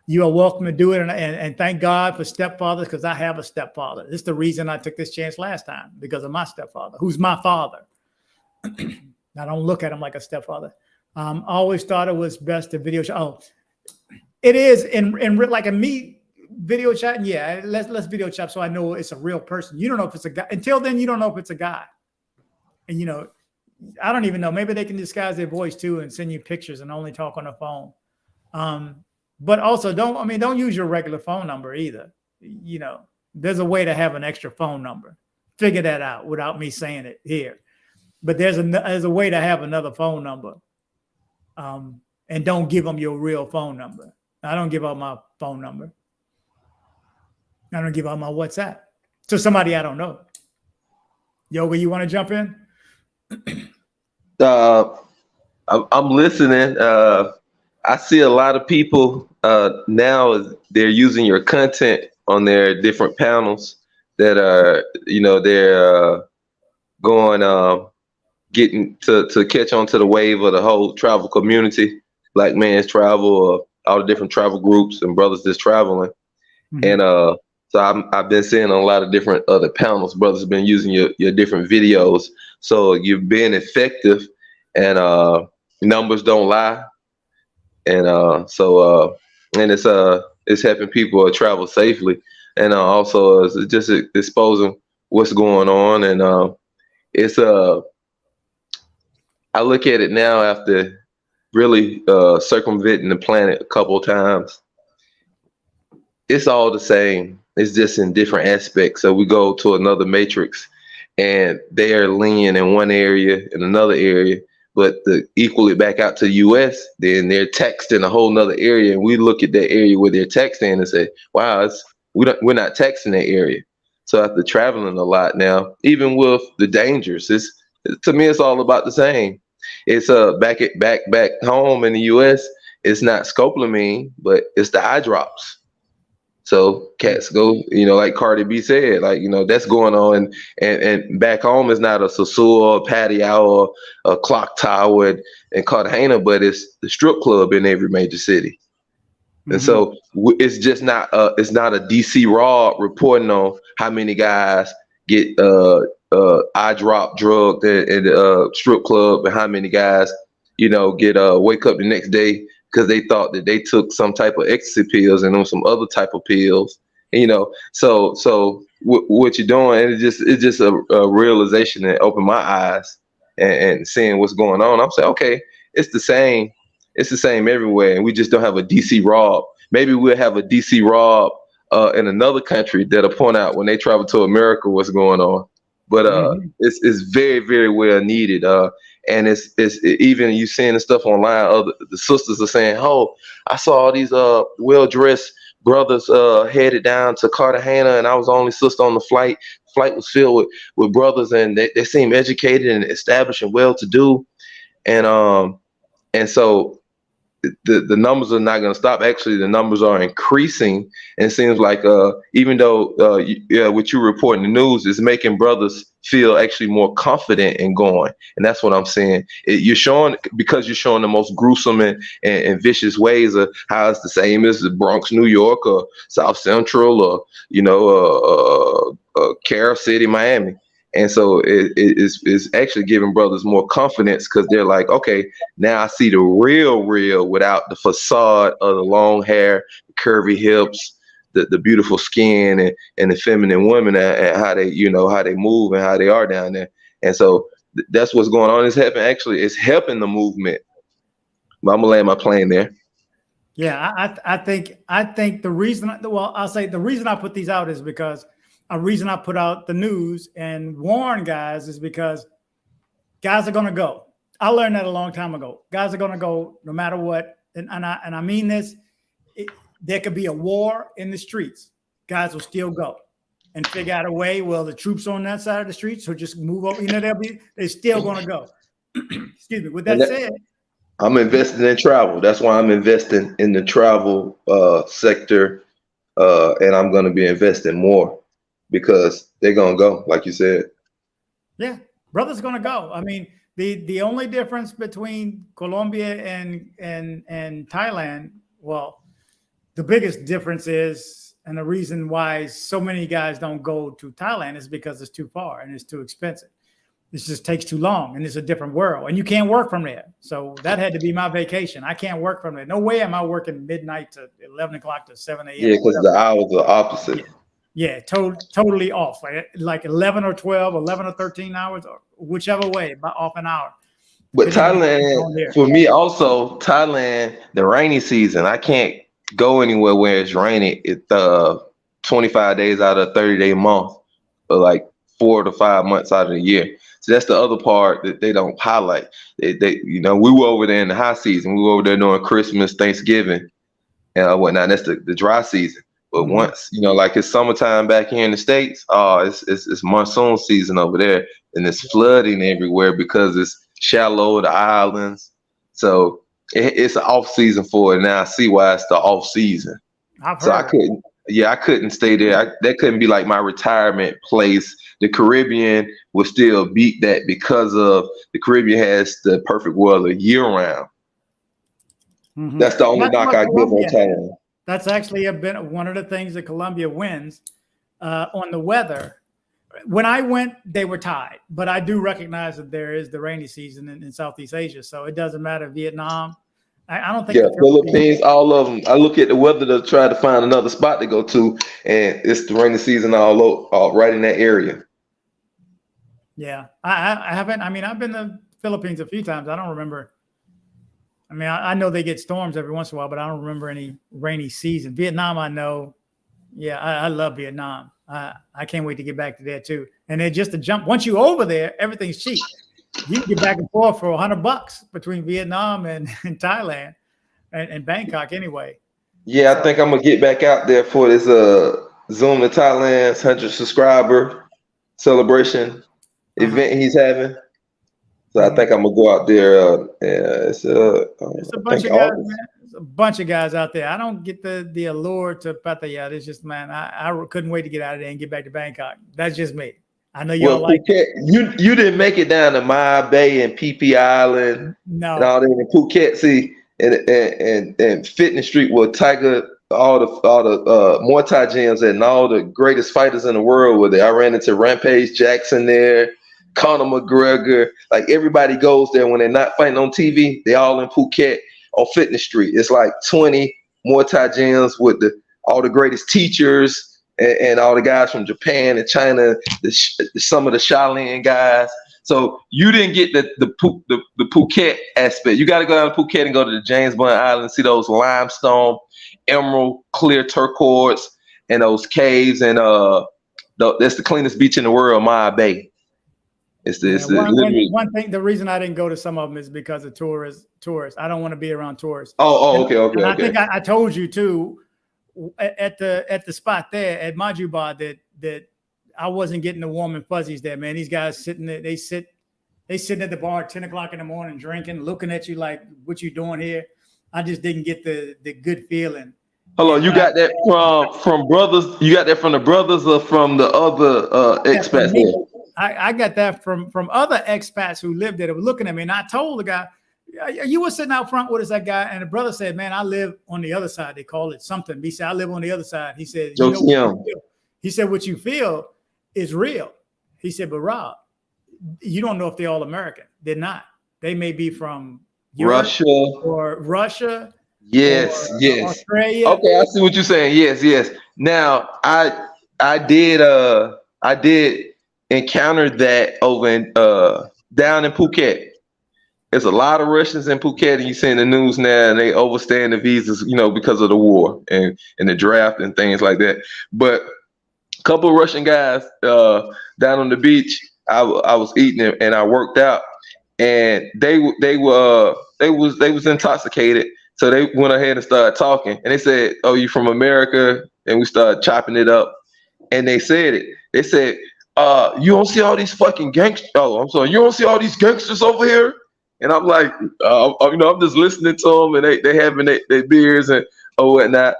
You are welcome to do it. And thank God for stepfathers, because I have a stepfather. This is the reason I took this chance last time, because of my stepfather, who's my father. I don't look at him like a stepfather. I always thought it was best to video chat. Oh, it is in like a me video chatting. Yeah, let's video chat so I know it's a real person. You don't know if it's a guy. Until then, you don't know if it's a guy. And you know, I don't even know. Maybe they can disguise their voice too and send you pictures and only talk on the phone. But also don't use your regular phone number either. You know, there's a way to have an extra phone number. Figure that out without me saying it here. But there's a way to have another phone number. And don't give them your real phone number. I don't give out my phone number. I don't give out my WhatsApp to somebody I don't know. Yoga, you want to jump in? I'm listening. I see a lot of people now, they're using your content on their different panels that are, you know, they're going, getting to catch on to the wave of the whole travel community, Black Man's Travel, all the different travel groups and brothers that's traveling. Mm-hmm. And so I've been seeing a lot of different other panels. Brothers have been using your different videos. So you're being effective, and numbers don't lie. And and it's helping people travel safely, and also it's just exposing what's going on. And it's I look at it now after really circumventing the planet a couple of times. It's all the same. It's just in different aspects. So we go to another matrix, and they are lean in one area, in another area, but to equal it back out to the U.S., then they're taxed in a whole nother area. And we look at that area where they're taxed in and say, wow, we're not taxed in that area. So after traveling a lot now, even with the dangers, to me, it's all about the same. It's back home in the U.S., it's not scopolamine, but it's the eye drops. So cats go, you know, like Cardi B said, like, you know, that's going on. And back home is not a Sosua or Patty Hour or a Clock Tower and Cartagena, but it's the strip club in every major city. Mm-hmm. And so it's just not it's not a DC Raw reporting on how many guys get eye drop drugged in the strip club, and how many guys, you know, get wake up the next day because they thought that they took some type of ecstasy pills and on some other type of pills, and, you know. So what you're doing, it's just a realization that opened my eyes and seeing what's going on. I'm saying, okay, it's the same everywhere, and we just don't have a DC Rob. Maybe we'll have a DC Rob in another country that'll point out when they travel to America what's going on. But it's very, very well needed. And it's even you seeing the stuff online. The sisters are saying, "Oh, I saw all these well-dressed brothers headed down to Cartagena, and I was the only sister on the flight. The flight was filled with brothers, and they seem educated and established and well-to-do, and so the numbers are not going to stop. Actually, the numbers are increasing, and it seems like even though what you report in the news is making brothers feel actually more confident in going, and that's what I'm saying. You're showing the most gruesome and vicious ways of how it's the same as the Bronx, New York, or South Central, or Carol City, Miami. And so it's actually giving brothers more confidence, because they're like, okay, now I see the real without the facade of the long hair, the curvy hips, the beautiful skin, and the feminine women, and how they move and how they are down there. And so that's what's going on. It's helping the movement. But I'm gonna land my plane there. Yeah, I think the reason, well, I'll say the reason I put these out is because a reason I put out the news and warn guys is because guys are gonna go. I learned that a long time ago. Guys are gonna go no matter what, and I mean this. There could be a war in the streets. Guys will still go and figure out a way. Well, the troops are on that side of the street, so just move over. You know, they're still gonna go. Excuse me. With that said, I'm investing in travel. That's why I'm investing in the travel sector, and I'm going to be investing more because they're going to go, like you said. Yeah, brother's going to go. I mean, the only difference between Colombia and Thailand, well, the biggest difference is, and the reason why so many guys don't go to Thailand is because it's too far and it's too expensive. This just takes too long, and it's a different world, and you can't work from there. So that had to be my vacation. I can't work from there. No way am I working midnight to 11 o'clock to 7 a.m. Yeah, because the hours are opposite. Yeah, totally off. Like 11 or 12, 11 or 13 hours, or whichever way, off an hour. But Thailand, for me also, Thailand, the rainy season, I can't go anywhere where it's raining. It's 25 days out of a 30-day month, or like 4 to 5 months out of the year. So that's the other part that they don't highlight. They we were over there in the high season. We were over there during Christmas, Thanksgiving, and whatnot. That's the dry season. But once, like it's summertime back here in the States, it's monsoon season over there, and it's flooding everywhere because it's shallow, the islands. So it's an off season for it. Now I see why it's the off season. So I couldn't stay there. That couldn't be like my retirement place. The Caribbean will still beat that because of the Caribbean has the perfect weather year round. Mm-hmm. That's the only knock I give on Thailand. That's actually been one of the things that Colombia wins on the weather. When I went, they were tied, but I do recognize that there is the rainy season in Southeast Asia, so it doesn't matter. Vietnam, I don't think. Yeah, Philippines, all of them. I look at the weather to try to find another spot to go to, and it's the rainy season all right in that area. Yeah, I haven't. I mean, I've been to Philippines a few times. I don't remember. I mean, I know they get storms every once in a while, but I don't remember any rainy season. Vietnam, I know. Yeah, I love Vietnam. I can't wait to get back to there too. And then just to jump, once you're over there, everything's cheap. You can get back and forth for $100 between Vietnam and Thailand and Bangkok anyway. Yeah, I think I'm gonna get back out there for this Zoom to Thailand's 100 subscriber celebration event he's having. So I think I'm gonna go out there. It's a bunch of guys, man. It's a bunch of guys out there. I don't get the allure to Pattaya. It's just, man, I couldn't wait to get out of there and get back to Bangkok. That's just me. I know y'all like Phuket, you didn't make it down to Maya Bay and Phi Phi Island. No. And all that in Phuket. See, and Fitness Street where Tiger, all the Muay Thai gyms and all the greatest fighters in the world were there. I ran into Rampage Jackson there, Conor McGregor. Like everybody goes there when they're not fighting on TV. They all in Phuket on Fitness Street. It's like 20 Muay Thai gyms with all the greatest teachers and all the guys from Japan and China, some of the Shaolin guys. So you didn't get the Phuket aspect. You got to go down to Phuket and go to the James Bond Island, see those limestone, emerald, clear turquoise, and those caves. And that's the cleanest beach in the world, Maya Bay. One thing. The reason I didn't go to some of them is because of tourists. I don't want to be around tourists. Okay. And I think I told you too at the spot there at Majuba that I wasn't getting the warm and fuzzies there, man. These guys sitting there, they sitting at the bar at 10 o'clock in the morning, drinking, looking at you like, what you doing here? I just didn't get the good feeling. Hold on, you got that from brothers? You got that from the brothers or from the other expats there? I got that from other expats who lived there that were looking at me. And I told the guy, you were sitting out front with us, that guy. And the brother said, man, I live on the other side. They call it something. He said, I live on the other side. He said, he said, what you feel is real. He said, but Rob, you don't know if they're all American. They're not. They may be from Europe Russia. Yes. Australia. Okay, I see what you're saying. Yes. Now I did encounter that over in down in Phuket. There's a lot of Russians in Phuket, and you see in the news now, and they overstaying the visas, because of the war and the draft and things like that. But a couple of Russian guys down on the beach, I was eating and I worked out, and they was intoxicated, so they went ahead and started talking, and they said, "Oh, you from America?" And we started chopping it up, and they said it. They said, "You don't see all these fucking gangsters? Oh, I'm sorry, you don't see all these gangsters over here?" And I'm like, I'm just listening to them, and they having their beers and whatnot.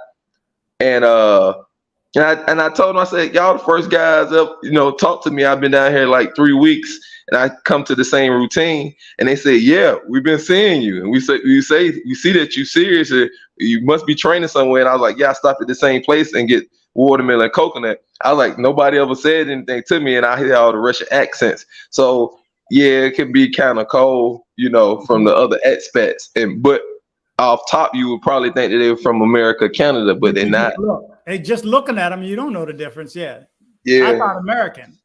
And I told them, I said, y'all the first guys up, talk to me. I've been down here like 3 weeks, and I come to the same routine. And they said, yeah, we've been seeing you. And we see that you serious. You must be training somewhere. And I was like, yeah, I stopped at the same place and get watermelon and coconut. I was like, nobody ever said anything to me, and I hear all the Russian accents. So yeah, it can be kind of cold, from the other expats. But off top, you would probably think that they were from America, Canada, but they're not. Hey, just looking at them, you don't know the difference. Yeah. I thought American,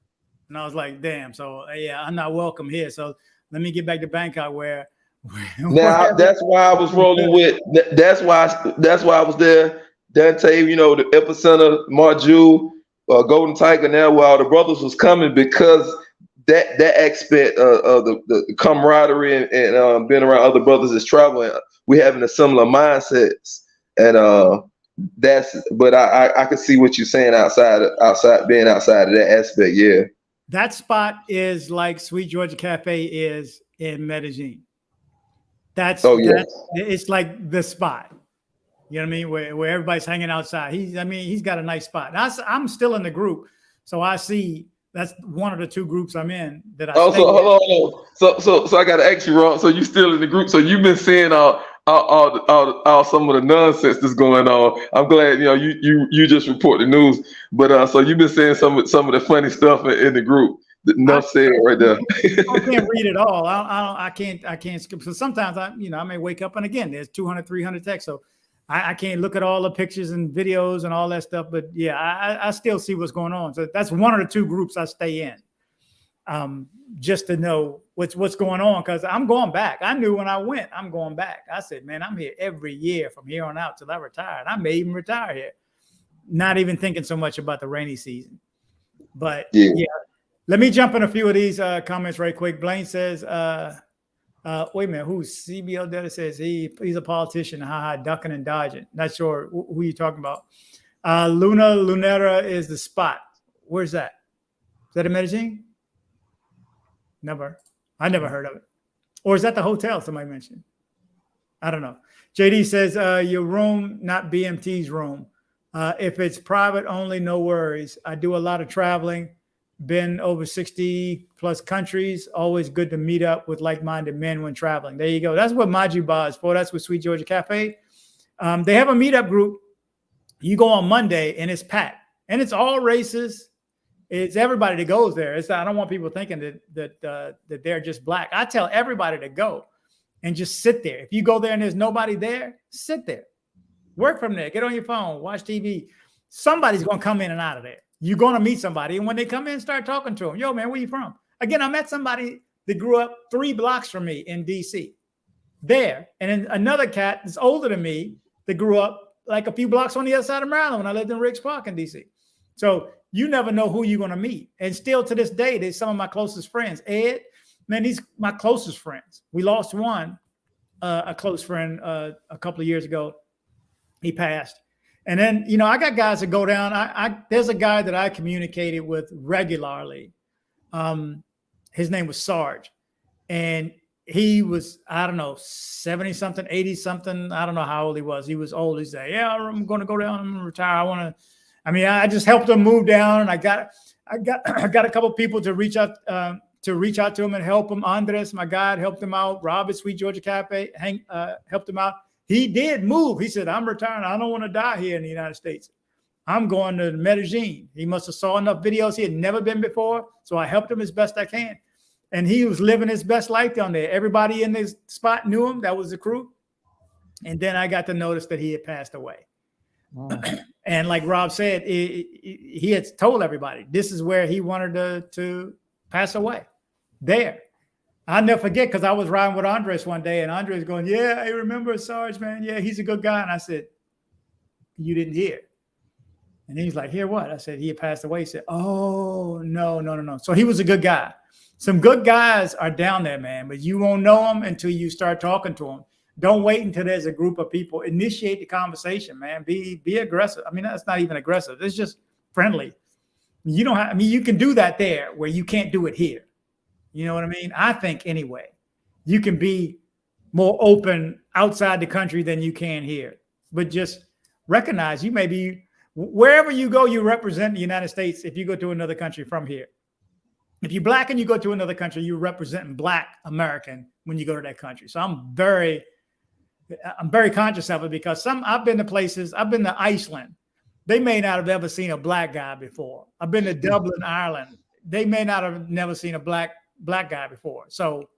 and I was like, damn. So yeah, I'm not welcome here. So let me get back to Bangkok, where now that's why I was rolling with. That's why I was there. Dante, the epicenter, Marju, Golden Tiger. Now, where all the brothers was coming, because that aspect of the camaraderie and being around other brothers that's traveling, we having a similar mindsets, and but I can see what you're saying outside being outside of that aspect. Yeah, that spot is like Sweet Georgia Cafe is in Medellin. It's like the spot. You know what I mean? Where everybody's hanging outside. He's got a nice spot. I'm still in the group, so I see. That's one of the two groups I'm in that I. Oh, so hold on. So I got to ask you, Ron. So you still in the group? So you've been seeing all some of the nonsense that's going on. I'm glad you just report the news, but so you've been seeing some of the funny stuff in the group. Enough said right there. I can't read it all. I can't skip. So sometimes I may wake up and again there's 200, 300 texts. So I can't look at all the pictures and videos and all that stuff, but yeah, I still see what's going on. So that's one of the two groups I stay in, just to know what's going on, because I'm going back. I knew when I went, I'm going back. I said, man, I'm here every year from here on out till I retire. And I may even retire here, not even thinking so much about the rainy season. But yeah, let me jump in a few of these comments right quick. Blaine says, wait a minute, who's CBL Data says he's a politician, ducking and dodging. Not sure who you're talking about. Lunera is the spot. Where's that? Is that in Medellin? I never heard of it. Or is that the hotel somebody mentioned? I don't know. JD says your room, not BMT's room. If it's private only, no worries. I do a lot of traveling. Been over 60 plus countries. Always good to meet up with like-minded men when traveling. There you go. That's what Majuba is for. That's what Sweet Georgia Cafe. They have a meetup group. You go on Monday and it's packed, and it's all races. It's everybody that goes there. I don't want people thinking that they're just black. I tell everybody to go and just sit there. If you go there and there's nobody there, sit there. Work from there. Get on your phone. Watch TV. Somebody's going to come in and out of there. You're going to meet somebody. And when they come in, start talking to them. Yo, man, where you from? Again, I met somebody that grew up 3 blocks from me in D.C. there. And then another cat that's older than me that grew up like a few blocks on the other side of Maryland when I lived in Riggs Park in D.C. So you never know who you're going to meet. And still to this day, they're some of my closest friends. Ed, man, these my closest friends. We lost one, a close friend a couple of years ago. He passed. And then, I got guys that go down. There's a guy that I communicated with regularly. His name was Sarge. And he was, I don't know, 70 something, 80 something. I don't know how old he was. He was old. He said, yeah, I'm going to go down. I'm going to retire. I just helped him move down. And I got a couple of people to reach out to him and help him. Andres, my guy, helped him out. Rob at Sweet Georgia Cafe helped him out. He did move. He said, I'm retiring. I don't want to die here in the United States. I'm going to Medellin. He must have saw enough videos. He had never been before. So I helped him as best I can. And he was living his best life down there. Everybody in this spot knew him. That was the crew. And then I got to notice that he had passed away. Wow. And like Rob said, he had told everybody, this is where he wanted to pass away. There. I'll never forget because I was riding with Andres one day, and Andres going, "Yeah, I remember Sarge, man. Yeah, he's a good guy." And I said, "You didn't hear." And he's like, "Hear what?" I said, "He had passed away." He said, "Oh, no. So he was a good guy. Some good guys are down there, man, but you won't know them until you start talking to them. Don't wait until there's a group of people. Initiate the conversation, man. Be aggressive. I mean, that's not even aggressive. It's just friendly. You don't have, I mean, you can do that there where you can't do it here. You know what I mean? I think anyway, you can be more open outside the country than you can here, but just recognize you may be, wherever you go, you represent the United States. If you go to another country from here, if you're Black and you go to another country, you're representing Black American when you go to that country. So I'm very conscious of it because I've been to places, I've been to Iceland. They may not have ever seen a Black guy before. I've been to Dublin, Ireland. They may not have never seen a black guy before. So,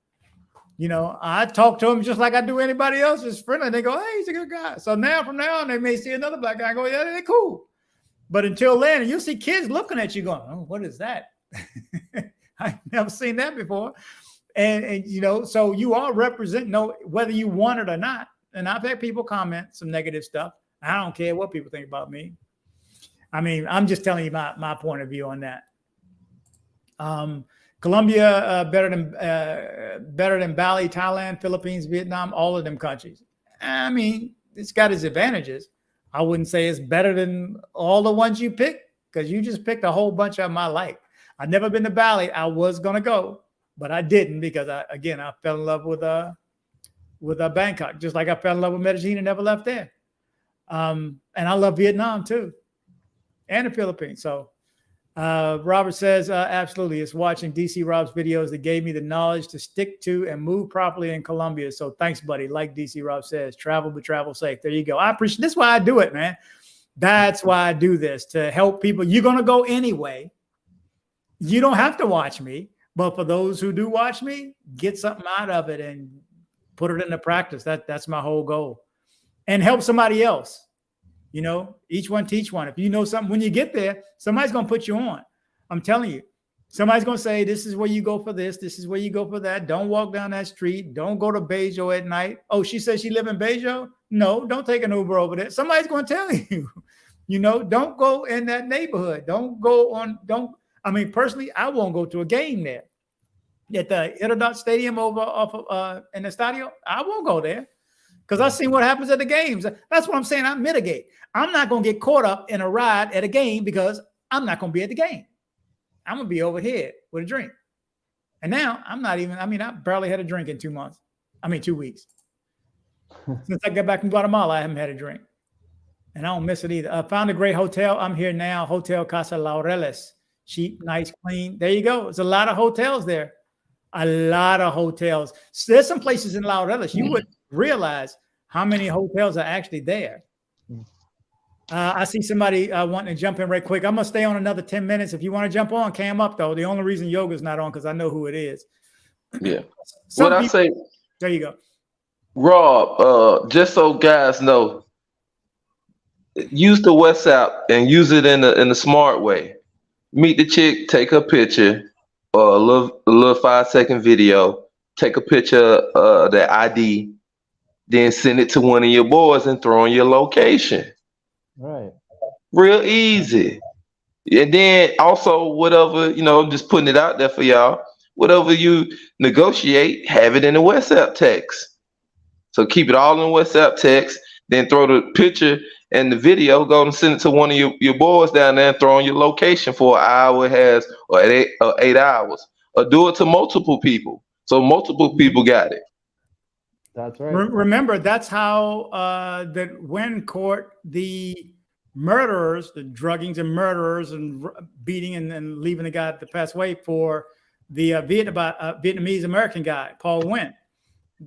you know, I talk to them just like I do anybody else. It's friendly. They go, "Hey, he's a good guy." So now from now on, they may see another Black guy and go, "Yeah, they're cool." But until then, you'll see kids looking at you going, "Oh, what is that?" I've never seen that before. And you know, so you are representing, whether you want it or not. And I've had people comment some negative stuff. I don't care what people think about me. I mean, I'm just telling you my point of view on that. Colombia, better than Bali, Thailand, Philippines, Vietnam, all of them countries. I mean, it's got its advantages. I wouldn't say it's better than all the ones you picked because you just picked a whole bunch of them I like. I've never been to Bali. I was gonna go, but I didn't because I fell in love with Bangkok, just like I fell in love with Medellin and never left there. And I love Vietnam too, and the Philippines. So Robert says, absolutely. It's watching DC Rob's videos that gave me the knowledge to stick to and move properly in Colombia. So thanks, buddy. Like DC Rob says, travel, but travel safe. There you go. I appreciate this. Is why I do it, man. That's why I do this, to help people. You're going to go anyway. You don't have to watch me, but for those who do watch me, get something out of it and put it into practice. That's my whole goal. And help somebody else. You know, each one teach one. If you know something, when you get there, somebody's going to put you on. I'm telling you, somebody's going to say, this is where you go for this. This is where you go for that. Don't walk down that street. Don't go to Bejo at night. Oh, she says she live in Bejo? No, don't take an Uber over there. Somebody's going to tell you, you know, don't go in that neighborhood. Personally, I won't go to a game there. At the Iridot Stadium in the Estadio, I won't go there. Because I've seen what happens at the games. That's what I'm saying. I mitigate. I'm not going to get caught up in a ride at a game because I'm not going to be at the game. I'm going to be over here with a drink. And now I barely had a drink in 2 months. 2 weeks. Since I got back from Guatemala, I haven't had a drink. And I don't miss it either. I found a great hotel. I'm here now. Hotel Casa Laureles. Cheap, nice, clean. There you go. There's a lot of hotels there. A lot of hotels. So there's some places in Laureles you wouldn't realize how many hotels are actually there. I see somebody wanting to jump in right quick. I'm going to stay on another 10 minutes. If you want to jump on, cam up, though. The only reason Yoga's not on because I know who it is. Yeah. I say, there you go. Rob, just so guys know, use the WhatsApp and use it in a smart way. Meet the chick, take her picture, or a little 5-second video, take a picture of the ID, then send it to one of your boys and throw in your location. Right. Real easy. And then also whatever, just putting it out there for y'all, whatever you negotiate, have it in the WhatsApp text. So keep it all in WhatsApp text, then throw the picture and the video, go and send it to one of your boys down there and throw in your location for an hour it has, or 8 hours. Or do it to multiple people. So multiple people got it. That's right. Remember, that's how that when caught the murderers, the druggings and murderers and beating and leaving the guy to pass away for the Vietnamese American guy, Paul Nguyen.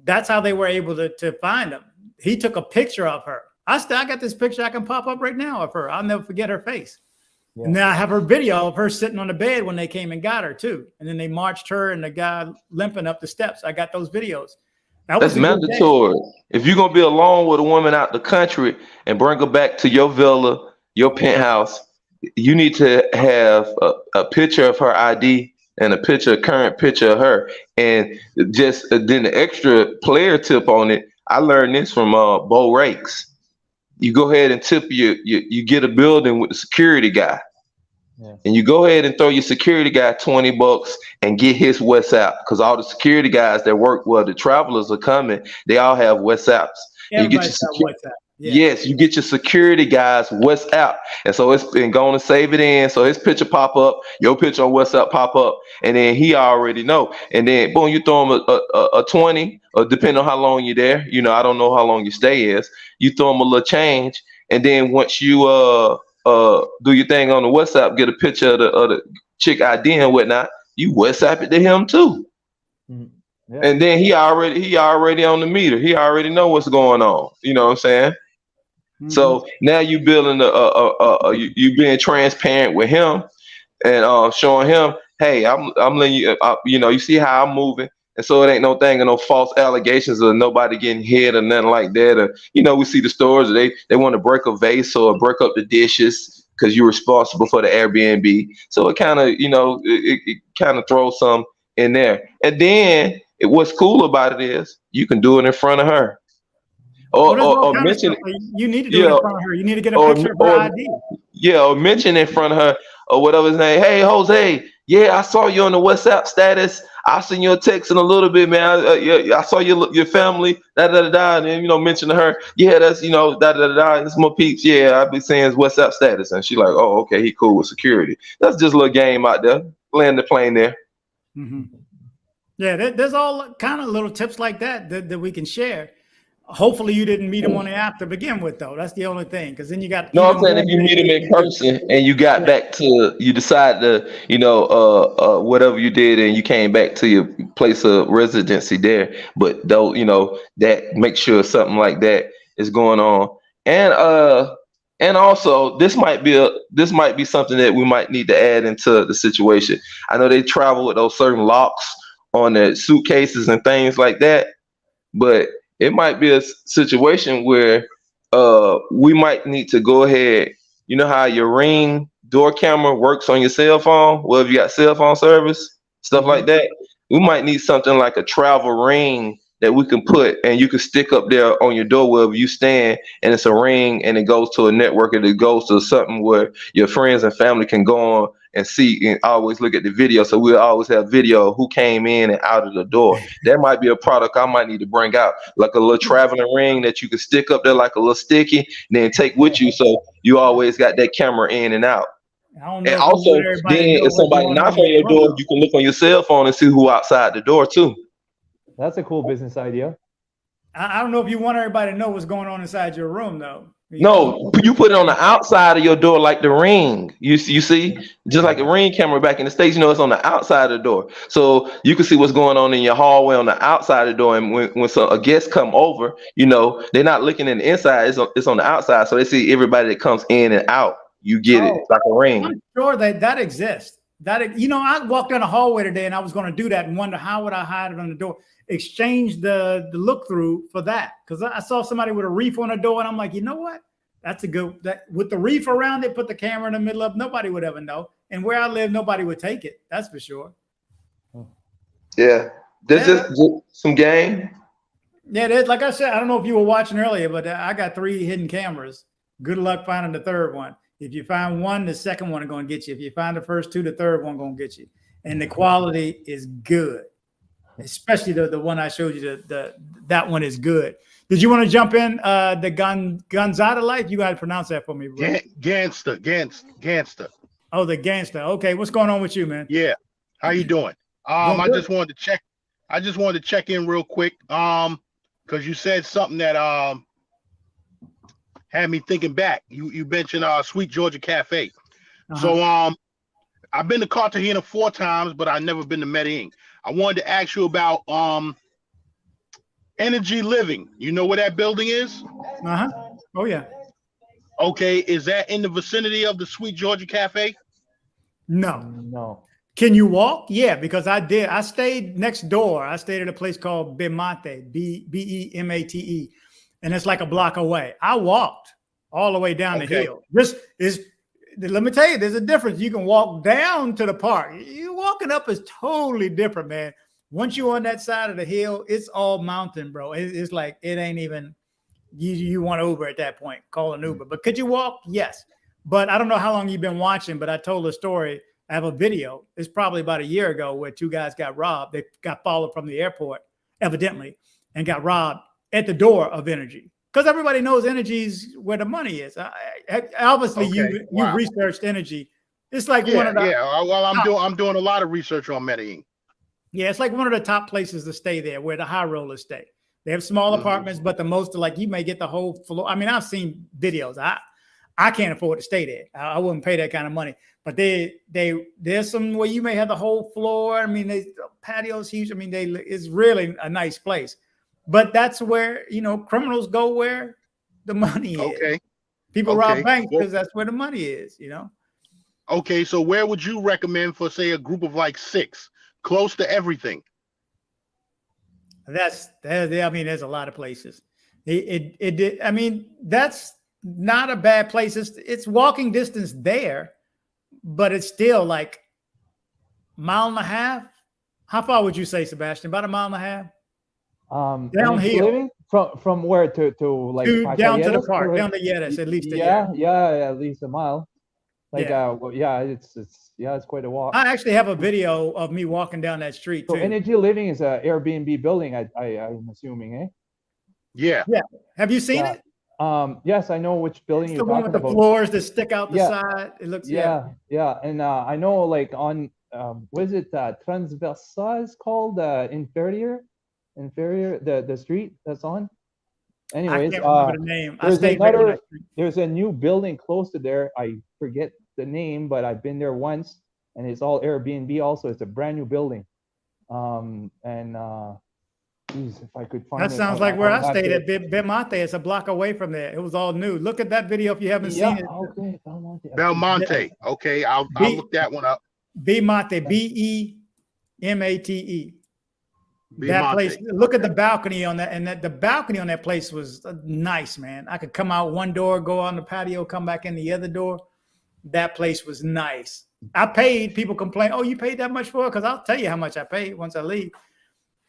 That's how they were able to find him. He took a picture of her. I got this picture I can pop up right now of her. I'll never forget her face. Yeah. And now I have her video of her sitting on the bed when they came and got her too. And then they marched her and the guy limping up the steps. I got those videos. That's mandatory. If you're gonna be alone with a woman out the country and bring her back to your villa, your penthouse, you need to have a picture of her ID and a current picture of her. And just then the extra player tip on it, I learned this from Bo Rakes. You go ahead and tip you get a building with the security guy. Yeah. And you go ahead and throw your security guy $20 and get his WhatsApp, because all the security guys that work where the travelers are coming, they all have WhatsApps. You get your WhatsApp. Yeah. Yes, you get your security guys WhatsApp, and so it's been going to save it in. So his picture pop up, your picture on WhatsApp pop up, and then he already know. And then boom, you throw him a 20, or depending on how long you're there. You know, I don't know how long your stay is. You throw him a little change, and then once you do your thing on the WhatsApp, get a picture of the chick ID and whatnot, you WhatsApp it to him too. Mm-hmm. Yeah. And then he already on the meter. He already know what's going on. You know what I'm saying? Mm-hmm. So now you building you being transparent with him and showing him, hey, I'm letting you, you see how I'm moving. And so it ain't no thing of no false allegations or nobody getting hit or nothing like that. Or, we see the stores, they want to break a vase or break up the dishes because you're responsible for the Airbnb. So it kind of, it kind of throws some in there. And then what's cool about it is you can do it in front of her. Or mention, you need to do it in front of her. You need to get a picture of her ID. Yeah, or mention in front of her or whatever his name. Hey, Jose, yeah, I saw you on the WhatsApp status. I'll send you a text in a little bit, man. I saw your family, and then, mention to her, yeah, that's, it's my peeps. Yeah, I'll be saying his WhatsApp status. And she like, oh, okay, he cool with security. That's just a little game out there. Land the plane there. Mm-hmm. Yeah, there's all kind of little tips like that we can share. Hopefully you didn't meet him on the app to begin with, though. That's the only thing, because then you got. No, I'm saying if you meet him in person and you got back to, you decide to, whatever you did, and you came back to your place of residency there. But though, that make sure something like that is going on, and also this might be something that we might need to add into the situation. I know they travel with those certain locks on their suitcases and things like that, but it might be a situation where we might need to go ahead. You know how your Ring door camera works on your cell phone? Well, if you got cell phone service, stuff like that, we might need something like a travel ring that we can put and you can stick up there on your door wherever you stand, and it's a ring and it goes to a network and it goes to something where your friends and family can go on and see and always look at the video. So we'll always have video of who came in and out of the door. That might be a product I might need to bring out, like a little traveling ring that you can stick up there like a little sticky, and then take with you, so you always got that camera in and out. And also, then if somebody knocks on your door, you can look on your cell phone and see who outside the door too. That's a cool business idea. I don't know if you want everybody to know what's going on inside your room, though. No, you put it on the outside of your door like the Ring. You see, just like a Ring camera back in the States, it's on the outside of the door. So you can see what's going on in your hallway on the outside of the door. And when a guest come over, they're not looking in the inside, it's on the outside. So they see everybody that comes in and out. You get it like a Ring. I'm sure that exists. I walked down the hallway today and I was going to do that and wonder how would I hide it on the door. Exchange the look through for that, because I saw somebody with a reef on the door and I'm like, you know what? That's a good, that with the reef around it, put the camera in the middle of, nobody would ever know. And where I live, nobody would take it. That's for sure. Yeah. There's just some game. Yeah, there's, like I said, I don't know if you were watching earlier, but I got 3 hidden cameras. Good luck finding the third one. If you find one, the second one is going to get you. If you find the first 2, the third one going to get you. And the quality is good. Especially the one I showed you, that one is good. Did you want to jump in the Gonzaga life? You got to pronounce that for me, bro. Gangster. Oh, the gangster. Okay, what's going on with you, man? Yeah, how you doing? I just wanted to check in real quick. Because you said something that had me thinking back. You mentioned Sweet Georgia Cafe. So I've been to Cartagena 4 times, but I've never been to Medellin. I wanted to ask you about Energy Living. You know where that building is? Oh yeah. Okay, is that in the vicinity of the Sweet Georgia Cafe? No. Can you walk? Yeah, because I did. I stayed next door. I stayed at a place called Bemate, Bemate, and it's like a block away. I walked all the way down the hill. This is let me tell you, there's a difference. You can walk down to the park. You walking up is totally different, man. Once you're on that side of the hill, it's all mountain, bro. It's like it ain't even you want Uber at that point. Call an Uber. But could you walk? Yes. But I don't know how long you've been watching, but I told a story. I have a video. It's probably about a year ago where two guys got robbed. They got followed from the airport, evidently, and got robbed at the door of Energy. Because everybody knows Energy's where the money is. Obviously, you researched Energy. It's like one of the Well, I'm doing a lot of research on Medellin. Yeah, it's like one of the top places to stay there, where the high rollers stay. They have small apartments, but the most like you may get the whole floor. I mean, I've seen videos. I can't afford to stay there. I wouldn't pay that kind of money. But there's some where you may have the whole floor. I mean, the patios huge. I mean, it's really a nice place. But that's where, criminals go where the money is. People rob banks because that's where the money is, Okay, so where would you recommend for, say, a group of like 6, close to everything? I mean, there's a lot of places. I mean, that's not a bad place. It's walking distance there, but it's still like mile and a half. How far would you say, Sebastian? About a mile and a half? Downhill from where to like down to the park, down to Yetis, at least. At least a mile. Like it's quite a walk. I actually have a video of me walking down that street too. So Energy Living is a Airbnb building. I'm assuming, eh? Yeah. Have you seen it? Yes, I know which building it's you're the one talking with the about. floors that stick out the side. It looks and I know like on what is it? Transversal is called inferior, the street that's on. Anyways, I can't remember the name. There's a new building close to there. I forget the name, but I've been there once, and it's all Airbnb. Also, it's a brand new building. Geez, if I could find that sounds like where I stayed at Belmonte. It's a block away from there. It was all new. Look at that video if you haven't seen it. Okay, Belmonte. Okay, I'll look that one up. Belmonte, Bemate. That place. Look at the balcony on that, and the balcony on that place was nice, man. I could come out one door, go on the patio, come back in the other door. That place was nice. I paid. People complain, "Oh, you paid that much for it?" Because I'll tell you how much I paid once I leave.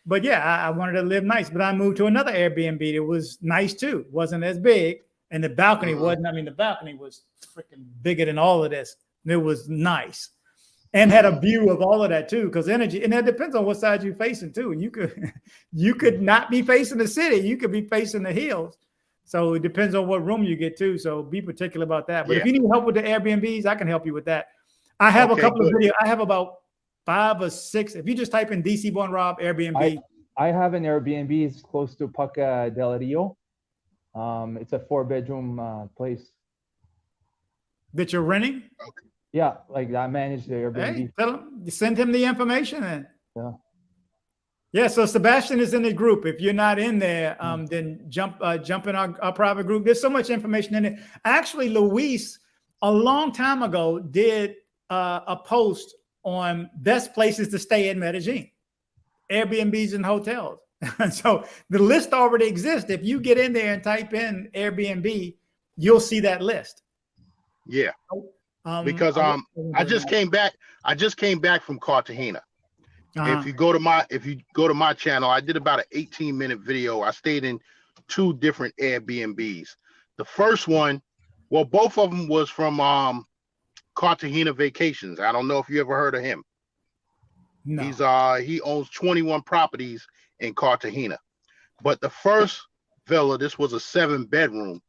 But yeah, I wanted to live nice. But I moved to another Airbnb. It was nice too. It wasn't as big, and the balcony wasn't. I mean, the balcony was freaking bigger than all of this. It was nice. And had a view of all of that too, because Energy, and that depends on what side you're facing too. You could not be facing the city. You could be facing the hills. So it depends on what room you get to. So be particular about that. But if you need help with the Airbnbs, I can help you with that. I have a couple of videos. I have about 5 or 6. If you just type in DC Born Rob Airbnb. I have an Airbnb. It's close to Paca del Rio. It's a 4-bedroom place. That you're renting? Okay. Yeah, like I manage the Airbnb. Hey, tell him, send him the information then. Yeah. So Sebastian is in the group. If you're not in there, then jump in our private group. There's so much information in it. Actually, Luis, a long time ago, did a post on best places to stay in Medellin, Airbnbs and hotels. So the list already exists. If you get in there and type in Airbnb, you'll see that list. Yeah. Because I just came back from Cartagena. If you go to my channel, I did about an 18-minute video. I stayed in 2 different Airbnbs. The first one, well, both of them was from Cartagena Vacations. I don't know if you ever heard of him. No. He owns 21 properties in Cartagena. But the first villa, this was a 7-bedroom.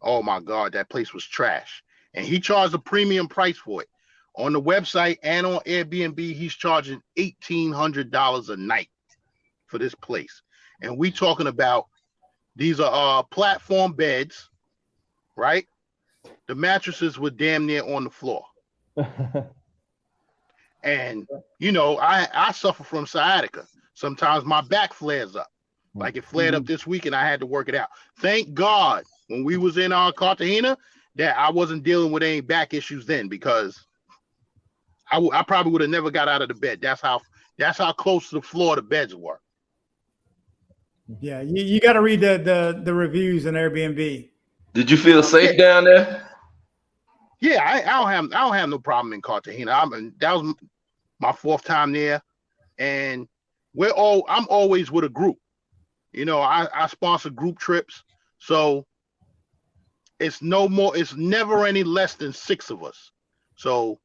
Oh my God, that place was trash. And he charged a premium price for it. On the website and on Airbnb, he's charging $1,800 a night for this place. And we talking about, these are platform beds, right? The mattresses were damn near on the floor. And, I suffer from sciatica. Sometimes my back flares up. Like it flared up this week and I had to work it out. Thank God when we was in Cartagena, that I wasn't dealing with any back issues then, because I probably would have never got out of the bed. That's how close to the floor the beds were. Yeah, you got to read the reviews on Airbnb. Did you feel safe down there? Yeah, I don't have no problem in Cartagena. That was my 4th time there, and I'm always with a group. You know, I sponsor group trips, so it's never any less than 6 of us. So,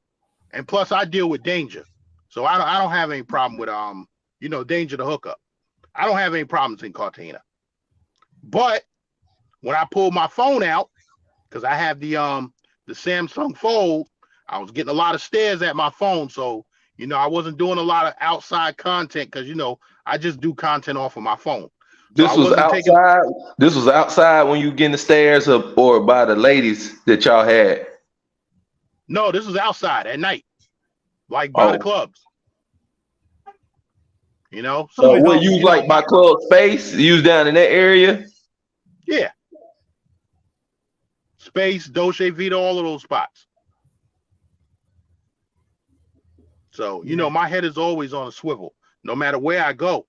and plus I deal with danger, so I don't have any problem with danger to hook up. I don't have any problems in Cartagena. But when I pulled my phone out, because I have the Samsung Fold, I was getting a lot of stares at my phone, so I wasn't doing a lot of outside content because I just do content off of my phone. This was outside. This was outside when you getting the stares up, or by the ladies that y'all had. No, this was outside at night, like by the clubs. So what you like by club space? You was down in that area? Yeah. Space, Dolce Vita, all of those spots. So, my head is always on a swivel, no matter where I go.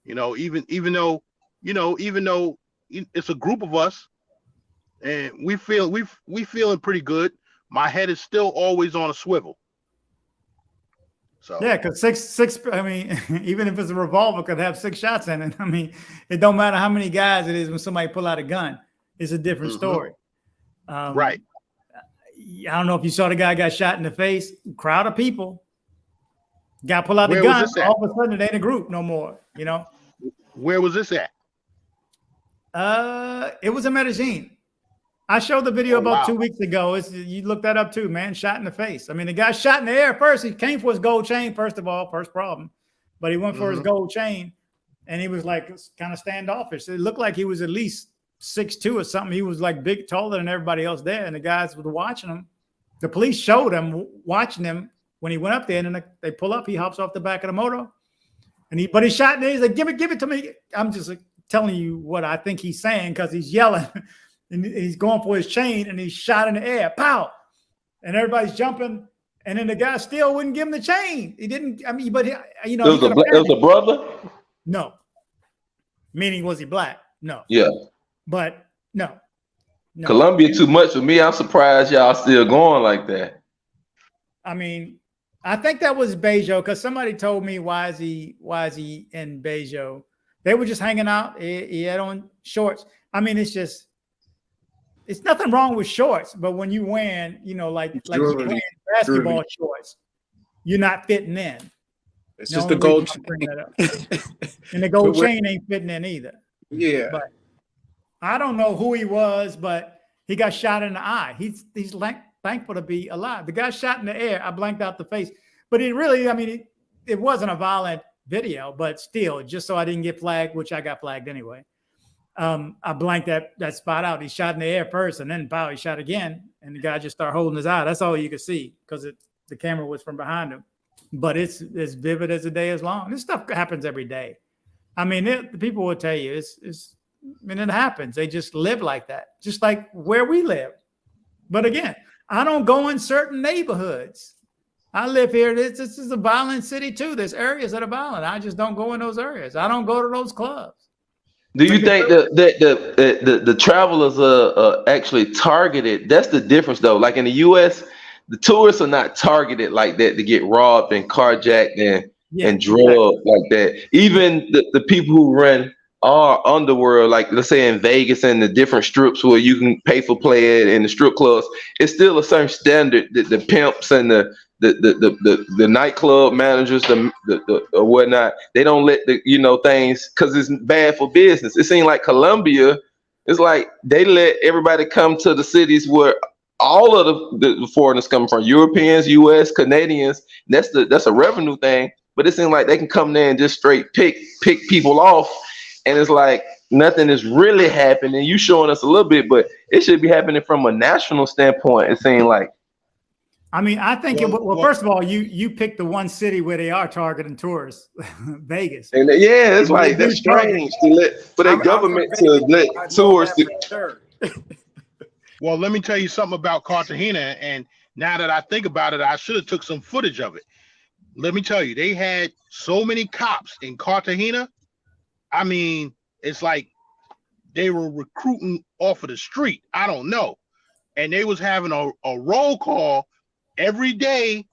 Even though it's a group of us and we feeling pretty good, my head is still always on a swivel. So yeah, because six. I mean, even if it's a revolver, could have 6 shots in it. I mean, it don't matter how many guys it is when somebody pull out a gun. It's a different story. Right. I don't know if you saw the guy got shot in the face. Crowd of people. Guy pull out the gun. All of a sudden, it ain't a group no more. Where was this at? It was in Medellin. I showed the video about 2 weeks ago. You look that up too, man. Shot in the face. I mean, the guy shot in the air first. He came for his gold chain, first of all, first problem. But he went for his gold chain, and he was like kind of standoffish. It looked like he was at least 6'2" or something. He was like big, taller than everybody else there, and the guys were watching him. The police showed him watching him when he went up there, and then they pull up. He hops off the back of the motor, but he shot in there. He's like, give it to me. I'm just telling you what I think he's saying because he's yelling. And he's going for his chain, and he's shot in the air. Pow! And everybody's jumping, and then the guy still wouldn't give him the chain. He didn't. I mean, but it was a brother. No. Meaning, was he black? No. Yeah. But no. Colombia too much for me. I'm surprised y'all still going like that. I mean, I think that was Bejo because somebody told me why is he in Bejo? They were just hanging out. He had on shorts. I mean, it's nothing wrong with shorts, but when you wearing, like you're wearing basketball shorts, you're not fitting in. It's just the gold chain. And the gold chain ain't fitting in either. Yeah. But I don't know who he was, but he got shot in the eye. He's thankful to be alive. The guy shot in the air. I blanked out the face. But it wasn't a violent video, but still, just so I didn't get flagged, which I got flagged anyway. I blanked that spot out. He shot in the air first, and then pow, he shot again, and the guy just started holding his eye. That's all you could see because the camera was from behind him. But it's as vivid as the day is long. This stuff happens every day. I mean, the people will tell you it happens. They just live like that, just like where we live. But again, I don't go in certain neighborhoods. I live here. This is a violent city too. There's areas that are violent. I just don't go in those areas. I don't go to those clubs. Do you think that the travelers are actually targeted? That's the difference, though. Like in the U.S., the tourists are not targeted like that to get robbed and carjacked and drugged like that. Even the people who run our underworld, like let's say in Vegas and the different strips where you can pay for play in the strip clubs, it's still a certain standard that the pimps and the nightclub managers, the whatnot, they don't let things because it's bad for business. It seems like Colombia, it's like they let everybody come to the cities where all of the foreigners come from, Europeans, US, Canadians. That's a revenue thing, but it seems like they can come there and just straight pick people off, and it's like nothing is really happening. You showing us a little bit, but it should be happening from a national standpoint. It seems like. I mean, I think first of all, you picked the one city where they are targeting tourists, Vegas. And it's like that's strange for their government to let tourists. Well, let me tell you something about Cartagena, and now that I think about it, I should have took some footage of it. Let me tell you, they had so many cops in Cartagena. I mean, it's like they were recruiting off of the street. I don't know. and they was having a roll call every day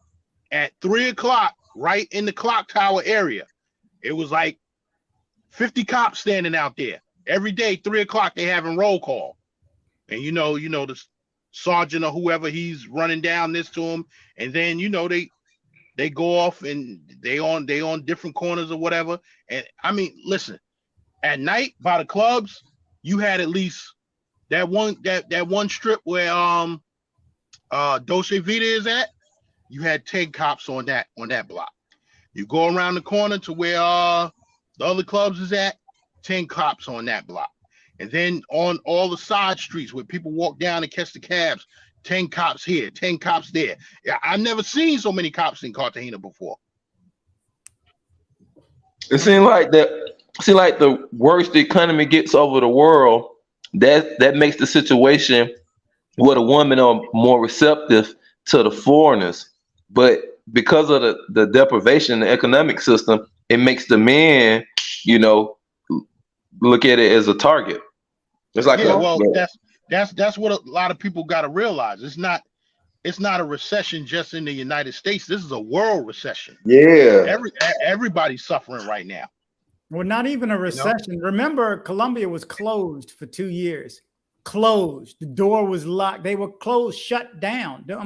at 3 o'clock, right in the clock tower area. It was like 50 cops standing out there every day. 3 o'clock, they having roll call, and you know the sergeant or whoever, he's running down this to him, and then they go off and they on different corners or whatever. And I mean, listen, at night by the clubs, you had at least that one strip where Dolce Vita is at. You had 10 cops on that block. You go around the corner to where the other clubs is at, 10 cops on that block. And then on all the side streets where people walk down and catch the cabs, 10 cops here, 10 cops there. I've never seen so many cops in Cartagena before. It seems like the worse the economy gets over the world, that makes the situation where the women are more receptive to the foreigners. But because of the deprivation in the economic system, it makes the men, look at it as a target. It's like that's what a lot of people got to realize. It's not a recession just in the United States. This is a world recession. Yeah. Everybody's suffering right now. Well, not even a recession. Remember, Colombia was closed for 2 years. Closed. The door was locked. They were closed, shut down. I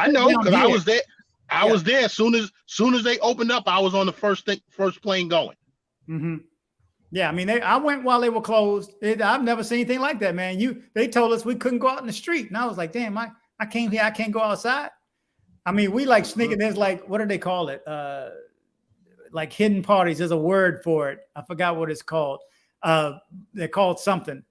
know, because I was there. I was there as soon as they opened up. I was on the first plane going. Mm-hmm. Yeah, I mean, I went while they were closed. I've never seen anything like that, man. They told us we couldn't go out in the street, and I was like, damn, I came here, I can't go outside. I mean, we like sneaking. There's like, what do they call it? Like hidden parties. There's a word for it. I forgot what it's called. They're called something.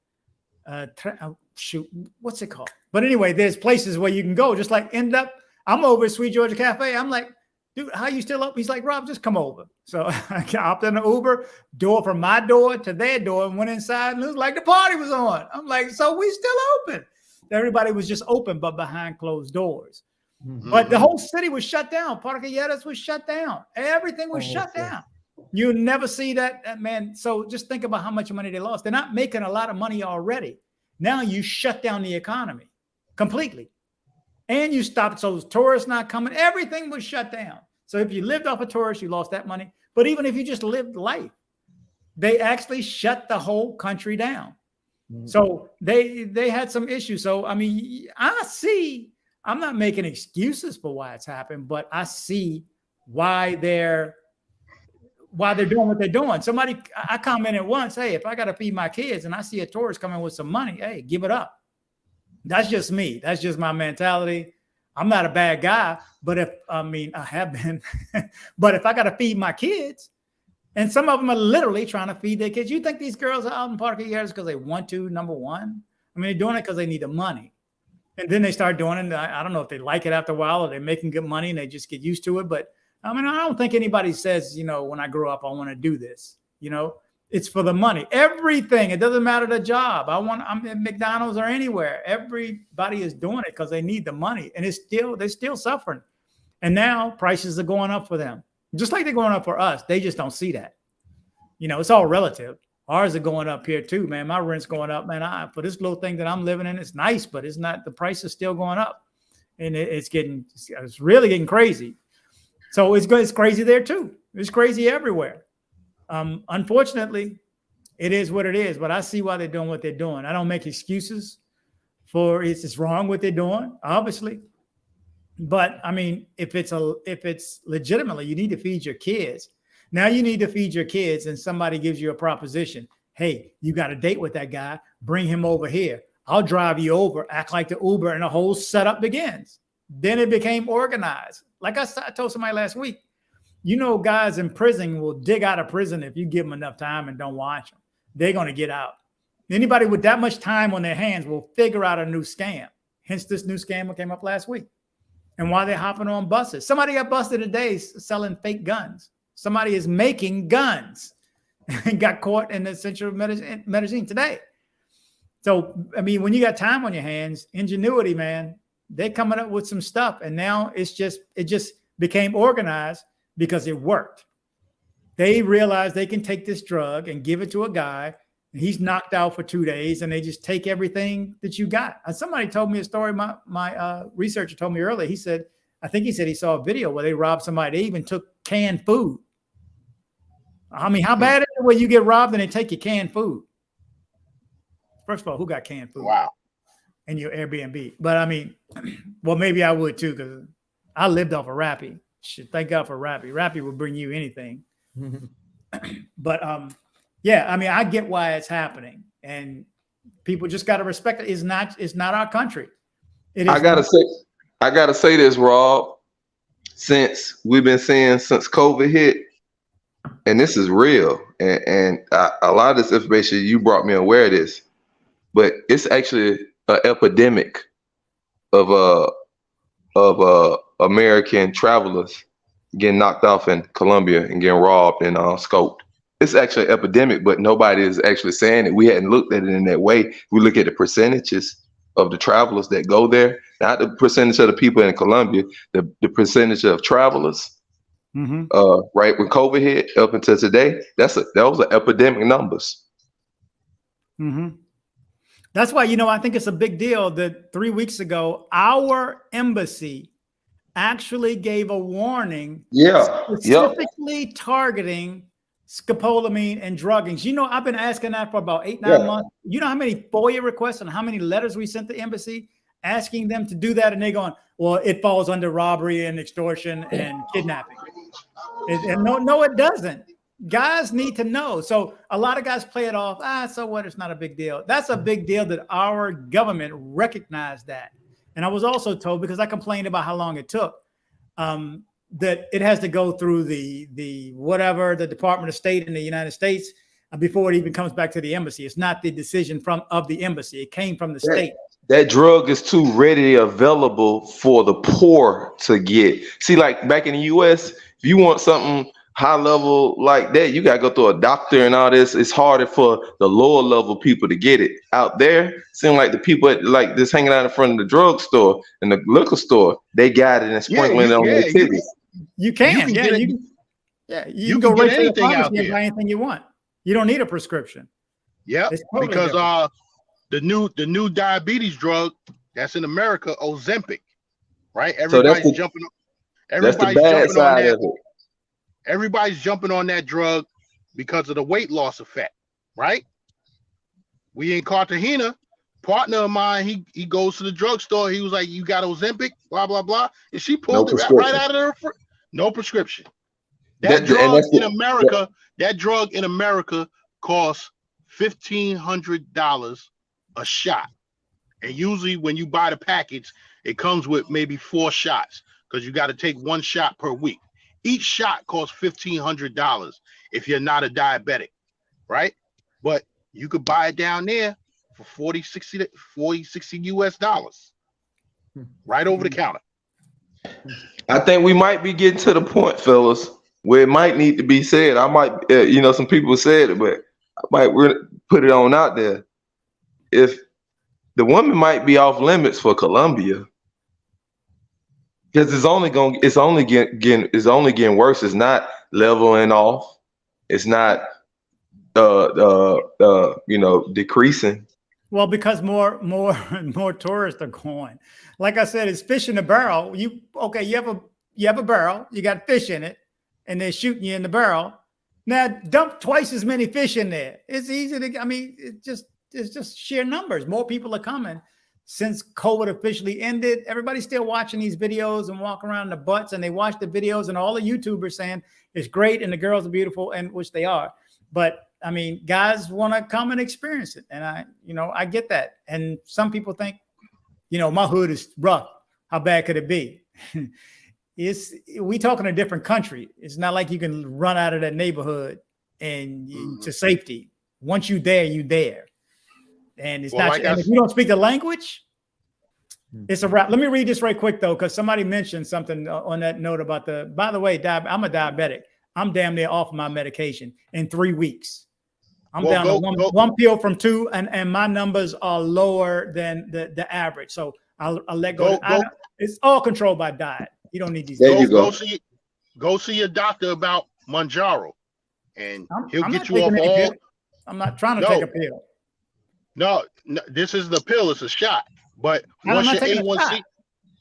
Shoot, what's it called? But anyway, there's places where you can go. Just like I'm over at Sweet Georgia Cafe. I'm like, dude, how you still up? He's like, Rob, just come over. So I hopped in the Uber, door from my door to their door, and went inside, and it was like the party was on. I'm like, so we still open. Everybody was just open, but behind closed doors. Mm-hmm. But the whole city was shut down. Parquilleras was shut down. Everything was shut down. You never see that, man. So just think about how much money they lost. They're not making a lot of money already. Now you shut down the economy completely. And you stopped, so tourists not coming. Everything was shut down. So if you lived off of tourists, you lost that money. But even if you just lived life, they actually shut the whole country down. Mm-hmm. So they had some issues. So, I mean, I'm not making excuses for why it's happened, but I see why they're doing what they're doing. I commented once, hey, if I got to feed my kids and I see a tourist coming with some money, hey, give it up. That's just me. That's just my mentality. I'm not a bad guy, but I have been, but if I got to feed my kids, and some of them are literally trying to feed their kids. You think these girls are out in Parquilleras because they want to, number one? I mean, they're doing it because they need the money. And then they start doing it. I don't know if they like it after a while or they're making good money and they just get used to it. But I mean, I don't think anybody says, when I grow up, I want to do this. It's for the money. Everything. It doesn't matter the job. I'm at McDonald's or anywhere. Everybody is doing it because they need the money. And they're still suffering. And now prices are going up for them. Just like they're going up for us. They just don't see that. It's all relative. Ours are going up here too, man. My rent's going up, man. For this little thing that I'm living in, it's nice, but it's not. The price is still going up, and it's really getting crazy. So it's crazy there too. It's crazy everywhere. Unfortunately, it is what it is. But I see why they're doing what they're doing. I don't make excuses for it's wrong what they're doing, obviously. But I mean, if it's legitimately, you need to feed your kids. Now you need to feed your kids, and somebody gives you a proposition. Hey, you got a date with that guy. Bring him over here. I'll drive you over. Act like the Uber, and the whole setup begins. Then it became organized. Like I told somebody last week, guys in prison will dig out of prison if you give them enough time and don't watch them. They're going to get out. Anybody with that much time on their hands will figure out a new scam. Hence, this new scam that came up last week. And why they're hopping on buses. Somebody got busted today selling fake guns. Somebody is making guns and got caught in the central Medellin today. So, I mean, when you got time on your hands, ingenuity, man, they're coming up with some stuff. And now it just became organized because it worked. They realized they can take this drug and give it to a guy And he's knocked out for 2 days, and they just take everything that you got. And somebody told me a story. My researcher told me earlier. He said, I think he said he saw a video where they robbed somebody. They even took canned food. I mean, how bad is it when you get robbed and they take your canned food? First of all, who got canned food? Wow. In your Airbnb. But I mean, well, maybe I would too, because I lived off of Rappi. Thank God for Rappi. Rappi will bring you anything. But yeah, I mean, I get why it's happening, and people just got to respect it. It's not our country. I gotta say this, Rob. Since we've been seeing since COVID hit, and this is real, and a lot of this information you brought me aware of this, but it's actually an epidemic of American travelers getting knocked off in Colombia and getting robbed and scoped. It's actually an epidemic, but nobody is actually saying it. We hadn't looked at it in that way. We look at the percentages of the travelers that go there, not the percentage of the people in Colombia, the percentage of travelers. Right when COVID hit up until today, those are epidemic numbers. That's why, I think it's a big deal that 3 weeks ago, our embassy actually gave a warning specifically targeting scopolamine and druggings. I've been asking that for about 8-9 months. You know how many FOIA requests and how many letters we sent the embassy asking them to do that? And they're going, well, it falls under robbery and extortion and kidnapping. And no, it doesn't. Guys need to know. So a lot of guys play it off. So what? It's not a big deal. That's a big deal that our government recognized that. And I was also told, because I complained about how long it took, that it has to go through the Department of State in the United States before it even comes back to the embassy. It's not the decision of the embassy. It came from the state. That drug is too readily available for the poor to get. See, like back in the US, if you want something high level like that, you gotta go through a doctor and all this. It's harder for the lower level people to get it. Out there, seem like the people like this hanging out in front of the drugstore and the liquor store, they got it and sprinkling it on their titties. You can go right to the pharmacy and buy anything you want. You don't need a prescription. Yeah, totally because the new diabetes drug that's in America, Ozempic, right? Everybody's jumping on that. Everybody's jumping on that drug because of the weight loss effect, right? We in Cartagena, partner of mine, he goes to the drugstore. He was like, "You got Ozempic, blah blah blah," and she pulled it right out of her. No prescription. That drug in America costs $1,500 a shot, and usually when you buy the package, it comes with maybe 4 shots because you got to take 1 shot per week. Each shot costs $1,500 if you're not a diabetic, right? But you could buy it down there for 40, 60 US dollars, right over the counter. I think we might be getting to the point, fellas, where it might need to be said. I might, some people said it, but I might put it on out there. If the woman might be off limits for Colombia, because it's only getting worse. It's not leveling off. It's not decreasing. Well, because more tourists are going. Like I said, it's fish in a barrel. You have a barrel, you got fish in it, and they're shooting you in the barrel. Now dump twice as many fish in there. It's easy to, it's just sheer numbers. More people are coming. Since COVID officially ended, everybody's still watching these videos and walking around in the butts, and they watch the videos and all the YouTubers saying it's great and the girls are beautiful, and which they are. But guys want to come and experience it. And I get that. And some people think, my hood is rough. How bad could it be? We talking a different country. It's not like you can run out of that neighborhood and to safety. Once you're there. And it's and if you don't speak the language, it's a wrap. Let me read this right quick though, because somebody mentioned something on that note about by the way, I'm a diabetic. I'm damn near off my medication in 3 weeks. I'm down to one pill from 2, and my numbers are lower than the average. So I'll let go. It's all controlled by diet. You don't need these. Go see your doctor about Manjaro, and he'll get you off all. I'm not trying to No. take a pill. No, this is the pill. It's a shot. But I'm once not your taking a A1C, shot.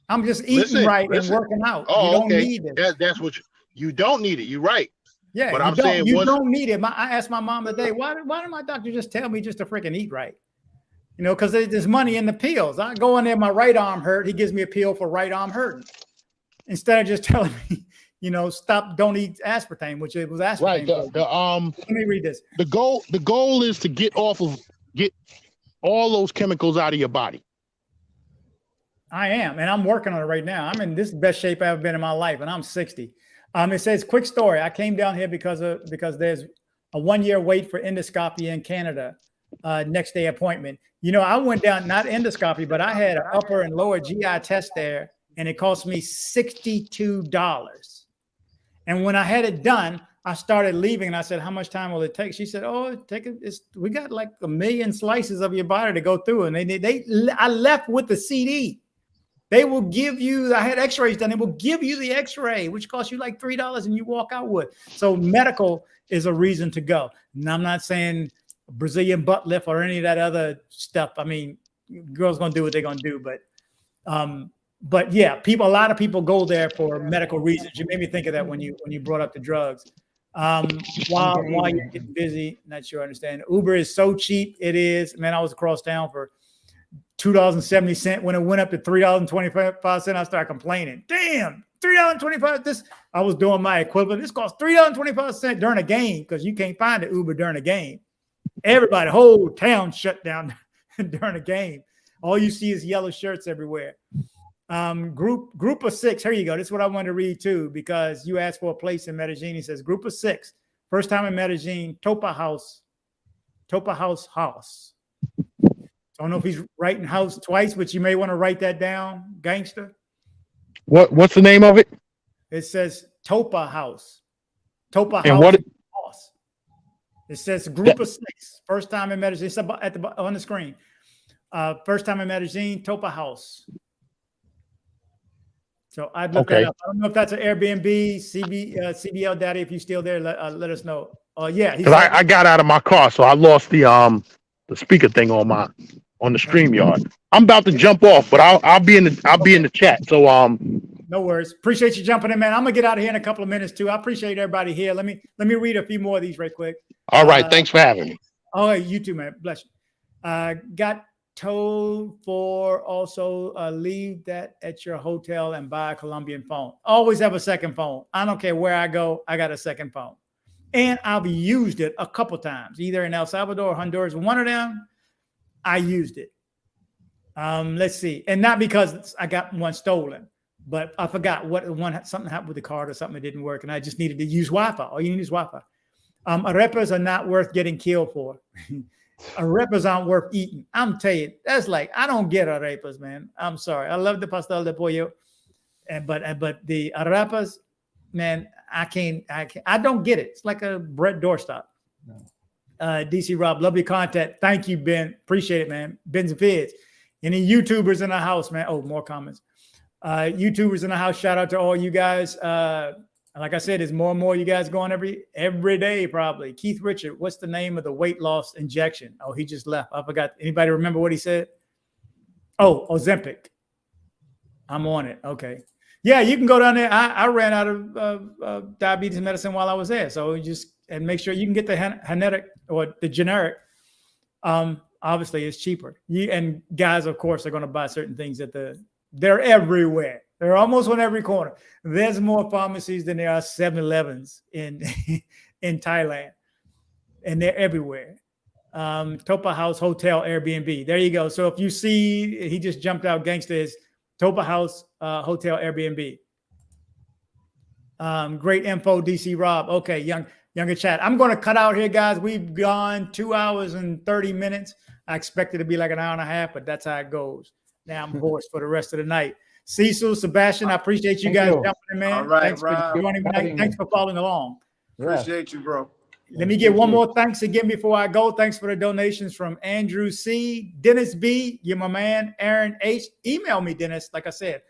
I'm just eating right and working out. Oh, you don't okay. need it. That's what you don't need it. You're right. Yeah, but I'm saying you don't need it. I asked my mom today, why did my doctor just tell me just to freaking eat right? You know, because there's money in the pills. I go in there, my right arm hurt. He gives me a pill for right arm hurting. Instead of just telling me, you know, stop, don't eat aspartame, which it was aspartame. Right. Let me read this. The goal is to get all those chemicals out of your body. I am, and I'm working on it right now. I'm in this best shape I've ever been in my life, and I'm 60. It says, quick story. I came down here because there's a 1-year wait for endoscopy in Canada, next day appointment. You know, I went down, not endoscopy, but I had an upper and lower GI test there, and it cost me $62. And when I had it done, I started leaving, and I said, how much time will it take? She said, oh, we got like 1 million slices of your body to go through. And I left with the CD. They will give you, I had x-rays done. They will give you the x-ray, which costs you like $3 and you walk out with. So medical is a reason to go. And I'm not saying Brazilian butt lift or any of that other stuff. I mean, girls going to do what they're going to do. But yeah, a lot of people go there for medical reasons. You made me think of that when you brought up the drugs. While you're getting busy, not sure I understand. Uber is so cheap. It is, man, I was across town for $2.70. When it went up to $3.25, I started complaining. Damn, $3.25. I was doing my equivalent. This costs $3.25 during a game because you can't find an Uber during a game. Everybody, whole town shut down during a game. All you see is yellow shirts everywhere. Group of 6. Here you go. This is what I wanted to read too, because you asked for a place in Medellin. He says, group of 6. First time in Medellin, Topa House. I don't know if he's writing house twice, but you may want to write that down, gangster. What's the name of it? It says Topa House. Topa House. And what? It says group of 6. First time in Medellin. It's on the screen. First time in Medellin, Topa House. So I'd look that up. I don't know if that's an Airbnb, CBL Daddy. If you're still there, let us know. Yeah. Because I got out of my car, so I lost the speaker thing on the StreamYard. I'm about to jump off, but I'll be in the chat. So no worries. Appreciate you jumping in, man. I'm gonna get out of here in a couple of minutes too. I appreciate everybody here. Let me read a few more of these right quick. All right, thanks for having me. Oh, you too, man. Bless you. Got told for also leave that at your hotel and buy a Colombian phone. Always have a second phone. I don't care where I go. I got a second phone. And I've used it a couple times, either in El Salvador or Honduras. One of them, I used it. Let's see. And not because I got one stolen, but I forgot something happened with the card or something that didn't work. And I just needed to use Wi-Fi. All you need is Wi-Fi. Arepas are not worth getting killed for. Arepas aren't worth eating. I'm telling you, that's like, I don't get arepas, man. I'm sorry. I love the pastel de pollo. But the arepas, man, I don't get it. It's like a bread doorstop. No. DC Rob, love your content. Thank you, Ben. Appreciate it, man. Ben's and Fids. Any YouTubers in the house, man? Oh, more comments. YouTubers in the house. Shout out to all you guys. Like I said, there's more and more you guys going every day, probably. Keith Richard, what's the name of the weight loss injection? Oh, he just left. I forgot. Anybody remember what he said? Oh, Ozempic. I'm on it. Okay. Yeah, you can go down there. I ran out of diabetes medicine while I was there. So and make sure you can get the genetic or the generic. Obviously, it's cheaper. And guys, of course, are going to buy certain things they're everywhere. They're almost on every corner. There's more pharmacies than there are 7-Elevens in Thailand. And they're everywhere. Topa House Hotel Airbnb. There you go. So if you see, he just jumped out, gangsta, is Topa House Hotel Airbnb. Great info, DC Rob. Okay, younger chat. I'm going to cut out here, guys. We've gone 2 hours and 30 minutes. I expect it to be like an hour and a half, but that's how it goes. Now I'm hoarse for the rest of the night. Cecil, Sebastian, I appreciate you guys jumping in, man. All right, thanks for joining me. Thanks for following along. Appreciate you, bro. Let me get one more thanks again before I go. Thanks for the donations from Andrew C, Dennis B, you're my man, Aaron H. Email me, Dennis, like I said.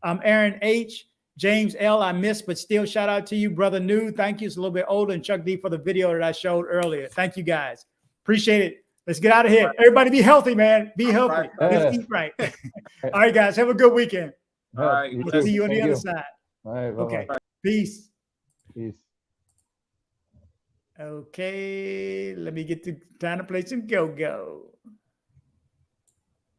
Aaron H, James L, I missed, but still shout out to you, Brother New. Thank you. It's a little bit older, and Chuck D for the video that I showed earlier. Thank you, guys. Appreciate it. Let's get out of here. Everybody be healthy, man. Be healthy. Just eat right. All right, guys. Have a good weekend. All right. We'll see you on the other side. All right. Okay. Peace. Peace. Okay. Let me get to time to play some go-go.